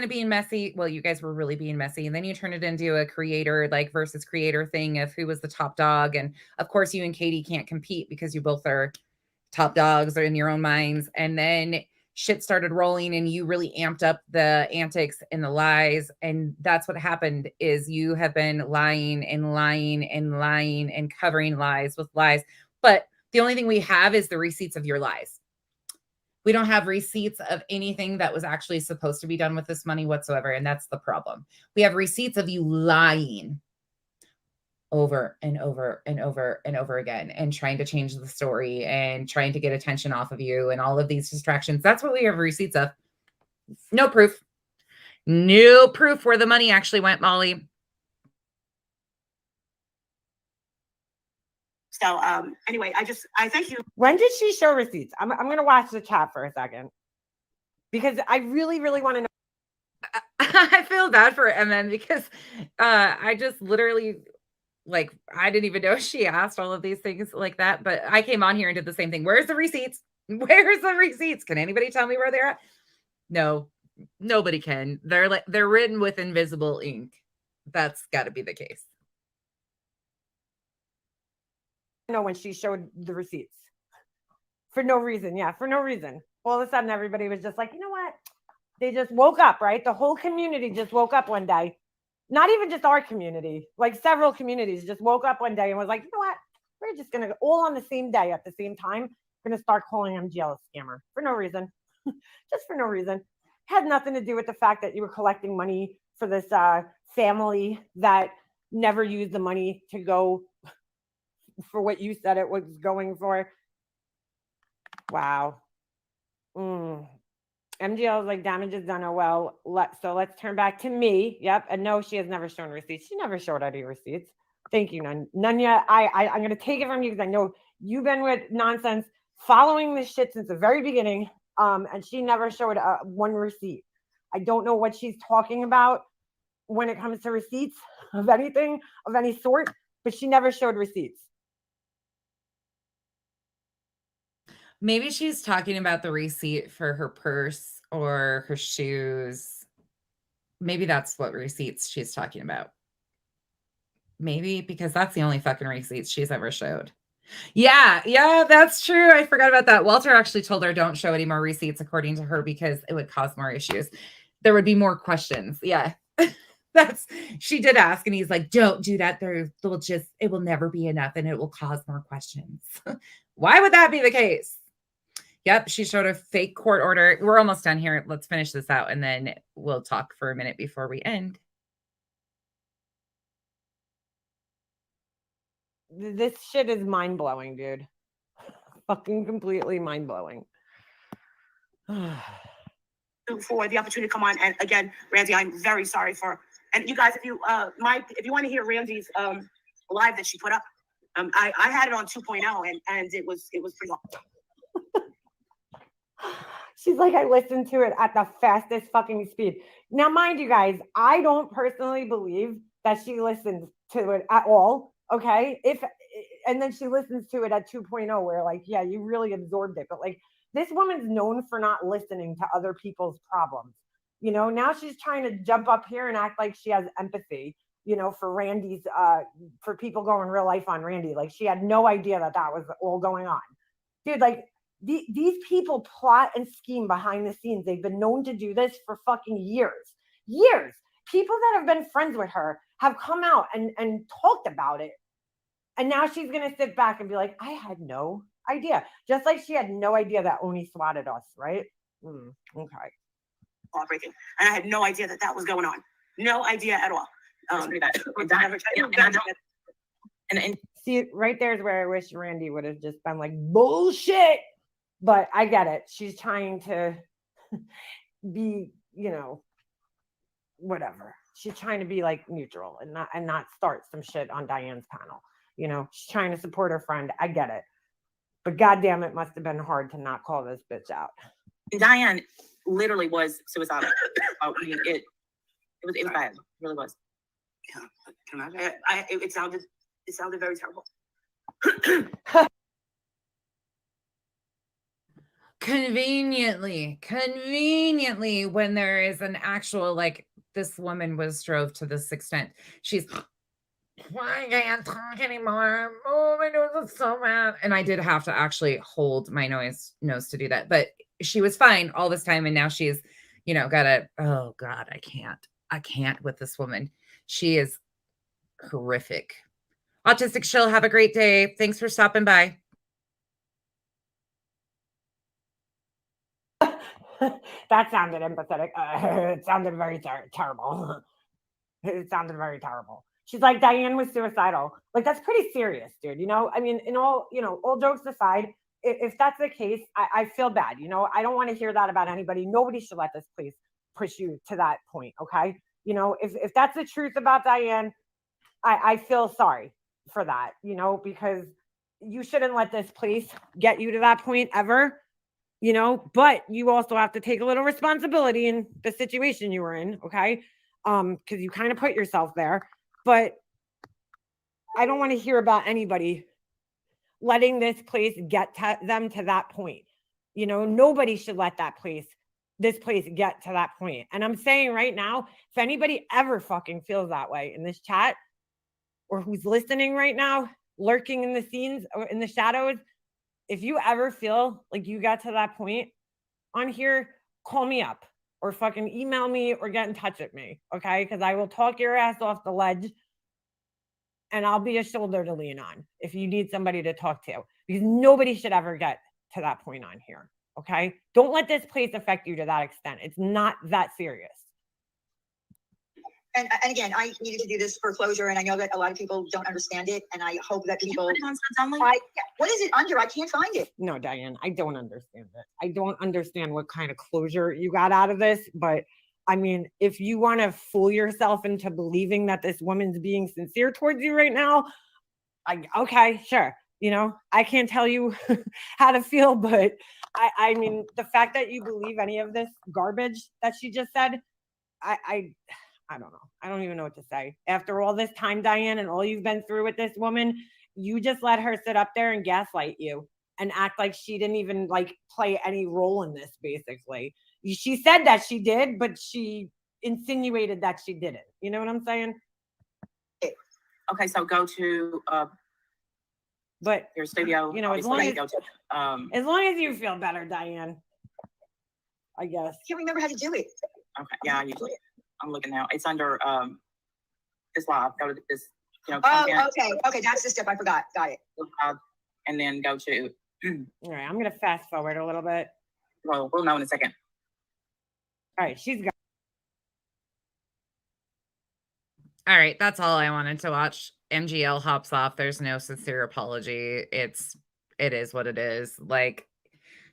Speaker 2: being messy. Well, you guys were really being messy. And then you turned it into a creator versus creator thing of who was the top dog. And of course, you and Katie can't compete because you both are top dogs or in your own minds. And then shit started rolling and you really amped up the antics and the lies. And that's what happened is you have been lying and lying and lying and covering lies with lies. But the only thing we have is the receipts of your lies. We don't have receipts of anything that was actually supposed to be done with this money whatsoever. And that's the problem. We have receipts of you lying over and over and over and over again and trying to change the story and trying to get attention off of you and all of these distractions. That's what we have receipts of. No proof. No proof where the money actually went, Molly.
Speaker 8: So anyway, I thank you.
Speaker 5: When did she show receipts? I'm going to watch the chat for a second because I really, really want to know.
Speaker 2: I feel bad for MN because I just literally, I didn't even know she asked all of these things like that, but I came on here and did the same thing. Where's the receipts? Where's the receipts? Can anybody tell me where they're at? No, nobody can. They're written with invisible ink. That's got to be the case.
Speaker 5: Know when she showed the receipts for no reason. Yeah, for no reason. All of a sudden, everybody was just like, you know what? They just woke up, right? The whole community just woke up one day. Not even just our community, like several communities just woke up one day and was like, you know what? We're just going to all on the same day at the same time. Going to start calling MGL a scammer for no reason. Just for no reason. Had nothing to do with the fact that you were collecting money for this family that never used the money to go for what you said it was going for. Wow. MGL is like, damage is done. Oh, well, so let's turn back to me. Yep. And no, she has never shown receipts. She never showed any receipts. Thank you, Nunya. I'm going to take it from you because I know you've been with nonsense following this shit since the very beginning. And she never showed one receipt. I don't know what she's talking about when it comes to receipts of anything of any sort, but she never showed receipts.
Speaker 2: Maybe she's talking about the receipt for her purse or her shoes. Maybe that's what receipts she's talking about. Maybe because that's the only fucking receipts she's ever showed. Yeah, that's true. I forgot about that. Walter actually told her don't show any more receipts according to her because it would cause more issues. There would be more questions. Yeah. She did ask and he's like, don't do that. It will never be enough and it will cause more questions. Why would that be the case? Yep, she showed a fake court order. We're almost done here. Let's finish this out and then we'll talk for a minute before we end.
Speaker 5: This shit is mind-blowing, dude. Fucking completely mind-blowing.
Speaker 8: For the opportunity to come on. And again, Randy, I'm very sorry for, and you guys, if you want to hear Randy's live that she put up, I had it on 2.0 and it was pretty long.
Speaker 5: She's like, I listened to it at the fastest fucking speed. Now, mind you guys, I don't personally believe that she listened to it at all. Okay. And then she listens to it at 2.0 where like, yeah, you really absorbed it. But like this woman's known for not listening to other people's problems. You know, now she's trying to jump up here and act like she has empathy, you know, for Randy's, for people going real life on Randy. Like she had no idea that was all going on. Dude, like these people plot and scheme behind the scenes. They've been known to do this for fucking years. People that have been friends with her have come out and talked about it. And now she's going to sit back and be like, I had no idea. Just like she had no idea that Oni swatted us, right? Okay.
Speaker 8: Heartbreaking. And I had no idea that was going on. No idea at all.
Speaker 5: And see, right there is where I wish Randy would have just been like, bullshit. But I get it. She's trying to be, you know, whatever. She's trying to be like neutral and not start some shit on Diane's panel. You know, she's trying to support her friend. I get it. But goddamn, it must have been hard to not call this bitch out.
Speaker 9: Diane literally was suicidal. It was bad. It really was.
Speaker 8: Yeah. It sounded very terrible.
Speaker 2: Conveniently, when there is an actual, like, this woman drove to this extent. She's, I can't talk anymore. Oh, my nose is so bad. And I did have to actually hold my nose to do that. But she was fine all this time. And now she's, you know, oh God, I can't with this woman. She is horrific. Autistic Chill, have a great day. Thanks for stopping by.
Speaker 5: That sounded empathetic. It sounded very terrible. It sounded very terrible. She's like, Diane was suicidal. Like, that's pretty serious, dude. You know, I mean, all jokes aside, if that's the case, I feel bad. You know, I don't want to hear that about anybody. Nobody should let this place push you to that point. Okay. You know, if that's the truth about Diane, I feel sorry for that, you know, because you shouldn't let this place get you to that point ever. You know, but you also have to take a little responsibility in the situation you were in, okay? Because you kind of put yourself there. But I don't want to hear about anybody letting this place get them to that point. You know, nobody should let this place get to that point. And I'm saying right now, if anybody ever fucking feels that way in this chat, or who's listening right now, lurking in the scenes or in the shadows, if you ever feel like you got to that point on here, call me up. or fucking email me or get in touch with me, okay? Because I will talk your ass off the ledge and I'll be a shoulder to lean on if you need somebody to talk to, because nobody should ever get to that point on here, okay? Don't let this place affect you to that extent. It's not that serious.
Speaker 6: And again, I needed to do this for closure, and I know that a lot of people don't understand it, and I hope that people. What is it under? I can't find it.
Speaker 5: No, Diane, I don't understand it. I don't understand what kind of closure you got out of this, but I mean, if you want to fool yourself into believing that this woman's being sincere towards you right now, okay, sure. You know, I can't tell you how to feel, but I mean, the fact that you believe any of this garbage that she just said, I don't know. I don't even know what to say. After all this time, Diane, and all you've been through with this woman, you just let her sit up there and gaslight you and act like she didn't even like play any role in this, basically. She said that she did, but she insinuated that she didn't. You know what I'm saying?
Speaker 9: Okay, so go to
Speaker 5: but
Speaker 9: your studio.
Speaker 5: You know, as long as you feel better, Diane, I guess.
Speaker 6: I can't remember how to do it.
Speaker 9: Okay, yeah, I'm looking now. It's under this live. Go to this,
Speaker 6: Oh,
Speaker 9: content.
Speaker 6: okay. That's the step I forgot. Got it.
Speaker 9: And then go to.
Speaker 5: All right, I'm gonna fast forward a little bit.
Speaker 9: Well, we'll know in a second.
Speaker 5: All right, she's got.
Speaker 2: All right, that's all I wanted to watch. MGL hops off. There's no sincere apology. It is what it is. Like,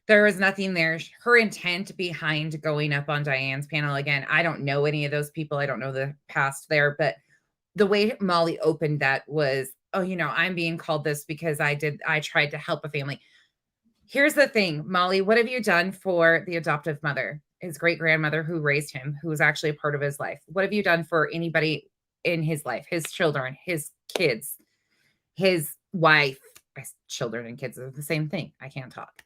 Speaker 2: there was nothing there. Her intent behind going up on Diane's panel, again, I don't know any of those people. I don't know the past there, but the way Molly opened that was, oh, you know, I'm being called this because I tried to help a family. Here's the thing, Molly, what have you done for the adoptive mother, his great-grandmother who raised him, who was actually a part of his life? What have you done for anybody in his life, his children, his kids, his wife? Children and kids are the same thing. I can't talk.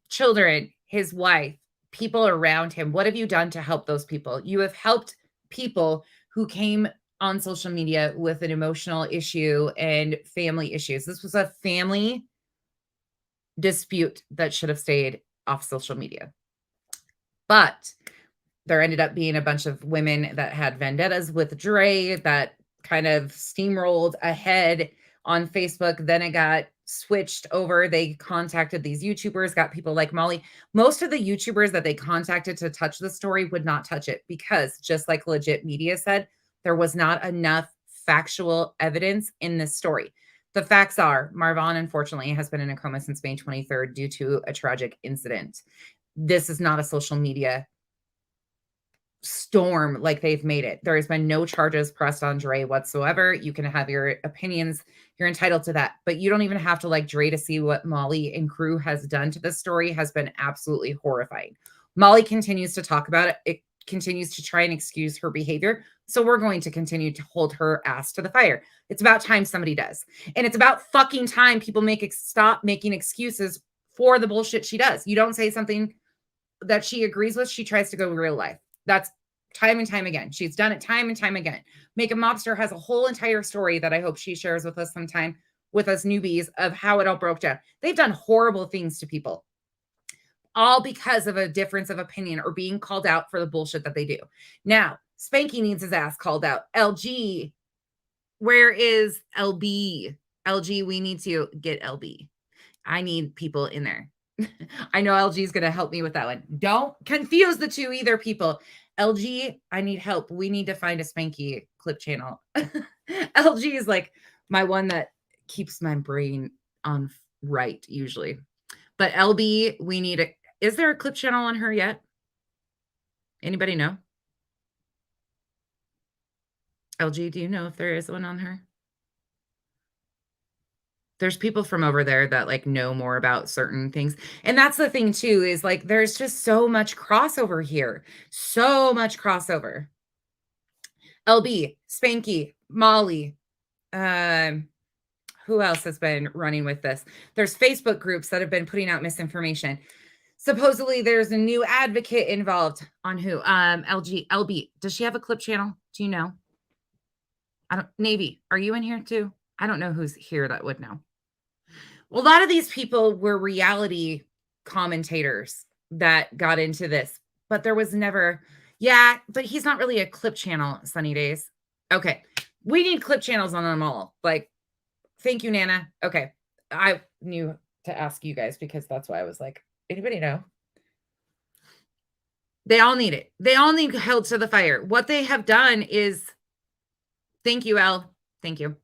Speaker 2: Children, his wife, people around him. What have you done to help those people? You have helped people who came on social media with an emotional issue and family issues. This was a family dispute that should have stayed off social media. But there ended up being a bunch of women that had vendettas with Dre that kind of steamrolled ahead on Facebook. Then it got switched over. They contacted these YouTubers, got people like Molly. Most of the YouTubers that they contacted to touch the story would not touch it because, just like Legit Media said, there was not enough factual evidence in this story. The facts are Marvon, unfortunately, has been in a coma since May 23rd due to a tragic incident. This is not a social media storm like they've made it. There has been no charges pressed on Dre whatsoever. You can have your opinions. You're entitled to that. But you don't even have to like Dre to see what Molly and crew has done to this story has been absolutely horrifying. Molly continues to talk about it. It continues to try and excuse her behavior. So we're going to continue to hold her ass to the fire. It's about time somebody does. And it's about fucking time people stop making excuses for the bullshit she does. You don't say something that she agrees with, she tries to go real life. That's time and time again. She's done it time and time again. Makeup Mobster has a whole entire story that I hope she shares with us sometime, with us newbies, of how it all broke down. They've done horrible things to people, all because of a difference of opinion or being called out for the bullshit that they do. Now, Spanky needs his ass called out. LG, where is LB? LG, we need to get LB. I need people in there. I know LG is going to help me with that one. Don't confuse the two either, people. LG, I need help. We need to find a Spanky clip channel. LG is like my one that keeps my brain on right usually. But LB, we need a... Is there a clip channel on her yet? Anybody know? LG, do you know if there is one on her? There's people from over there that like know more about certain things. And that's the thing too, is like, there's just so much crossover here. So much crossover. LB, Spanky, Molly. Who else has been running with this? There's Facebook groups that have been putting out misinformation. Supposedly there's a new advocate involved. On who? LB. Does she have a clip channel? Do you know? Navy, are you in here too? I don't know who's here that would know. Well, a lot of these people were reality commentators that got into this. but there was never, yeah, but he's not really a clip channel, Sunny Days. Okay. We need clip channels on them all. Like, thank you, Nana. Okay. I knew to ask you guys because that's why I was like, anybody know? They all need it. They all need held to the fire. What they have done is, thank you, Elle. Thank you.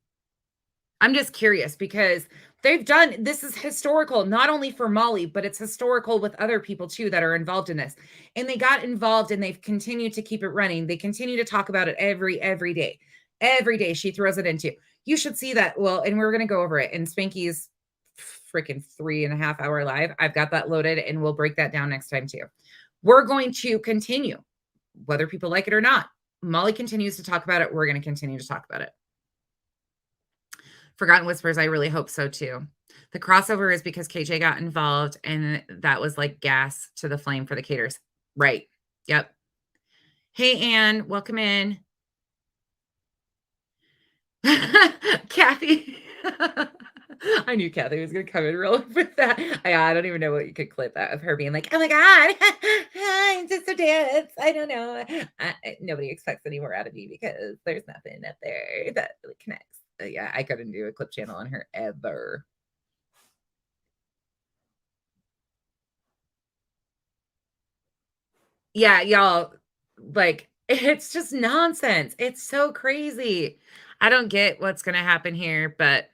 Speaker 2: I'm just curious because they've done, this is historical, not only for Molly, but it's historical with other people too that are involved in this. And they got involved and they've continued to keep it running. They continue to talk about it every day. Every day she throws it into. You should see that. Well, and we're going to go over it in Spanky's freaking 3.5 hour live. I've got that loaded and we'll break that down next time too. We're going to continue, whether people like it or not. Molly continues to talk about it. We're going to continue to talk about it. Forgotten Whispers, I really hope so too. The crossover is because KJ got involved and that was like gas to the flame for the caters. Right. Yep. Hey, Anne, welcome in. Kathy. I knew Kathy was going to come in real with that. I don't even know what you could clip that of her being like, oh my God, it's just a dance. I don't know. Nobody expects any more out of me because there's nothing up there that really connects. Yeah, I couldn't do a clip channel on her ever. Yeah, y'all, like, it's just nonsense. It's so crazy. I don't get what's going to happen here, but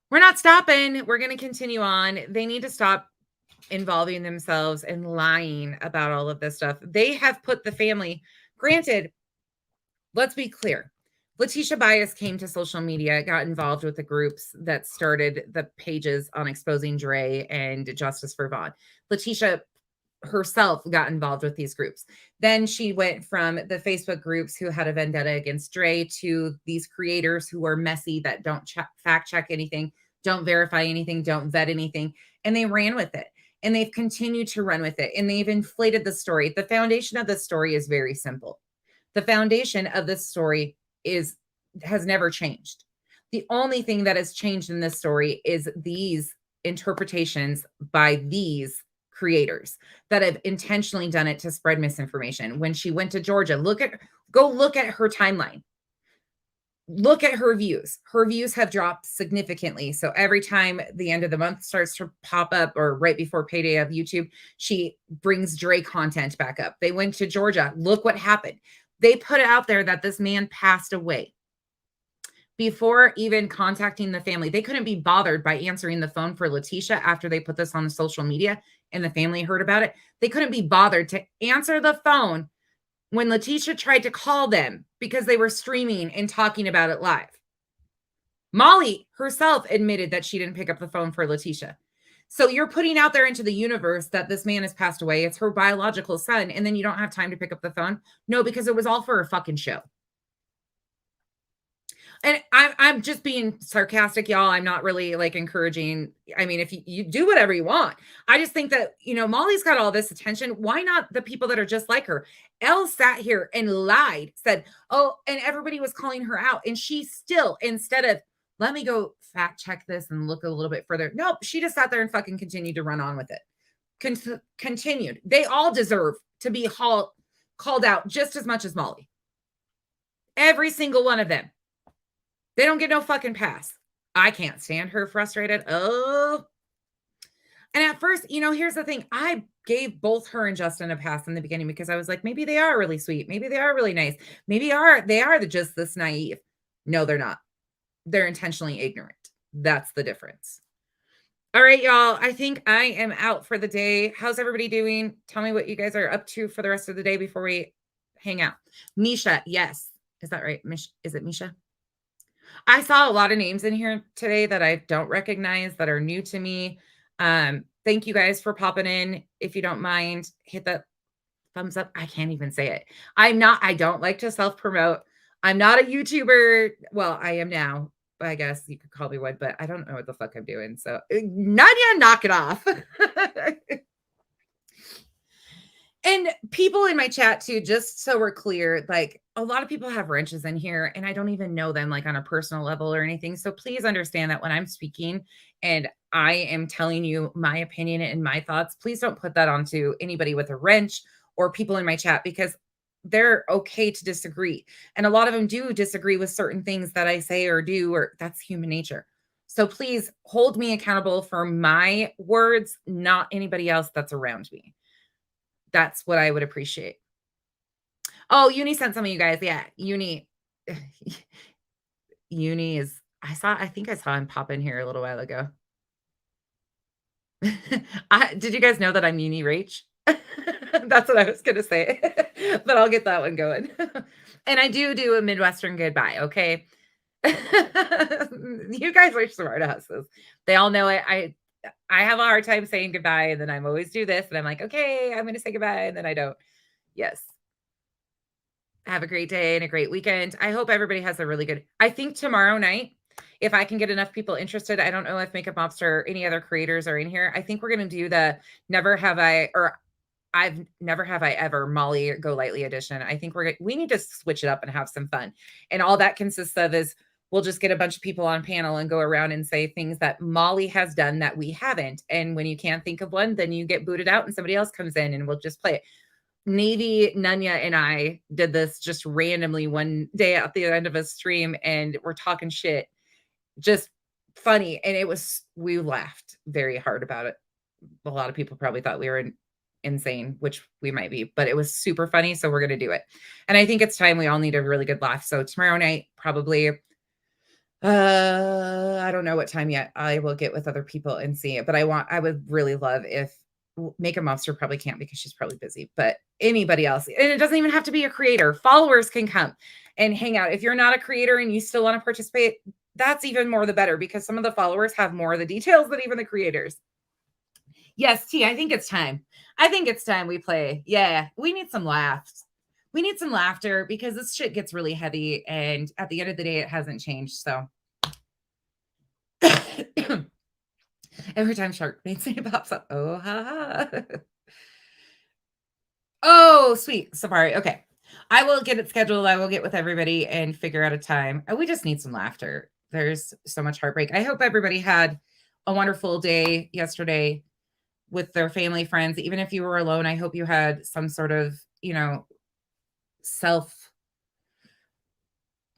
Speaker 2: we're not stopping. We're going to continue on. They need to stop involving themselves and lying about all of this stuff. They have put the family, granted, let's be clear. Letitia Bias came to social media, got involved with the groups that started the pages on exposing Dre and Justice for Vaughn. Letitia herself got involved with these groups. Then she went from the Facebook groups who had a vendetta against Dre to these creators who are messy that don't fact check anything, don't verify anything, don't vet anything. And they ran with it. And they've continued to run with it. And they've inflated the story. The foundation of the story is very simple. The foundation of this story has never changed. The only thing that has changed in this story is these interpretations by these creators that have intentionally done it to spread misinformation. When she went to Georgia, go look at her timeline. Look at her views. Her views have dropped significantly. So every time the end of the month starts to pop up or right before payday of YouTube, she brings Dre content back up. They went to Georgia. Look what happened. They put it out there that this man passed away. Before even contacting the family, they couldn't be bothered by answering the phone for Letitia after they put this on social media and the family heard about it. They couldn't be bothered to answer the phone when Letitia tried to call them because they were streaming and talking about it live. Molly herself admitted that she didn't pick up the phone for Letitia. So you're putting out there into the universe that this man has passed away. It's her biological son. And then you don't have time to pick up the phone. No, because it was all for a fucking show. And I'm just being sarcastic, y'all. I'm not really like encouraging. I mean, if you do whatever you want, I just think that, Molly's got all this attention. Why not the people that are just like her? Elle sat here and lied, said, oh, and everybody was calling her out. And she still, instead of, let me go fact check this and look a little bit further. Nope. She just sat there and fucking continued to run on with it. Continued. They all deserve to be called out just as much as Molly. Every single one of them. They don't get no fucking pass. I can't stand her frustrated. Oh. And at first, here's the thing. I gave both her and Justin a pass in the beginning because I was like, maybe they are really sweet. Maybe they are really nice. Maybe they are just this naive. No, they're not. They're intentionally ignorant. That's the difference. All right, y'all. I think I am out for the day. How's everybody doing? Tell me what you guys are up to for the rest of the day before we hang out. Misha, yes. Is that right? Is it Misha? I saw a lot of names in here today that I don't recognize that are new to me. Thank you guys for popping in. If you don't mind, hit that thumbs up. I can't even say it. I don't like to self-promote. I'm not a YouTuber. Well, I am now. I guess you could call me one, but I don't know what the fuck I'm doing. So Nadia, knock it off. And people in my chat too, just so we're clear, like a lot of people have wrenches in here and I don't even know them like on a personal level or anything. So please understand that when I'm speaking and I am telling you my opinion and my thoughts, please don't put that onto anybody with a wrench or people in my chat, because they're okay to disagree. And a lot of them do disagree with certain things that I say or do, or that's human nature. So please hold me accountable for my words, not anybody else that's around me. That's what I would appreciate. Oh, Uni sent some of you guys. Yeah, Uni. Uni is, I think I saw him pop in here a little while ago. Did you guys know that I'm Uni Rach? That's what I was going to say, but I'll get that one going. And I do a Midwestern goodbye. Okay. You guys are smart asses. They all know it. I have a hard time saying goodbye, and then I'm always do this, and I'm like, okay, I'm going to say goodbye, and then I don't. Yes. Have a great day and a great weekend. I hope everybody has a really good, I think tomorrow night, if I can get enough people interested, I don't know if Makeup Mobster or any other creators are in here. I think we're going to do the I've never have I ever MollyGoLightly edition. I think we need to switch it up and have some fun. And all that consists of is we'll just get a bunch of people on panel and go around and say things that Molly has done that we haven't. And when you can't think of one, then you get booted out and somebody else comes in and we'll just play it. Navy, Nunya, and I did this just randomly one day at the end of a stream, and we're talking shit. Just funny. And we laughed very hard about it. A lot of people probably thought we were insane, which we might be, but it was super funny. So we're going to do it. And I think it's time we all need a really good laugh. So tomorrow night, probably, I don't know what time yet. I will get with other people and see it, but I would really love if Makeup Mobster probably can't because she's probably busy, but anybody else, and it doesn't even have to be a creator. Followers can come and hang out. If you're not a creator and you still want to participate, that's even more the better, because some of the followers have more of the details than even the creators. Yes, T, I think it's time. I think it's time we play. Yeah, we need some laughs. We need some laughter because this shit gets really heavy, and at the end of the day, it hasn't changed. So every time Shark makes it pops up. Oh, ha, ha. Oh, sweet. Safari. Okay. I will get it scheduled. I will get with everybody and figure out a time. We just need some laughter. There's so much heartbreak. I hope everybody had a wonderful day yesterday with their family, friends. Even if you were alone, I hope you had some sort of,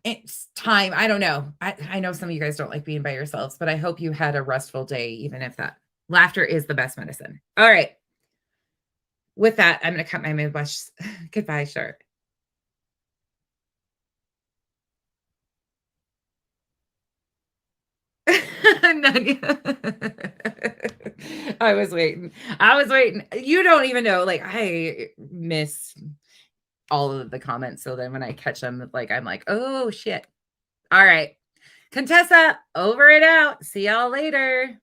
Speaker 2: it's time. I don't know. I know some of you guys don't like being by yourselves, but I hope you had a restful day, even if that laughter is the best medicine. All right. With that, I'm going to cut my Midwest. Goodbye, Shark. I was waiting. You don't even know. Like, I miss all of the comments. So then when I catch them, like, I'm like, oh, shit. All right. Contessa, over and out. See y'all later.